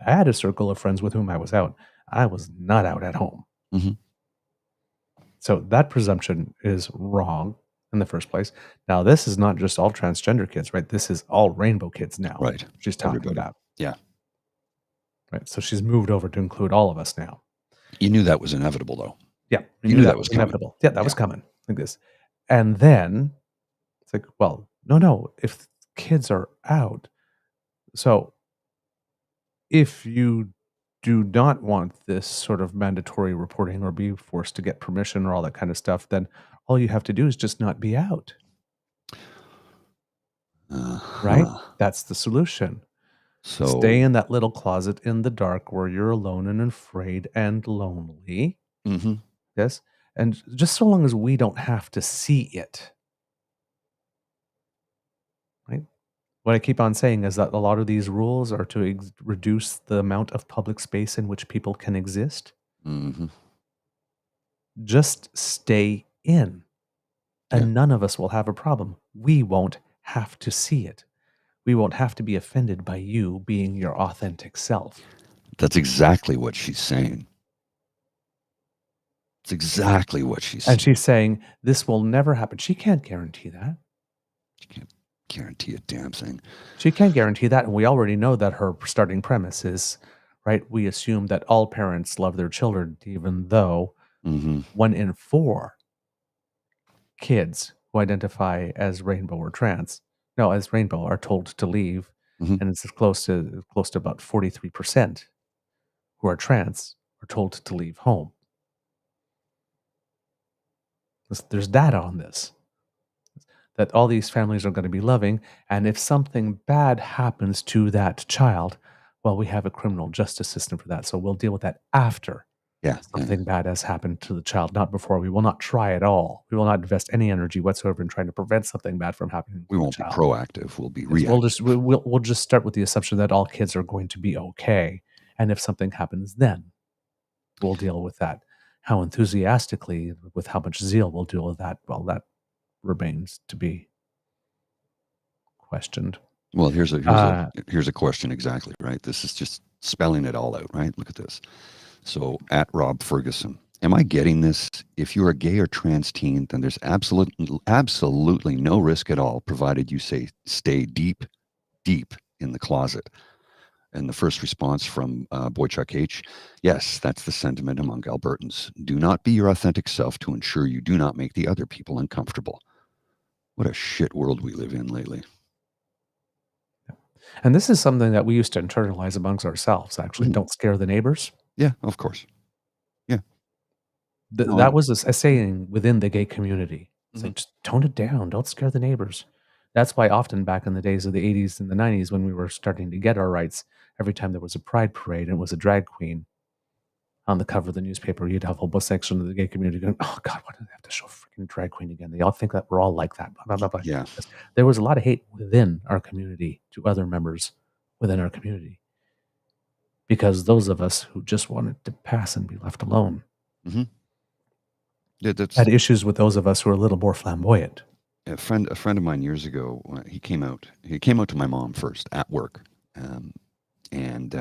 I had a circle of friends with whom I was out. I was not out at home. Mm-hmm. So that presumption is wrong in the first place. Now, this is not just all transgender kids, right? This is all rainbow kids now. Right. She's talking about. Yeah. Right. So she's moved over to include all of us now. You knew that was inevitable, though. Yeah. You knew that was inevitable. Yeah, that was coming like this. And then it's like, well, no. If kids are out, so if you do not want this sort of mandatory reporting or be forced to get permission or all that kind of stuff, then all you have to do is just not be out. Right? That's the solution. So stay in that little closet in the dark where you're alone and afraid and lonely. Mm-hmm. Yes. And just so long as we don't have to see it. Right? What I keep on saying is that a lot of these rules are to reduce the amount of public space in which people can exist. Mm-hmm. Just stay in. And none of us will have a problem. We won't have to see it. We won't have to be offended by you being your authentic self. That's exactly what she's saying. It's exactly what she's saying. And she's saying this will never happen. She can't guarantee that. She can't guarantee a damn thing. She can't guarantee that. And we already know that her starting premise is, right, we assume that all parents love their children, even though 1 in 4 kids who identify as rainbow or trans, no, as rainbow, are told to leave, Mhm. and it's close to about 43% who are trans are told to leave home. There's data on this, that all these families are going to be loving, and if something bad happens to that child, well, we have a criminal justice system for that, so we'll deal with that after Yeah. something bad has happened to the child, not before. We will not try at all. We will not invest any energy whatsoever in trying to prevent something bad from happening We to the won't be child. proactive. We'll be Yes, reactive. we'll just start with the assumption that all kids are going to be okay, and if something happens, then we'll deal with that. How enthusiastically, with how much zeal we'll deal with that, well, that remains to be questioned. Well, here's Uh, a question exactly, right? This is just spelling it all out, right? Look at this. So at Rob Ferguson, am I getting this? If you're a gay or trans teen, then there's absolutely no risk at all, provided you stay deep in the closet. And the first response from Boychuk H, yes, that's the sentiment among Albertans. Do not be your authentic self to ensure you do not make the other people uncomfortable. What a shit world we live in lately. and this is something that we used to internalize amongst ourselves, actually. Mhm. Don't scare the neighbors. Yeah, of course. No, That was a saying within the gay community. It's like, Mhm. just tone it down. Don't scare the neighbors. That's why often back in the days of the 80s and the 90s, when we were starting to get our rights, every time there was a pride parade and it was a drag queen on the cover of the newspaper, you'd have a whole section of the gay community going, oh God, why do they have to show a freaking drag queen again? They all think that we're all like that. Blah, blah, blah, blah. Yeah. Because there was a lot of hate within our community to other members within our community. Because those of us who just wanted to pass and be left alone Yeah, that's had issues with those of us who are a little more flamboyant. a friend of mine years ago. He came out to my mom first at work, and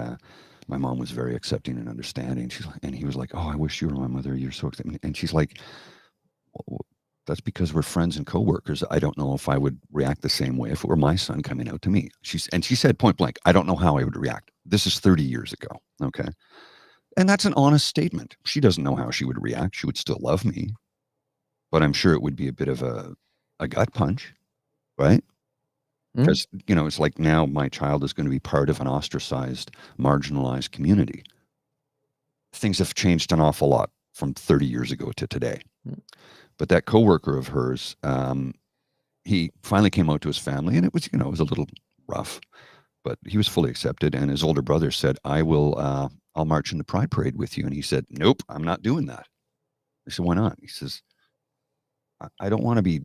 my mom was very accepting and understanding. And he was like, "Oh, I wish you were my mother. You're so accepting." And she's like, well, "That's because we're friends and coworkers. I don't know if I would react the same way if it were my son coming out to me." She said point blank, "I don't know how I would react." This is 30 years ago. Okay. And that's an honest statement. She doesn't know how she would react. She would still love me, but I'm sure it would be a bit of a gut punch, right? Because, it's like now my child is going to be part of an ostracized, marginalized community. Things have changed an awful lot from 30 years ago to today. But that coworker of hers, he finally came out to his family, and it was, it was a little rough, but he was fully accepted. And his older brother said, I'll march in the Pride Parade with you. And he said, nope, I'm not doing that. I said, why not? He says, I don't want to be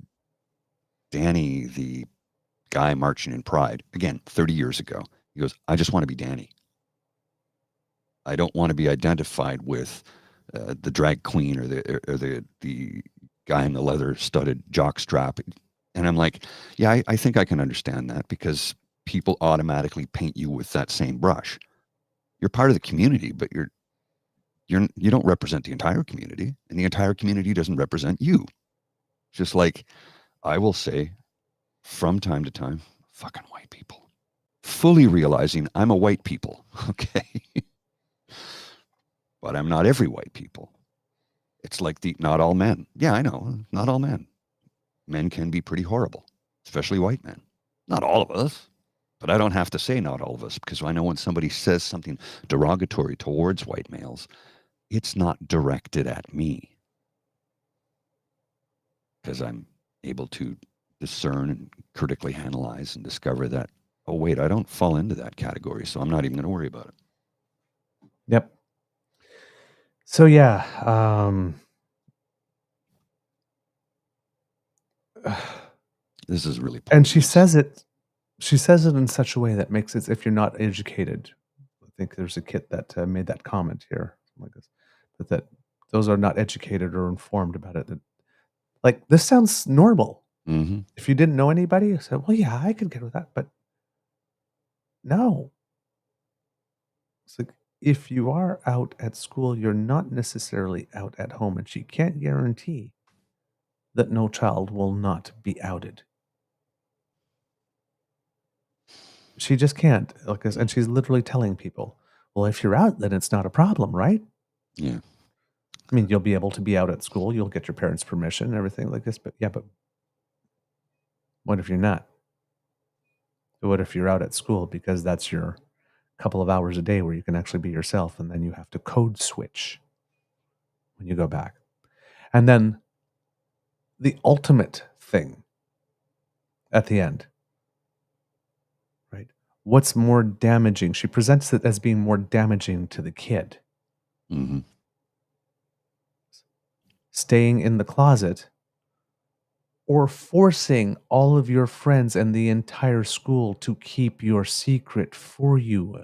Danny, the guy marching in Pride. Again, 30 years ago. He goes, I just want to be Danny. I don't want to be identified with the drag queen or the guy in the leather studded jock strap. And I'm like, yeah, I think I can understand that, because people automatically paint you with that same brush. You're part of the community, but you don't represent the entire community, and the entire community doesn't represent you. Just like I will say from time to time, fucking white people, fully realizing I'm a white people. Okay. But I'm not every white people. It's like not all men. Yeah, I know. Not all men. Men can be pretty horrible, especially white men. Not all of us, but I don't have to say not all of us, because I know when somebody says something derogatory towards white males, it's not directed at me, because I'm able to discern and critically analyze and discover that, oh, wait, I don't fall into that category, so I'm not even going to worry about it. Yep. So yeah, this is really and she pointless. says it in such a way that makes it, if you're not educated, I think there's a kid that made that comment here, like this, that those are not educated or informed about it. That, like, this sounds normal. Mm-hmm. If you didn't know anybody, you said, well, yeah, I could get with that, but no. It's like, if you are out at school, you're not necessarily out at home, and she can't guarantee that no child will not be outed. She just can't. And she's literally telling people, well, if you're out, then it's not a problem, right? Yeah. I mean, you'll be able to be out at school. You'll get your parents' permission and everything like this. But yeah, but What if you're not? What if you're out at school because that's your couple of hours a day where you can actually be yourself, and then you have to code switch when you go back? And then the ultimate thing at the end, right? What's more damaging? She presents it as being more damaging to the kid. Mm-hmm. Staying in the closet or forcing all of your friends and the entire school to keep your secret for you.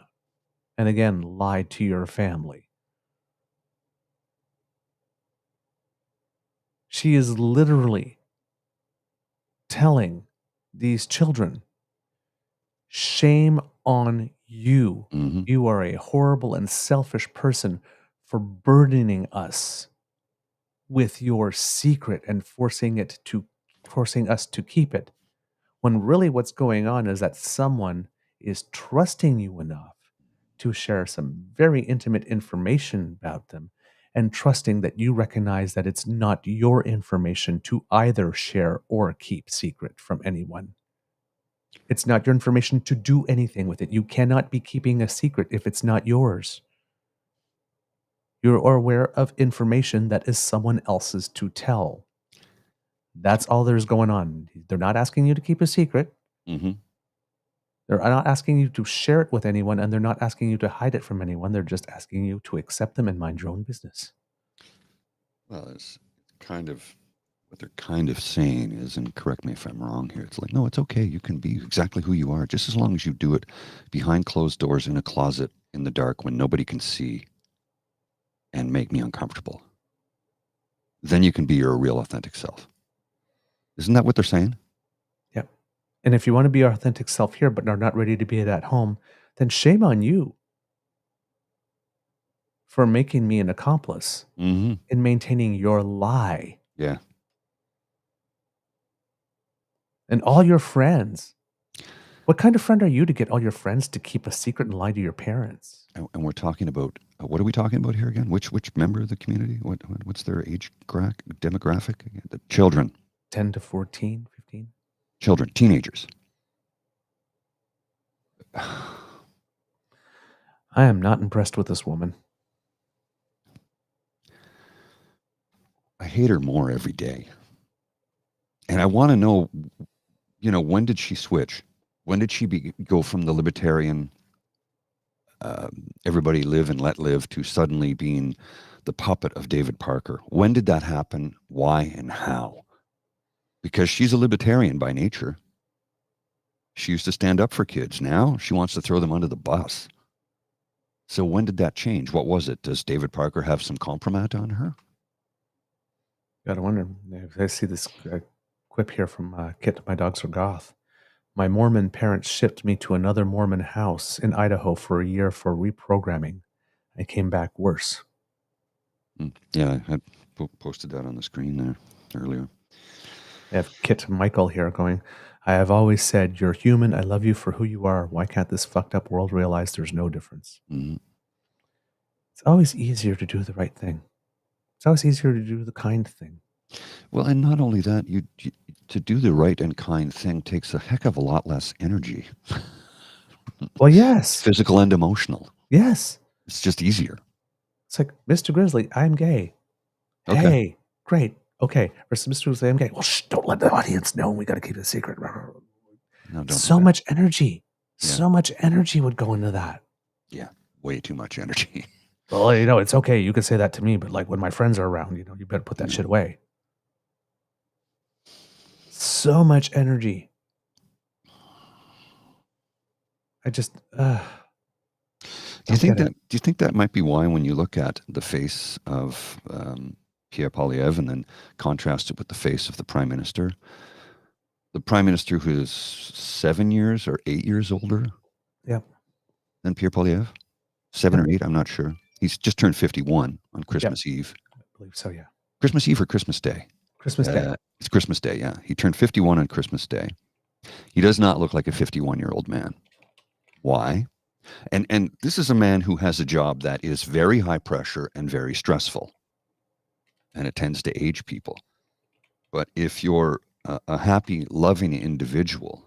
And again, lie to your family. She is literally telling these children, shame on you. Mm-hmm. You are a horrible and selfish person for burdening us with your secret and forcing us to keep it. When really what's going on is that someone is trusting you enough to share some very intimate information about them, and trusting that you recognize that it's not your information to either share or keep secret from anyone. It's not your information to do anything with it. You cannot be keeping a secret if it's not yours. You're aware of information that is someone else's to tell. That's all there's going on. They're not asking you to keep a secret. Mm-hmm. They're not asking you to share it with anyone, and they're not asking you to hide it from anyone. They're just asking you to accept them and mind your own business. Well, it's kind of what they're kind of saying is, and correct me if I'm wrong here, it's like, no, it's okay. You can be exactly who you are, just as long as you do it behind closed doors in a closet in the dark when nobody can see and make me uncomfortable. Then you can be your real authentic self. Isn't that what they're saying? Yep. And if you want to be your authentic self here, but are not ready to be it at home, then shame on you for making me an accomplice Mm-hmm. in maintaining your lie. Yeah. And all your friends. What kind of friend are you to get all your friends to keep a secret and lie to your parents? And we're talking about, what are we talking about here again? Which member of the community? What's their age demographic? The children. 10 to 14, 15? Children, teenagers. I am not impressed with this woman. I hate her more every day. And I want to know, when did she switch? When did she go from the libertarian, everybody live and let live, to suddenly being the puppet of David Parker? When did that happen? Why and how? Because she's a libertarian by nature. She used to stand up for kids. Now she wants to throw them under the bus. So when did that change? What was it? Does David Parker have some compromise on her? Gotta wonder. I see this quip here from Kit, my dogs are goth. My Mormon parents shipped me to another Mormon house in Idaho for a year for reprogramming. I came back worse. Yeah, I posted that on the screen there earlier. I have Kit Michael here going, I have always said, you're human. I love you for who you are. Why can't this fucked up world realize there's no difference? Mm-hmm. It's always easier to do the right thing. It's always easier to do the kind thing. Well, and not only that, you to do the right and kind thing takes a heck of a lot less energy. Well, yes. Physical and emotional. Yes. It's just easier. It's like, Mr. Grizzly, I'm gay. Okay. Hey, great. Okay. Versus Mr. Grizzly, I'm gay. Well, don't let the audience know. We got to keep it a secret. No, don't So do that. much energy. Yeah. So much energy would go into that. Yeah, way too much energy. Well, it's okay. You can say that to me, but like when my friends are around, you better put that shit away. So much energy. I just Do you think that might be why, when you look at the face of Pierre Poilievre and then contrast it with the face of the Prime Minister who is 7 years or 8 years older than Pierre Poilievre? 7 or 8, I'm not sure. He's just turned 51 on Christmas Eve. I believe so, yeah. Christmas Eve or Christmas Day? Christmas Day. It's Christmas Day, yeah. He turned 51 on Christmas Day. He does not look like a 51-year-old man. Why? And this is a man who has a job that is very high pressure and very stressful. And it tends to age people. But if you're a happy, loving individual,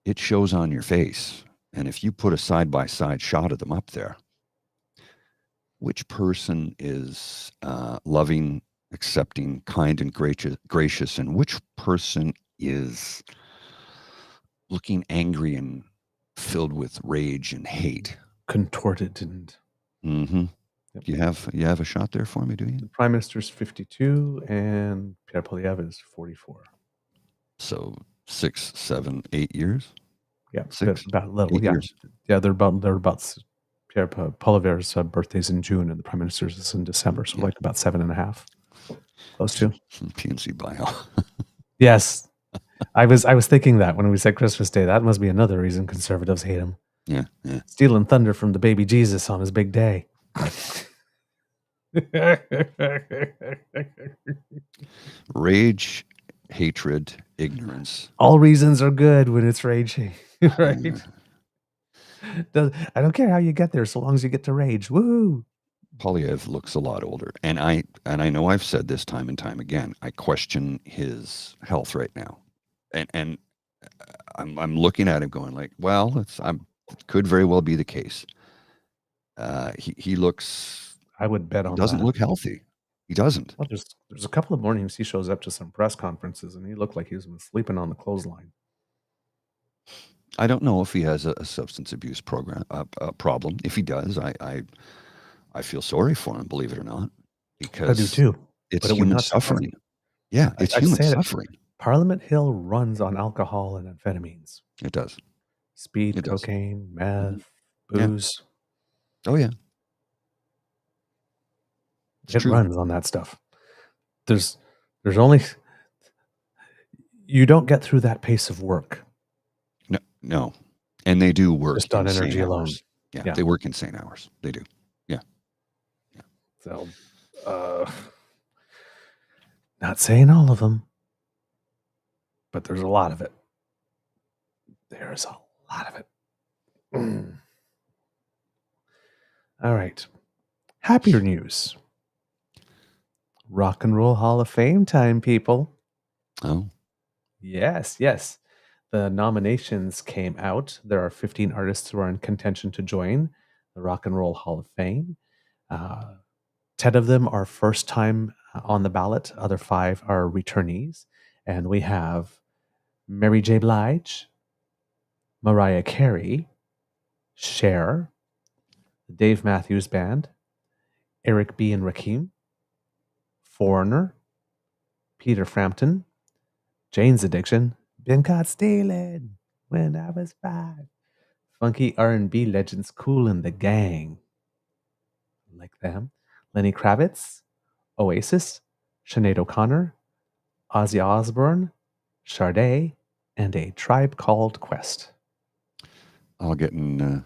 it shows on your face. And if you put a side-by-side shot of them up there, which person is loving, accepting, kind, and gracious, and which person is looking angry and filled with rage and hate? Contorted and Mm-hmm. Yep. You have a shot there for me, do you? the Prime Minister's 52 and Pierre Poilievre is 44. So 6, 7, 8 years. Yeah, 6, about a little. 8 Yeah, years. yeah. They're about Pierre Poilievre's birthday's in June and the Prime Minister's is in December, so Yeah. like about 7.5. Close to. PNC bio. Yes, I was thinking that when we said Christmas Day, that must be another reason conservatives hate him. Yeah, yeah. Stealing thunder from the baby Jesus on his big day. Rage, hatred, ignorance. All reasons are good when it's raging, right? I don't care how you get there, so long as you get to rage. Woo! Polyev looks a lot older, and I know I've said this time and time again. I question his health right now, and I'm looking at him going like, well, it could very well be the case. He looks. I would bet on He doesn't that. look healthy. He doesn't. Well, there's a couple of mornings he shows up to some press conferences, and he looked like he's been sleeping on the clothesline. I don't know if he has a substance abuse problem. If he does, I feel sorry for him, believe it or not, because I do too. it's but it would human not surprise suffering. me. Yeah, it's I'd human say it. suffering. Parliament Hill runs on alcohol and amphetamines. It does. Speed, It does. cocaine, meth, Yeah. booze. Oh yeah. It's It true. runs on that stuff. There's only you don't get through that pace of work. No, and they do work Just on insane energy alone. hours. Yeah, Yeah. they work insane hours. They do. So, not saying all of them, but there's a lot of it. There's a lot of it. All right. Happier news. Rock and Roll Hall of Fame time, people. Oh, Yes. The nominations came out. There are 15 artists who are in contention to join the Rock and Roll Hall of Fame. 10 of them are first time on the ballot. Other 5 are returnees. And we have Mary J. Blige, Mariah Carey, Cher, the Dave Matthews Band, Eric B. and Rakim, Foreigner, Peter Frampton, Jane's Addiction, Been Caught Stealing When I Was 5, funky R&B legends Kool and the Gang, like them, Lenny Kravitz, Oasis, Sinead O'Connor, Ozzy Osbourne, Sade, and A Tribe Called Quest. I'll get into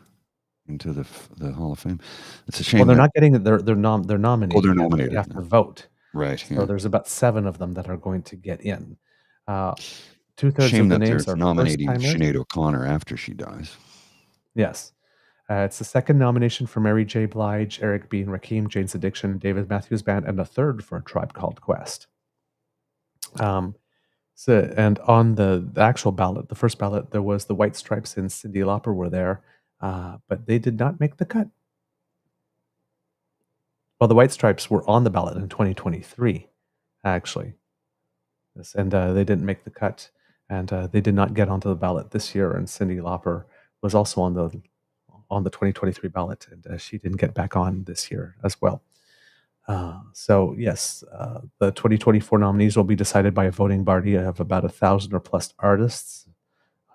the Hall of Fame. It's a shame. Well, they're not getting it. They're nominated. Oh, they're nominated. You have to vote. Right. So Yeah. there's about 7 of them that are going to get in. 2/3 Shame of the that names they're are nominating first-timers. Sinead O'Connor after she dies. Yes. It's the second nomination for Mary J. Blige, Eric B. and Rakim, Jane's Addiction, David Matthews Band, and the third for A Tribe Called Quest. And on the actual ballot, the first ballot, there was the White Stripes and Cyndi Lauper were there, but they did not make the cut. Well, the White Stripes were on the ballot in 2023, actually. Yes, and they didn't make the cut, and they did not get onto the ballot this year. And Cyndi Lauper was also on the 2023 ballot, and she didn't get back on this year as well. So yes, the 2024 nominees will be decided by a voting body of about 1,000 or plus artists,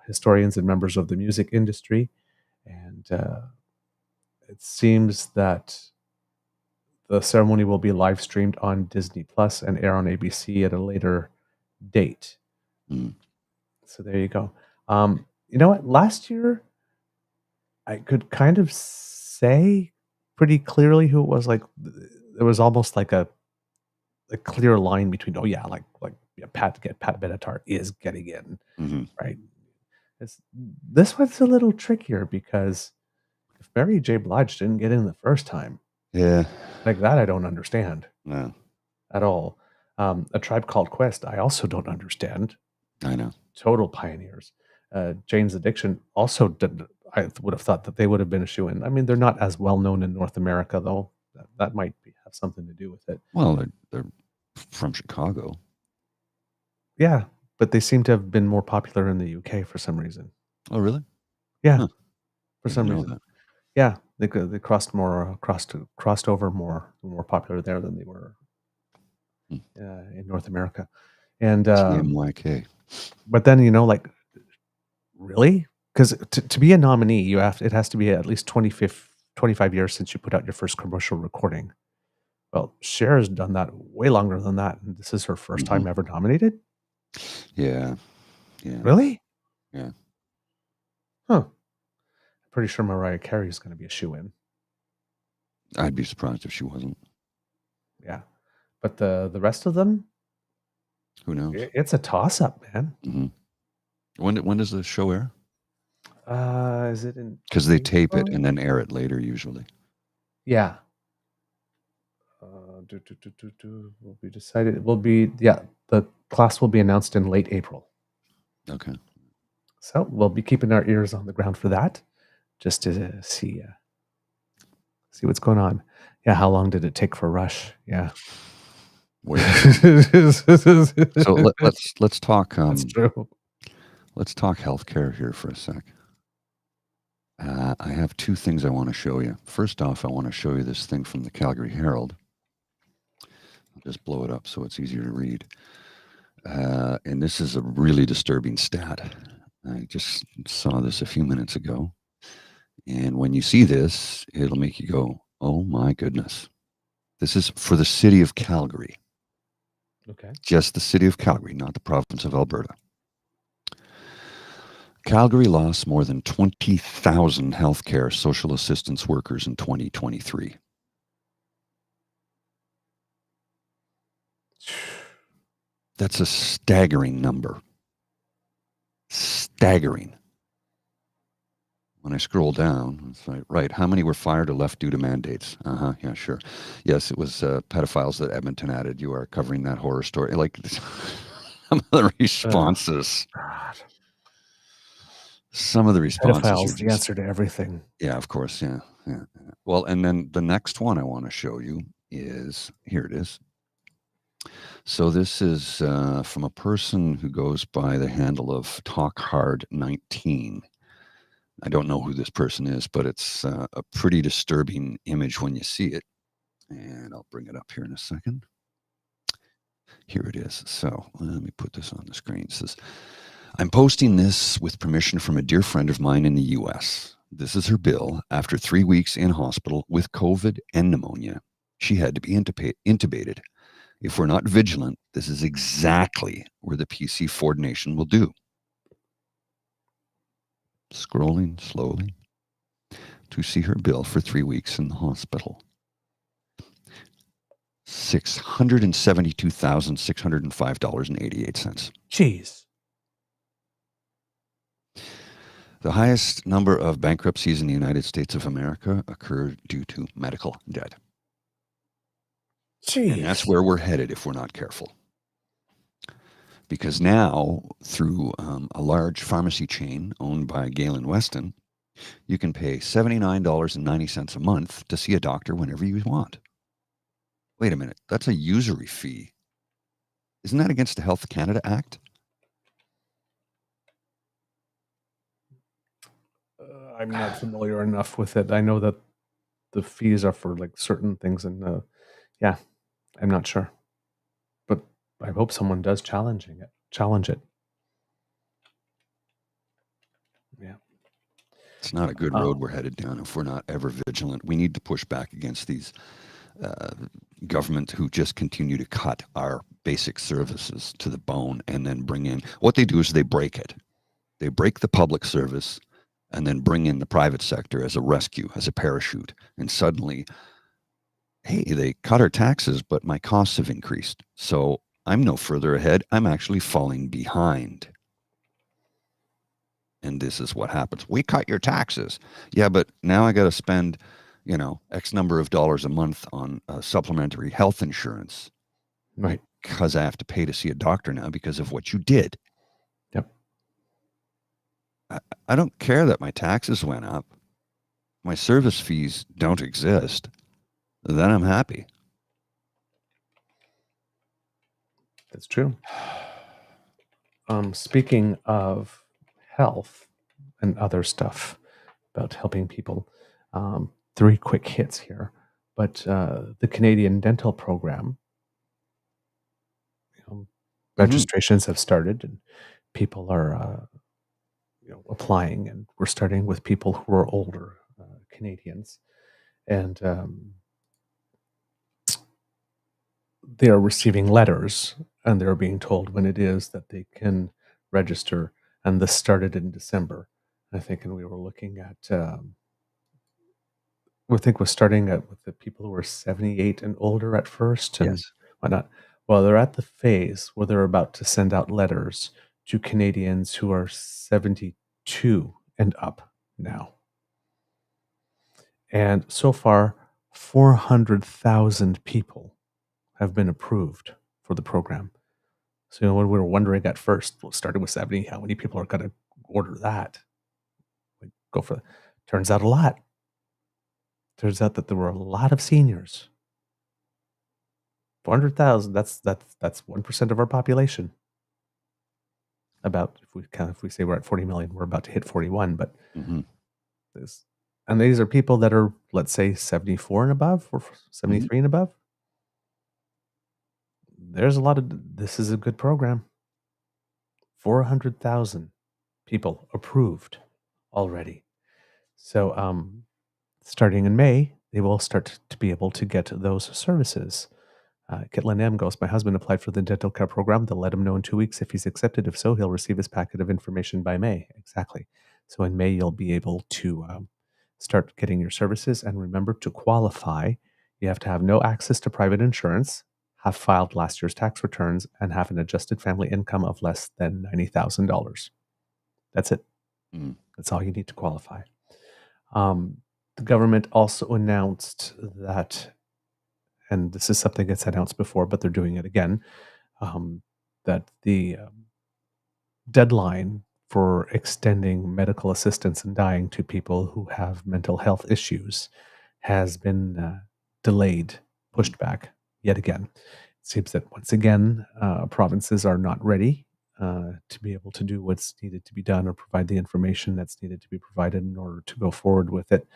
historians, and members of the music industry, and it seems that the ceremony will be live streamed on Disney Plus and air on ABC at a later date. So there you go. You know what? Last year, I could kind of say pretty clearly who it was. Like, there was almost like a clear line between, Pat Benatar is getting in, right? This one's a little trickier because if Mary J. Blige didn't get in the first time, Yeah. like that, I don't understand No. at all. A Tribe Called Quest, I also don't understand. I know. Total pioneers. Jane's Addiction also didn't. I would have thought that they would have been a shoo-in. I mean, they're not as well known in North America, though. That might have something to do with it. Well, they're from Chicago. Yeah, but they seem to have been more popular in the UK for some reason. Oh, really? Yeah, Huh. for some Didn't know reason. that. Yeah, they crossed over more popular there than they were Hmm. in North America. And TMYK. but then like really, because to be a nominee, it has to be at least 25 years since you put out your first commercial recording. Well, Cher has done that way longer than that, and this is her 1st time ever nominated. Yeah. Yeah. Really? Yeah. Huh. Pretty sure Mariah Carey is going to be a shoo-in. I'd be surprised if she wasn't. Yeah, but the rest of them, Who knows? it's a toss-up, man. Mm-hmm. When does the show air? Is it in? Because they tape it April? and then air it later, usually. Yeah. Will be decided. It will be the class will be announced in late April. Okay. So we'll be keeping our ears on the ground for that, just to see what's going on. Yeah, how long did it take for Rush? Yeah. Wait. So let's talk. That's true. Let's talk healthcare here for a sec. I have two things I want to show you. First off, I want to show you this thing from the Calgary Herald. I'll just blow it up so it's easier to read. And this is a really disturbing stat. I just saw this a few minutes ago. And when you see this, it'll make you go, oh my goodness. This is for the city of Calgary. Okay. Just the city of Calgary, not the province of Alberta. Calgary lost more than 20,000 healthcare social assistance workers in 2023. That's a staggering number. Staggering. When I scroll down, it's like, right, how many were fired or left due to mandates? Yeah, sure. Yes, it was pedophiles that Edmonton added. You are covering that horror story. Like, some of the responses. Some of the responses Pedophiles, are just, the answer to everything. Yeah, of course, yeah. Well, and then the next one I want to show you is, here it is. So this is from a person who goes by the handle of TalkHard19. I don't know who this person is, but it's a pretty disturbing image when you see it. And I'll bring it up here in a second. Here it is. So let me put this on the screen. It says, I'm posting this with permission from a dear friend of mine in the U.S. This is her bill. After 3 weeks in hospital with COVID and pneumonia, she had to be intubated. If we're not vigilant, this is exactly where the PC Ford Nation will do. Scrolling slowly to see her bill for 3 weeks in the hospital. $672,605.88. Jeez. The highest number of bankruptcies in the United States of America occurred due to medical debt. Jeez. And that's where we're headed if we're not careful. Because now, through a large pharmacy chain owned by Galen Weston, you can pay $79.90 a month to see a doctor whenever you want. Wait a minute, that's a usury fee. Isn't that against the Health Canada Act? I'm not familiar enough with it. I know that the fees are for like certain things, and yeah, I'm not sure. But I hope someone does challenge it. Yeah. It's not a good road we're headed down if we're not ever vigilant. We need to push back against these government who just continue to cut our basic services to the bone and then bring in, what they do is they break it. They break the public service and then bring in the private sector as a rescue, as a parachute. And suddenly, hey, they cut our taxes, but my costs have increased. So I'm no further ahead. I'm actually falling behind. And this is what happens. We cut your taxes. Yeah, but now I got to spend, X number of dollars a month on supplementary health insurance. Right. because I have to pay to see a doctor now because of what you did. Yep. I don't care that my taxes went up. My service fees don't exist. Then I'm happy. That's true. Speaking of health and other stuff about helping people, 3 quick hits here. But the Canadian dental program, registrations have started, and people are applying, and we're starting with people who are older Canadians, and they are receiving letters, and they're being told when it is that they can register. And this started in December, I think, and we were looking at. We think we're starting with the people who are 78 and older at first, and Yes. whatnot. Well, they're at the phase where they're about to send out letters to Canadians who are 72 and up now. And so far, 400,000 people have been approved for the program. So when we were wondering at first, well, starting with 70, how many people are going to order that? We go for. Turns out a lot. Turns out that there were a lot of seniors. 400,000. That's 1% of our population. About if we say we're at 40 million, we're about to hit 41. But these are people that are, let's say, 74 and above, or 73 and above. There's a lot of. This is a good program. 400,000 people approved already. So, starting in May, they will start to be able to get those services. Kitlin M goes, my husband applied for the dental care program. They'll let him know in 2 weeks if he's accepted. If so, he'll receive his packet of information by May. Exactly. So in May, you'll be able to start getting your services. And remember, to qualify, you have to have no access to private insurance, have filed last year's tax returns, and have an adjusted family income of less than $90,000. That's it. That's all you need to qualify. The government also announced that, and this is something that's announced before, but they're doing it again, that the deadline for extending medical assistance and dying to people who have mental health issues has been delayed, pushed back yet again. It seems that once again, provinces are not ready to be able to do what's needed to be done or provide the information that's needed to be provided in order to go forward with it.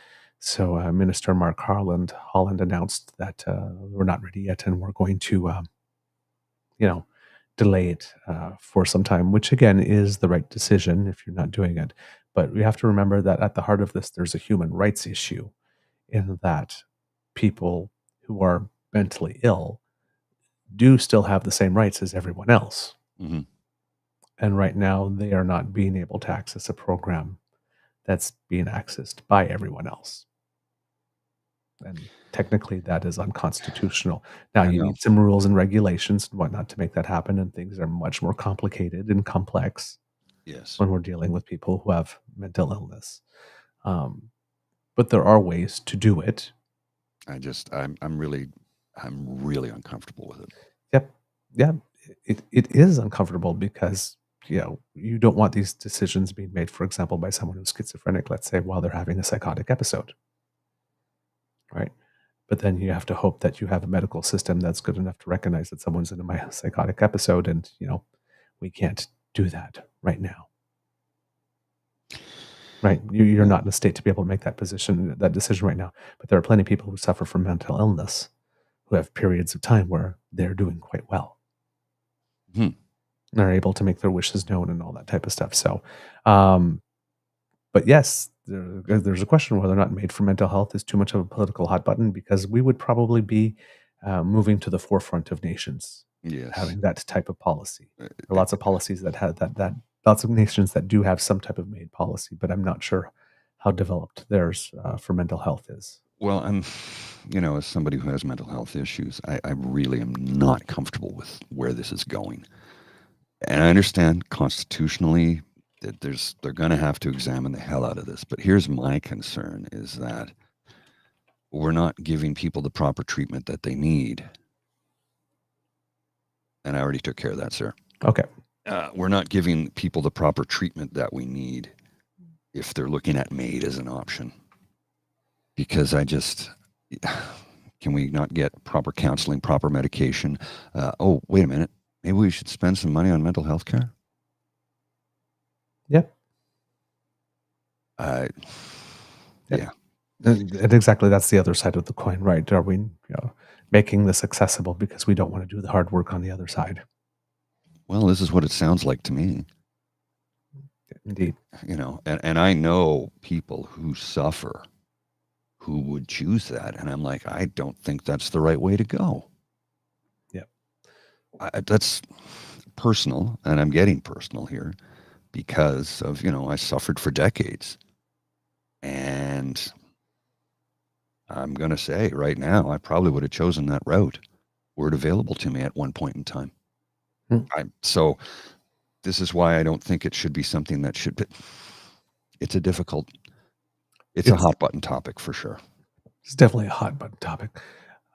So Minister Mark Holland announced that we're not ready yet, and we're going to, delay it for some time, which again is the right decision if you're not doing it. But we have to remember that at the heart of this, there's a human rights issue in that people who are mentally ill do still have the same rights as everyone else. And right now, they are not being able to access a program that's being accessed by everyone else. And technically, that is unconstitutional. Now, you need some rules and regulations and whatnot to make that happen, and things are much more complicated and complex when we're dealing with people who have mental illness. But there are ways to do it. I'm really uncomfortable with it. Yep. Yeah. It is uncomfortable because you don't want these decisions being made, for example, by someone who's schizophrenic, let's say, while they're having a psychotic episode. Right. But then you have to hope that you have a medical system that's good enough to recognize that someone's in a psychotic episode, and we can't do that right now. Right. You're not in a state to be able to make that decision right now. But there are plenty of people who suffer from mental illness who have periods of time where they're doing quite well. They're able to make their wishes known and all that type of stuff. So, but yes, there's a question whether or not Made for Mental Health is too much of a political hot button, because we would probably be moving to the forefront of nations having that type of policy. There are lots of policies that have that lots of nations that do have some type of MAID policy, but I'm not sure how developed theirs for mental health is. Well, as somebody who has mental health issues, I really am not comfortable with where this is going. And I understand constitutionally that they're going to have to examine the hell out of this. But here's my concern, is that we're not giving people the proper treatment that they need. And I already took care of that, sir. Okay. We're not giving people the proper treatment that we need if they're looking at MAID as an option. Because can we not get proper counseling, proper medication? Oh, wait a minute. Maybe we should spend some money on mental health care? Yep. Yeah. And exactly, that's the other side of the coin, right? Are we making this accessible because we don't want to do the hard work on the other side? Well, this is what it sounds like to me. Indeed. And I know people who suffer who would choose that. And I'm like, I don't think that's the right way to go. Yeah. That's personal, and I'm getting personal here because of, I suffered for decades. And I'm going to say right now, I probably would have chosen that route were it available to me at one point in time. So this is why I don't think it should be something that should be. It's a hot button topic for sure. It's definitely a hot button topic.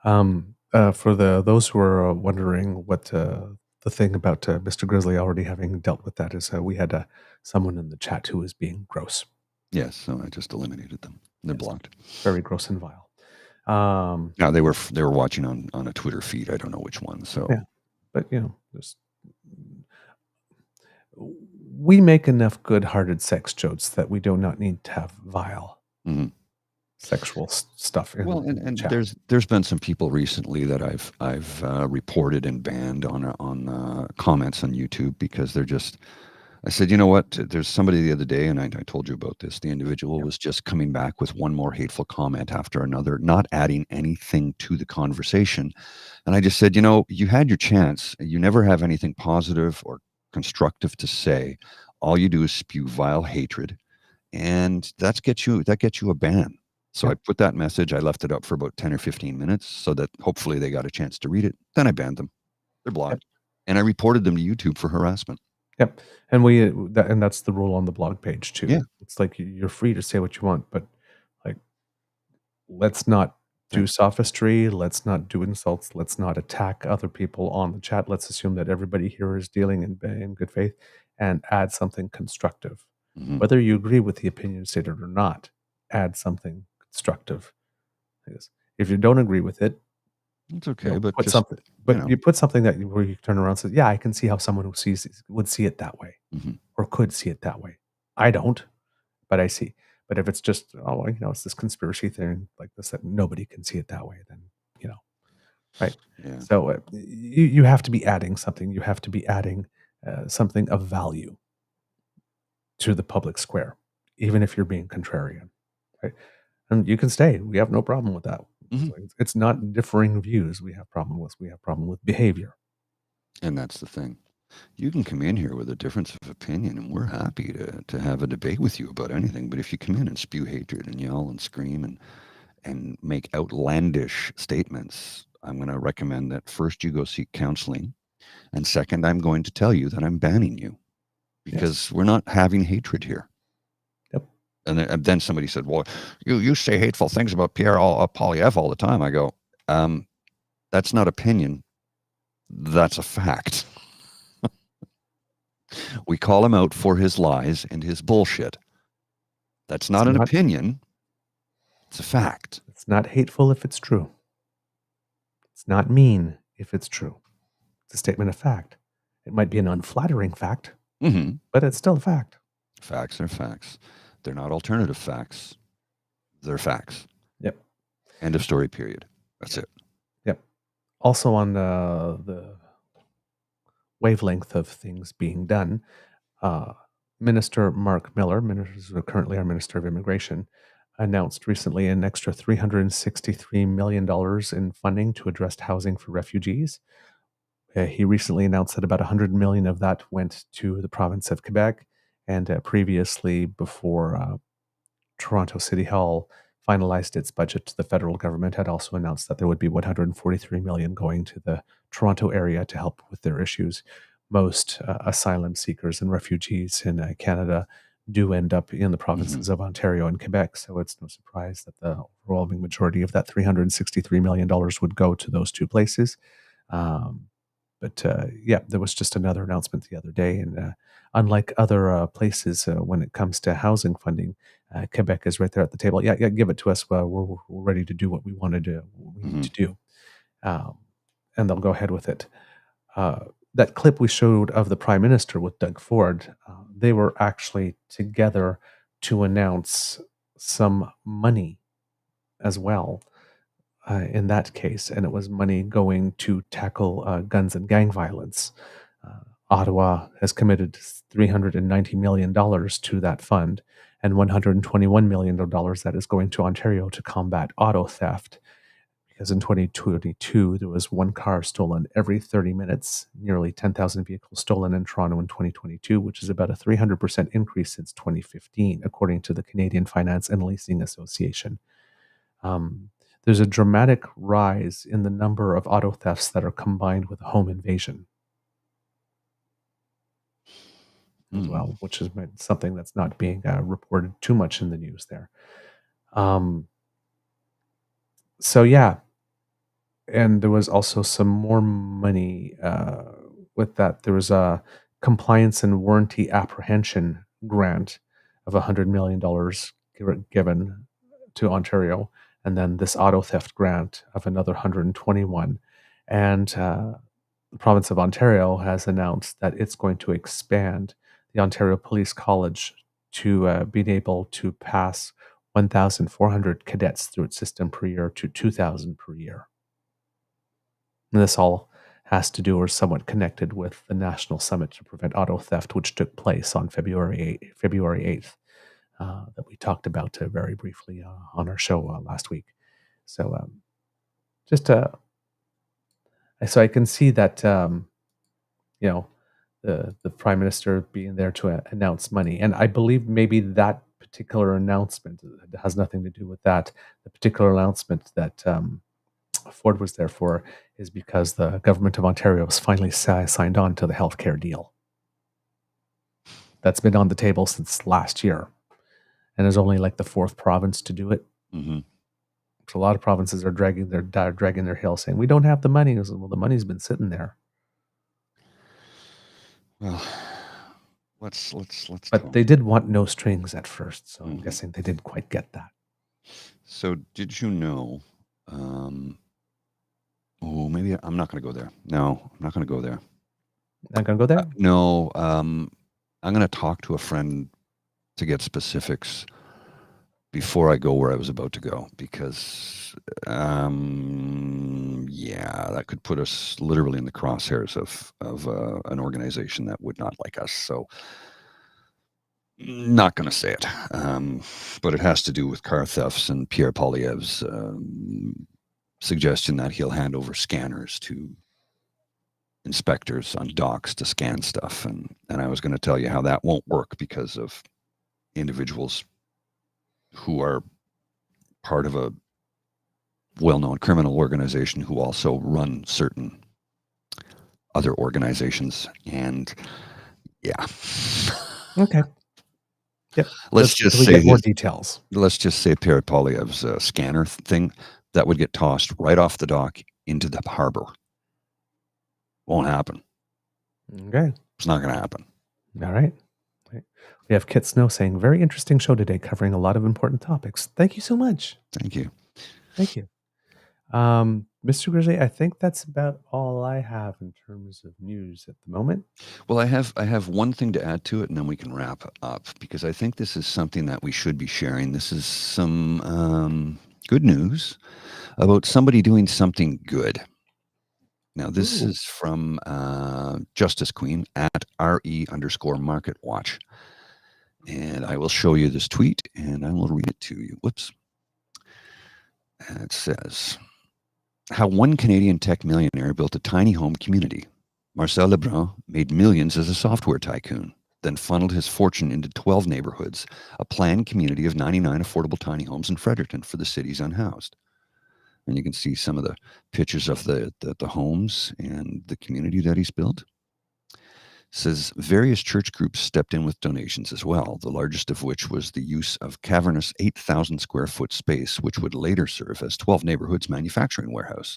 For those who are wondering what the thing about Mr. Grizzly already having dealt with that is, we had someone in the chat who was being gross. Yes, so I just eliminated them. They're blocked. Very gross and vile. Now they were watching on a Twitter feed. I don't know which one. So yeah, but we make enough good-hearted sex jokes that we do not need to have vile sexual stuff in. Well, and there's been some people recently that I've reported and banned on comments on YouTube because they're just. I said, you know what? There's somebody the other day, and I told you about this. The individual was just coming back with one more hateful comment after another, not adding anything to the conversation. And I just said, you had your chance. You never have anything positive or constructive to say. All you do is spew vile hatred, and that gets you a ban. So I put that message. I left it up for about 10 or 15 minutes so that hopefully they got a chance to read it. Then I banned them. They're blocked, and I reported them to YouTube for harassment. Yep. And that's the rule on the blog page too. Yeah. It's like you're free to say what you want, but like, let's not do sophistry. Let's not do insults. Let's not attack other people on the chat. Let's assume that everybody here is dealing in good faith and add something constructive. Mm-hmm. Whether you agree with the opinion stated or not, add something constructive. If you don't agree with it, it's okay, but put something. But you put something where you turn around and say, "Yeah, I can see how someone who would see it that way, or could see it that way. I don't, but I see." But if it's just, it's this conspiracy theory like this that nobody can see it that way, then right? Yeah. So you have to be adding something. You have to be adding something of value to the public square, even if you're being contrarian, right? And you can stay. We have no problem with that. It's not differing views we have problem with. We have problem with behavior. And that's the thing. You can come in here with a difference of opinion, and we're happy to have a debate with you about anything. But if you come in and spew hatred and yell and scream and make outlandish statements, I'm going to recommend that first you go seek counseling, and second, I'm going to tell you that I'm banning you because we're not having hatred here. And then somebody said, well, you say hateful things about Pierre Poilievre all the time. I go, that's not opinion. That's a fact. We call him out for his lies and his bullshit. That's not an opinion. It's a fact. It's not hateful if it's true. It's not mean if it's true. It's a statement of fact. It might be an unflattering fact, but it's still a fact. Facts are facts. They're not alternative facts. They're facts. Yep. End of story, period. That's it. Yep. Also on the wavelength of things being done, Minister Mark Miller, currently our Minister of Immigration, announced recently an extra $363 million in funding to address housing for refugees. He recently announced that about $100 million of that went to the province of Quebec. And previously, before Toronto City Hall finalized its budget, the federal government had also announced that there would be $143 million going to the Toronto area to help with their issues. Most asylum seekers and refugees in Canada do end up in the provinces of Ontario and Quebec, so it's no surprise that the overwhelming majority of that $363 million would go to those two places. yeah, there was just another announcement the other day, and unlike other places, when it comes to housing funding, Quebec is right there at the table. Yeah, give it to us. We're ready to do what we want to do. What we need to do, and they'll go ahead with it. That clip we showed of the Prime Minister with Doug Ford, they were actually together to announce some money as well. In that case, and it was money going to tackle guns and gang violence. Ottawa has committed $390 million to that fund, and $121 million that is going to Ontario to combat auto theft. Because in 2022, there was one car stolen every 30 minutes, nearly 10,000 vehicles stolen in Toronto in 2022, which is about a 300% increase since 2015, according to the Canadian Finance and Leasing Association. There's a dramatic rise in the number of auto thefts that are combined with a home invasion as well, which is something that's not being reported too much in the news there. So yeah, and there was also some more money with that. There was a compliance and warranty apprehension grant of $100 million given to Ontario, and then this auto theft grant of another 121. And the province of Ontario has announced that it's going to expand the Ontario Police College to being able to pass 1,400 cadets through its system per year to 2,000 per year. And this all has to do or somewhat connected with the National Summit to Prevent Auto Theft, which took place on February 8th. That we talked about very briefly on our show last week. So so I can see that, the Prime Minister being there to announce money. And I believe maybe that particular announcement has nothing to do with that. The particular announcement that Ford was there for is because the government of Ontario has finally signed on to the healthcare deal. That's been on the table since last year. And is only like the fourth province to do it. Mm-hmm. So a lot of provinces are dragging their heel, saying we don't have the money. Well, the money's been sitting there. Well, let's. But they did want no strings at first, so I'm guessing they didn't quite get that. So did you know? Maybe I'm not going to go there. No, I'm not going to go there. Not going to go there? No. I'm going to talk to a friend to get specifics before I go where I was about to go, because that could put us literally in the crosshairs of an organization that would not like us. So not going to say it, but it has to do with car thefts and Pierre Poilievre's suggestion that he'll hand over scanners to inspectors on docks to scan stuff, and I was going to tell you how that won't work because of individuals who are part of a well-known criminal organization who also run certain other organizations. And yeah. Okay. Yep. Let's just say more details. Let's just say Pierre Poilievre's scanner thing that would get tossed right off the dock into the harbor. Won't happen. Okay. It's not going to happen. All right. We have Kit Snow saying, very interesting show today, covering a lot of important topics. Thank you so much. Thank you. Thank you. Mr. Grizzly, I think that's about all I have in terms of news at the moment. Well, I have one thing to add to it, and then we can wrap up, because I think this is something that we should be sharing. This is some good news about somebody doing something good. Now, this is from Justice Queen at @RE_MarketWatch. And I will show you this tweet, and I will read it to you. Whoops. And it says, how one Canadian tech millionaire built a tiny home community. Marcel Lebrun made millions as a software tycoon, then funneled his fortune into 12 neighborhoods, a planned community of 99 affordable tiny homes in Fredericton for the city's unhoused. And you can see some of the pictures of the homes and the community that he's built. It says various church groups stepped in with donations as well, the largest of which was the use of cavernous 8,000 square foot space, which would later serve as 12 neighborhoods manufacturing warehouse.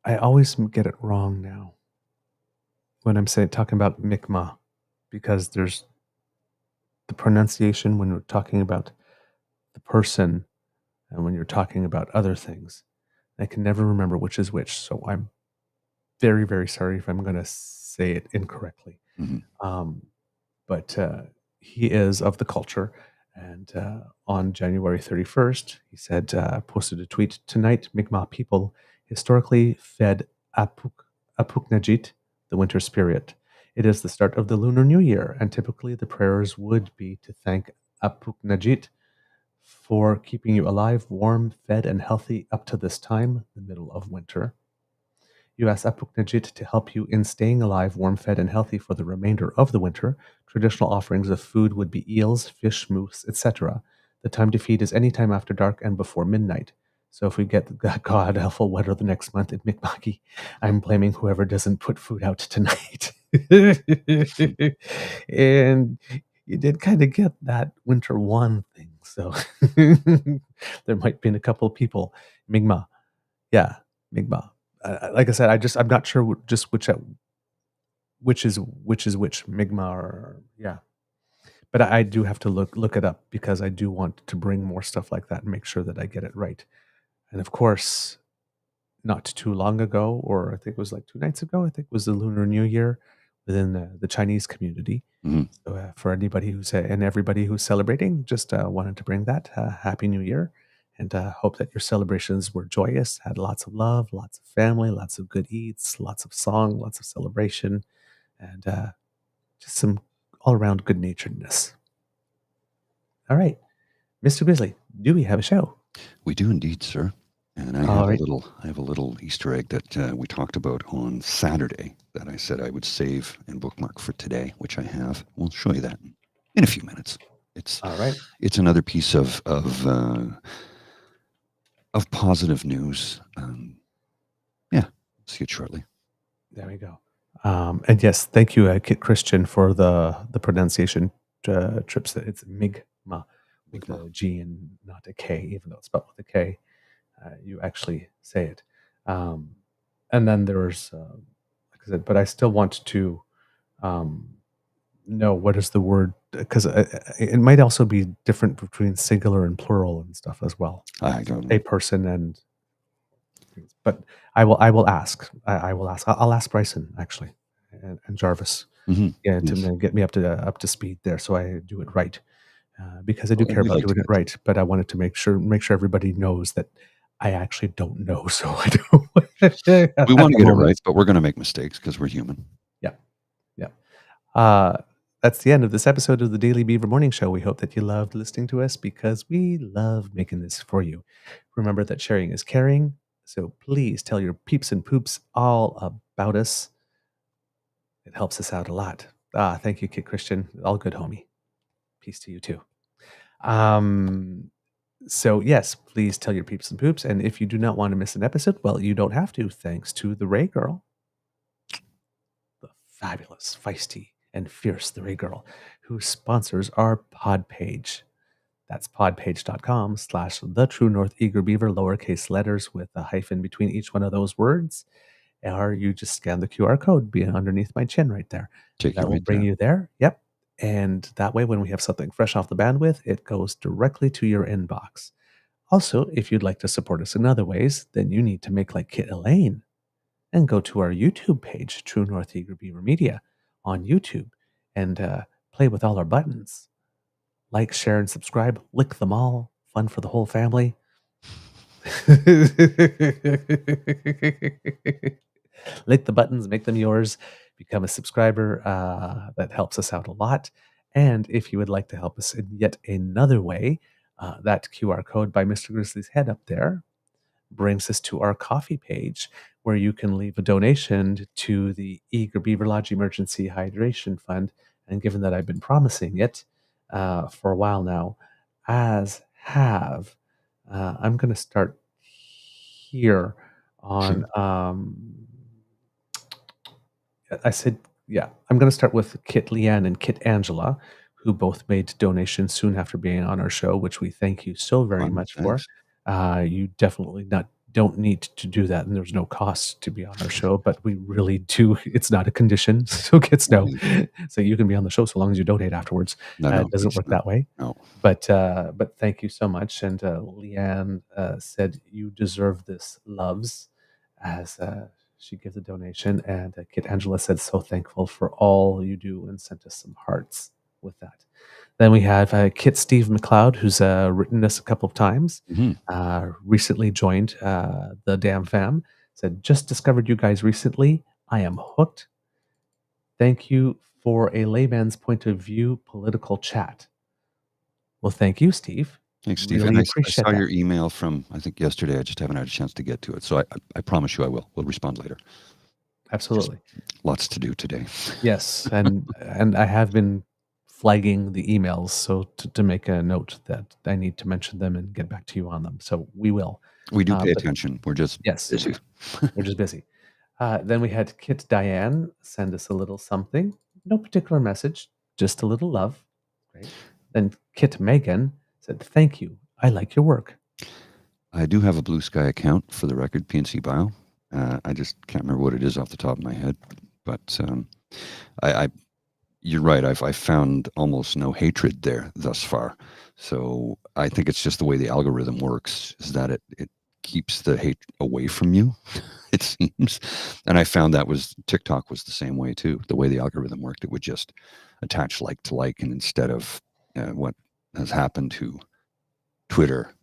I always get it wrong now when I'm talking about Mi'kmaq, because there's the pronunciation when we're talking about the person and when you're talking about other things. I can never remember which is which, so I'm very, very sorry if I'm going to say it incorrectly. But he is of the culture, and on January 31st, he said, posted a tweet, "Tonight, Mi'kmaq people historically fed Apuknajit, the winter spirit. It is the start of the Lunar New Year, and typically the prayers would be to thank Apuknajit for keeping you alive, warm, fed, and healthy up to this time, the middle of winter. You ask Apuknajit to help you in staying alive, warm, fed, and healthy for the remainder of the winter. Traditional offerings of food would be eels, fish, moose, etc. The time to feed is any time after dark and before midnight. So if we get god awful weather the next month at Mi'kmaqi, I'm blaming whoever doesn't put food out tonight." And you did kind of get that winter one thing. So there might have been a couple of people. Mi'kmaq. Yeah, Mi'kmaq. Like I said, I'm not sure just which is which, Mi'kmaq or yeah. But I do have to look it up because I do want to bring more stuff like that and make sure that I get it right. And of course, not too long ago, or I think it was like 2 nights ago, I think it was the Lunar New Year within the Chinese community. So for anybody and everybody who's celebrating, just wanted to bring that Happy New Year, and hope that your celebrations were joyous, had lots of love, lots of family, lots of good eats, lots of song, lots of celebration, and just some all around good naturedness. All right. Mr. Grizzly, do we have a show? We do indeed, sir. And I All have right. a little Easter egg that we talked about on Saturday that I said I would save and bookmark for today, which I have. We'll show you that in a few minutes. All right. It's another piece of positive news. Yeah, see it shortly. There we go. And yes, thank you, Kit Christian, for the pronunciation trips. It's Migma with a G and not a K, even though it's spelled with a K. You actually say it. And then there's, like I said, but I still want to know what is the word, because it might also be different between singular and plural and stuff as well. I don't know. A person and things. But I will ask. I will ask. I'll ask Bryson actually, and Jarvis. Mhm. Yeah, Yes. to get me up to speed there, so I do it right. Because I do Well, care we about like to doing it get- right, but I wanted to make sure everybody knows that I actually don't know. So I don't. We want to get it right, but we're going to make mistakes because we're human. That's the end of this episode of the Daily Beaver Morning Show. We hope that you loved listening to us because we love making this for you. Remember that sharing is caring, so please tell your peeps and poops all about us. It helps us out a lot. Thank you, Kit Christian. All good, homie. Peace to you too. So yes, please tell your peeps and poops. And if you do not want to miss an episode, well, you don't have to, thanks to the Ray Girl, the fabulous, feisty, and fierce The Ray Girl, who sponsors our pod page. That's podpage.com/The True North Eager Beaver, lowercase letters with a hyphen between each one of those words. Or you just scan the QR code being underneath my chin right there. Take That you will right bring there. you there. Yep. And that way, when we have something fresh off the bandwidth, it goes directly to your inbox. Also, if you'd like to support us in other ways, then you need to make like Kit Elaine and go to our YouTube page, True North Eager Beaver Media, on YouTube, and play with all our buttons. Like, share, and subscribe. Lick them all. Fun for the whole family. Lick the buttons, make them yours. Become a subscriber. That helps us out a lot. And if you would like to help us in yet another way, that QR code by Mr. Grizzly's head up there brings us to our coffee page where you can leave a donation to the Eager Beaver Lodge Emergency Hydration Fund. And given that I've been promising it for a while now, as have, I'm going to start here on, I said, yeah, I'm going to start with Kit Leanne and Kit Angela, who both made donations soon after being on our show, which we thank you so very Fun, much for. thanks. You definitely don't need to do that, and there's no cost to be on our show, but we really do. It's not a condition, so kids know. So you can be on the show so long as you donate afterwards. No, It doesn't work that way. No. But thank you so much. And Leanne said you deserve this, loves, as she gives a donation. And Kit Angela said so thankful for all you do and sent us some hearts with that. Then we have Kit Steve McLeod, who's written us a couple of times, recently joined the Damn Fam, said, just discovered you guys recently. I am hooked. Thank you for a layman's point of view political chat. Well, thank you, Steve. Thanks, Steve. Really And I appreciate saw that. your email from, I think, yesterday. I just haven't had a chance to get to it. So I promise you I will. We'll respond later. Absolutely. Lots to do today. Yes, and I have been flagging the emails, so to make a note that I need to mention them and get back to you on them. So we will. We do pay but- attention. We're just busy. We're just busy. Then we had Kit Diane send us a little something. No particular message, just a little love. Great. Then Kit Megan said, thank you. I like your work. I do have a Blue Sky account for the record, PNC Bio. I just can't remember what it is off the top of my head. But you're right. I've found almost no hatred there thus far. So I think it's just the way the algorithm works, is that it keeps the hate away from you, it seems. And I found that TikTok was the same way too. The way the algorithm worked, it would just attach like to like, and instead of what has happened to Twitter,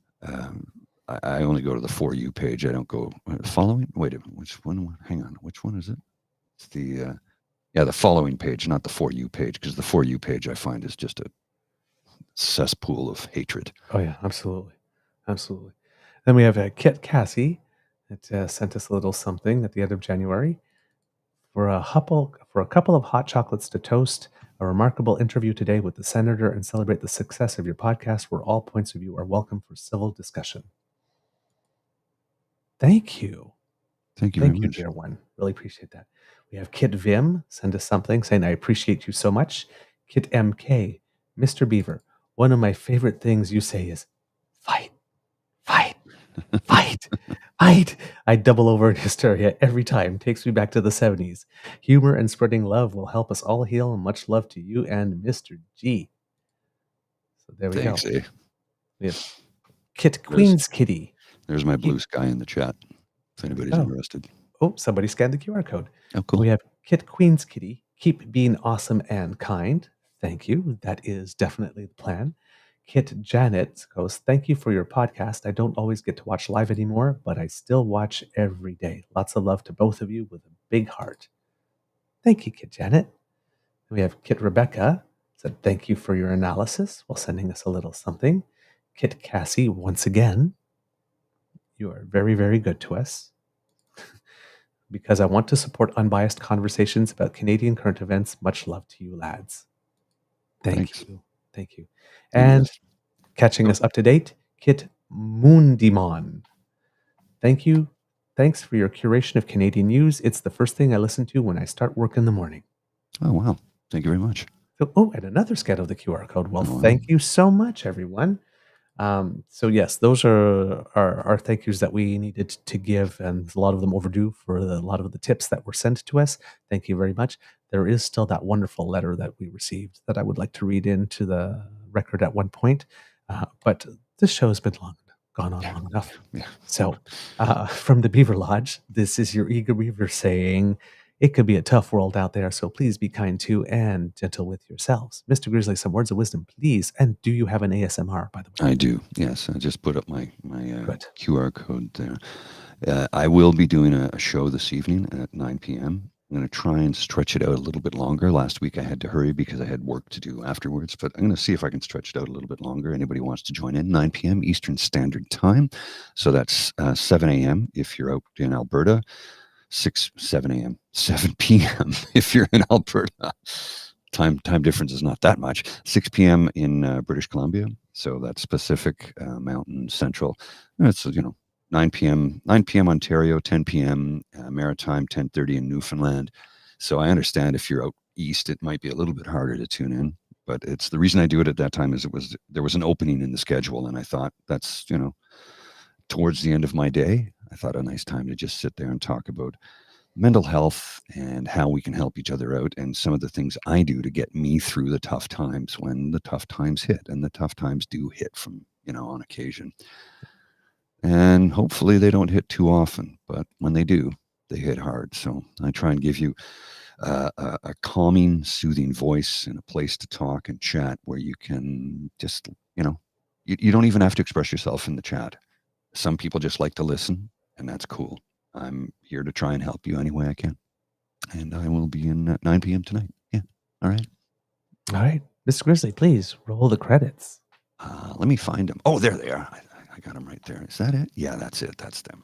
I only go to the For You page. I don't go following. Wait a minute. Which one? Hang on. Which one is it? It's the following page, not the For You page, because the For You page I find is just cesspool of hatred. Oh yeah, absolutely, absolutely. Then we have Kit Cassie that sent us a little something at the end of January for a couple of hot chocolates to toast. A remarkable interview today with the senator and celebrate the success of your podcast, where all points of view are welcome for civil discussion. Thank you. Thank you very Thank you, much. dear one. Really appreciate that. We have Kit Vim send us something saying, I appreciate you so much. Kit MK, Mr. Beaver, one of my favorite things you say is fight, fight, fight, fight. I double over in hysteria every time. Takes me back to the 70s. Humor and spreading love will help us all heal, and much love to you and Mr. G. So there we Thanks, go. eh? We have Kit Queen's Kitty. There's my blue sky in the chat, if anybody's interested. Oh, somebody scanned the QR code. Oh, cool. We have Kit Queen's Kitty. Keep being awesome and kind. Thank you. That is definitely the plan. Kit Janet goes, thank you for your podcast. I don't always get to watch live anymore, but I still watch every day. Lots of love to both of you with a big heart. Thank you, Kit Janet. We have Kit Rebecca said, thank you for your analysis while sending us a little something. Kit Cassie, once again, you are very, very good to us. Because I want to support unbiased conversations about Canadian current events. Much love to you, lads. Thanks. Thank you. And catching us up to date, Kit Moondimon. Thank you. Thanks for your curation of Canadian news. It's the first thing I listen to when I start work in the morning. Oh, wow. Thank you very much. So, and another scan of the QR code. Well, thank you so much, everyone. So yes, those are our thank yous that we needed to give, and a lot of them overdue for a lot of the tips that were sent to us. Thank you very much. There is still that wonderful letter that we received that I would like to read into the record at one point, but this show has been gone on long enough. Yeah. So from the Beaver Lodge, this is your eager beaver saying, it could be a tough world out there, so please be kind to and gentle with yourselves. Mr. Grizzly, some words of wisdom, please. And do you have an ASMR, by the way? I do, yes. I just put up my QR code there. I will be doing a show this evening at 9 p.m. I'm going to try and stretch it out a little bit longer. Last week I had to hurry because I had work to do afterwards, but I'm going to see if I can stretch it out a little bit longer. Anybody wants to join in, 9 p.m. Eastern Standard Time. So that's 7 a.m. if you're out in Alberta. 7 a.m., 7 p.m. if you're in Alberta. Time difference is not that much. 6 p.m. in British Columbia. So that's Pacific, Mountain, Central. It's 9 p.m. Ontario, 10 p.m. Maritime, 10:30 in Newfoundland. So I understand if you're out east, it might be a little bit harder to tune in. But it's the reason I do it at that time is there was an opening in the schedule, and I thought that's towards the end of my day. I thought a nice time to just sit there and talk about mental health and how we can help each other out and some of the things I do to get me through the tough times when the tough times hit. And the tough times do hit from, on occasion. And hopefully they don't hit too often, but when they do, they hit hard. So I try and give you a calming, soothing voice and a place to talk and chat where you can just, you don't even have to express yourself in the chat. Some people just like to listen, and that's cool. I'm here to try and help you any way I can. And I will be in at 9 p.m. tonight. Yeah. All right. All right. Mr. Grizzly, please roll the credits. Let me find them. Oh, there they are. I got them right there. Is that it? Yeah, that's it. That's them.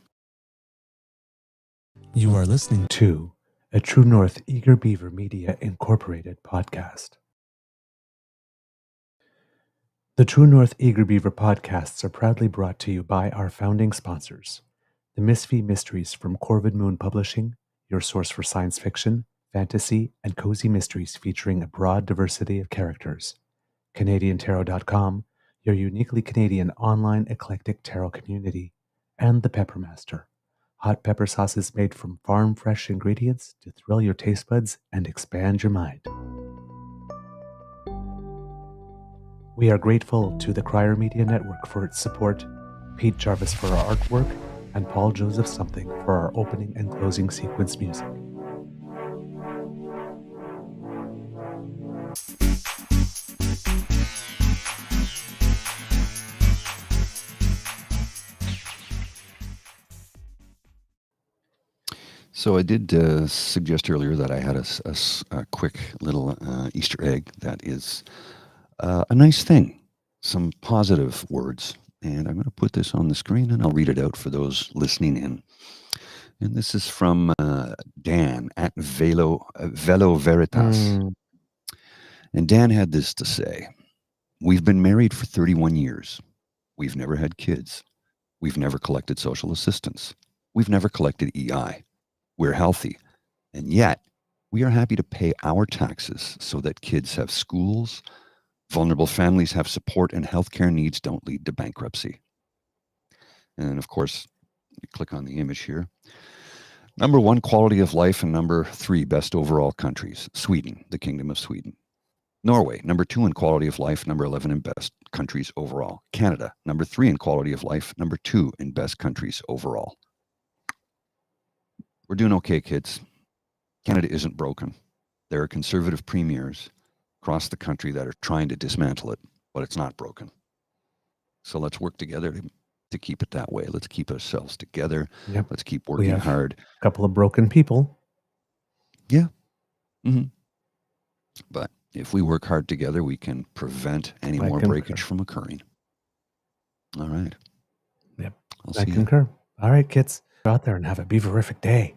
You are listening to a True North Eager Beaver Media Incorporated podcast. The True North Eager Beaver podcasts are proudly brought to you by our founding sponsors, the Misfit Mysteries from Corvid Moon Publishing, your source for science fiction, fantasy, and cozy mysteries featuring a broad diversity of characters, CanadianTarot.com, your uniquely Canadian online eclectic tarot community, and the Peppermaster, hot pepper sauces made from farm-fresh ingredients to thrill your taste buds and expand your mind. We are grateful to the Crier Media Network for its support, Pete Jarvis for our artwork, and Paul Joseph Something for our opening and closing sequence music. So I did suggest earlier that I had a quick little Easter egg that is a nice thing some positive words. And I'm going to put this on the screen and I'll read it out for those listening in. And this is from Dan at Velo Veritas. And Dan had this to say: "We've been married for 31 years. We've never had kids. We've never collected social assistance. We've never collected EI. We're healthy. And yet, we are happy to pay our taxes so that kids have schools, vulnerable families have support, and healthcare needs don't lead to bankruptcy." And of course, you click on the image here. Number 1, quality of life, and number 3, best overall countries. Sweden, the Kingdom of Sweden. Norway, number 2 in quality of life, number 11 in best countries overall. Canada, number 3 in quality of life, number 2 in best countries overall. We're doing okay, kids. Canada isn't broken. There are conservative premiers across the country that are trying to dismantle it, but it's not broken. So let's work together to keep it that way. Let's keep ourselves together. Yep. Let's keep working hard. A couple of broken people. Yeah. Mm-hmm. But if we work hard together, we can prevent any more breakage from occurring. All right. Yep. I'll I see you. concur. All right, kids. Go out there and have a beaverific day.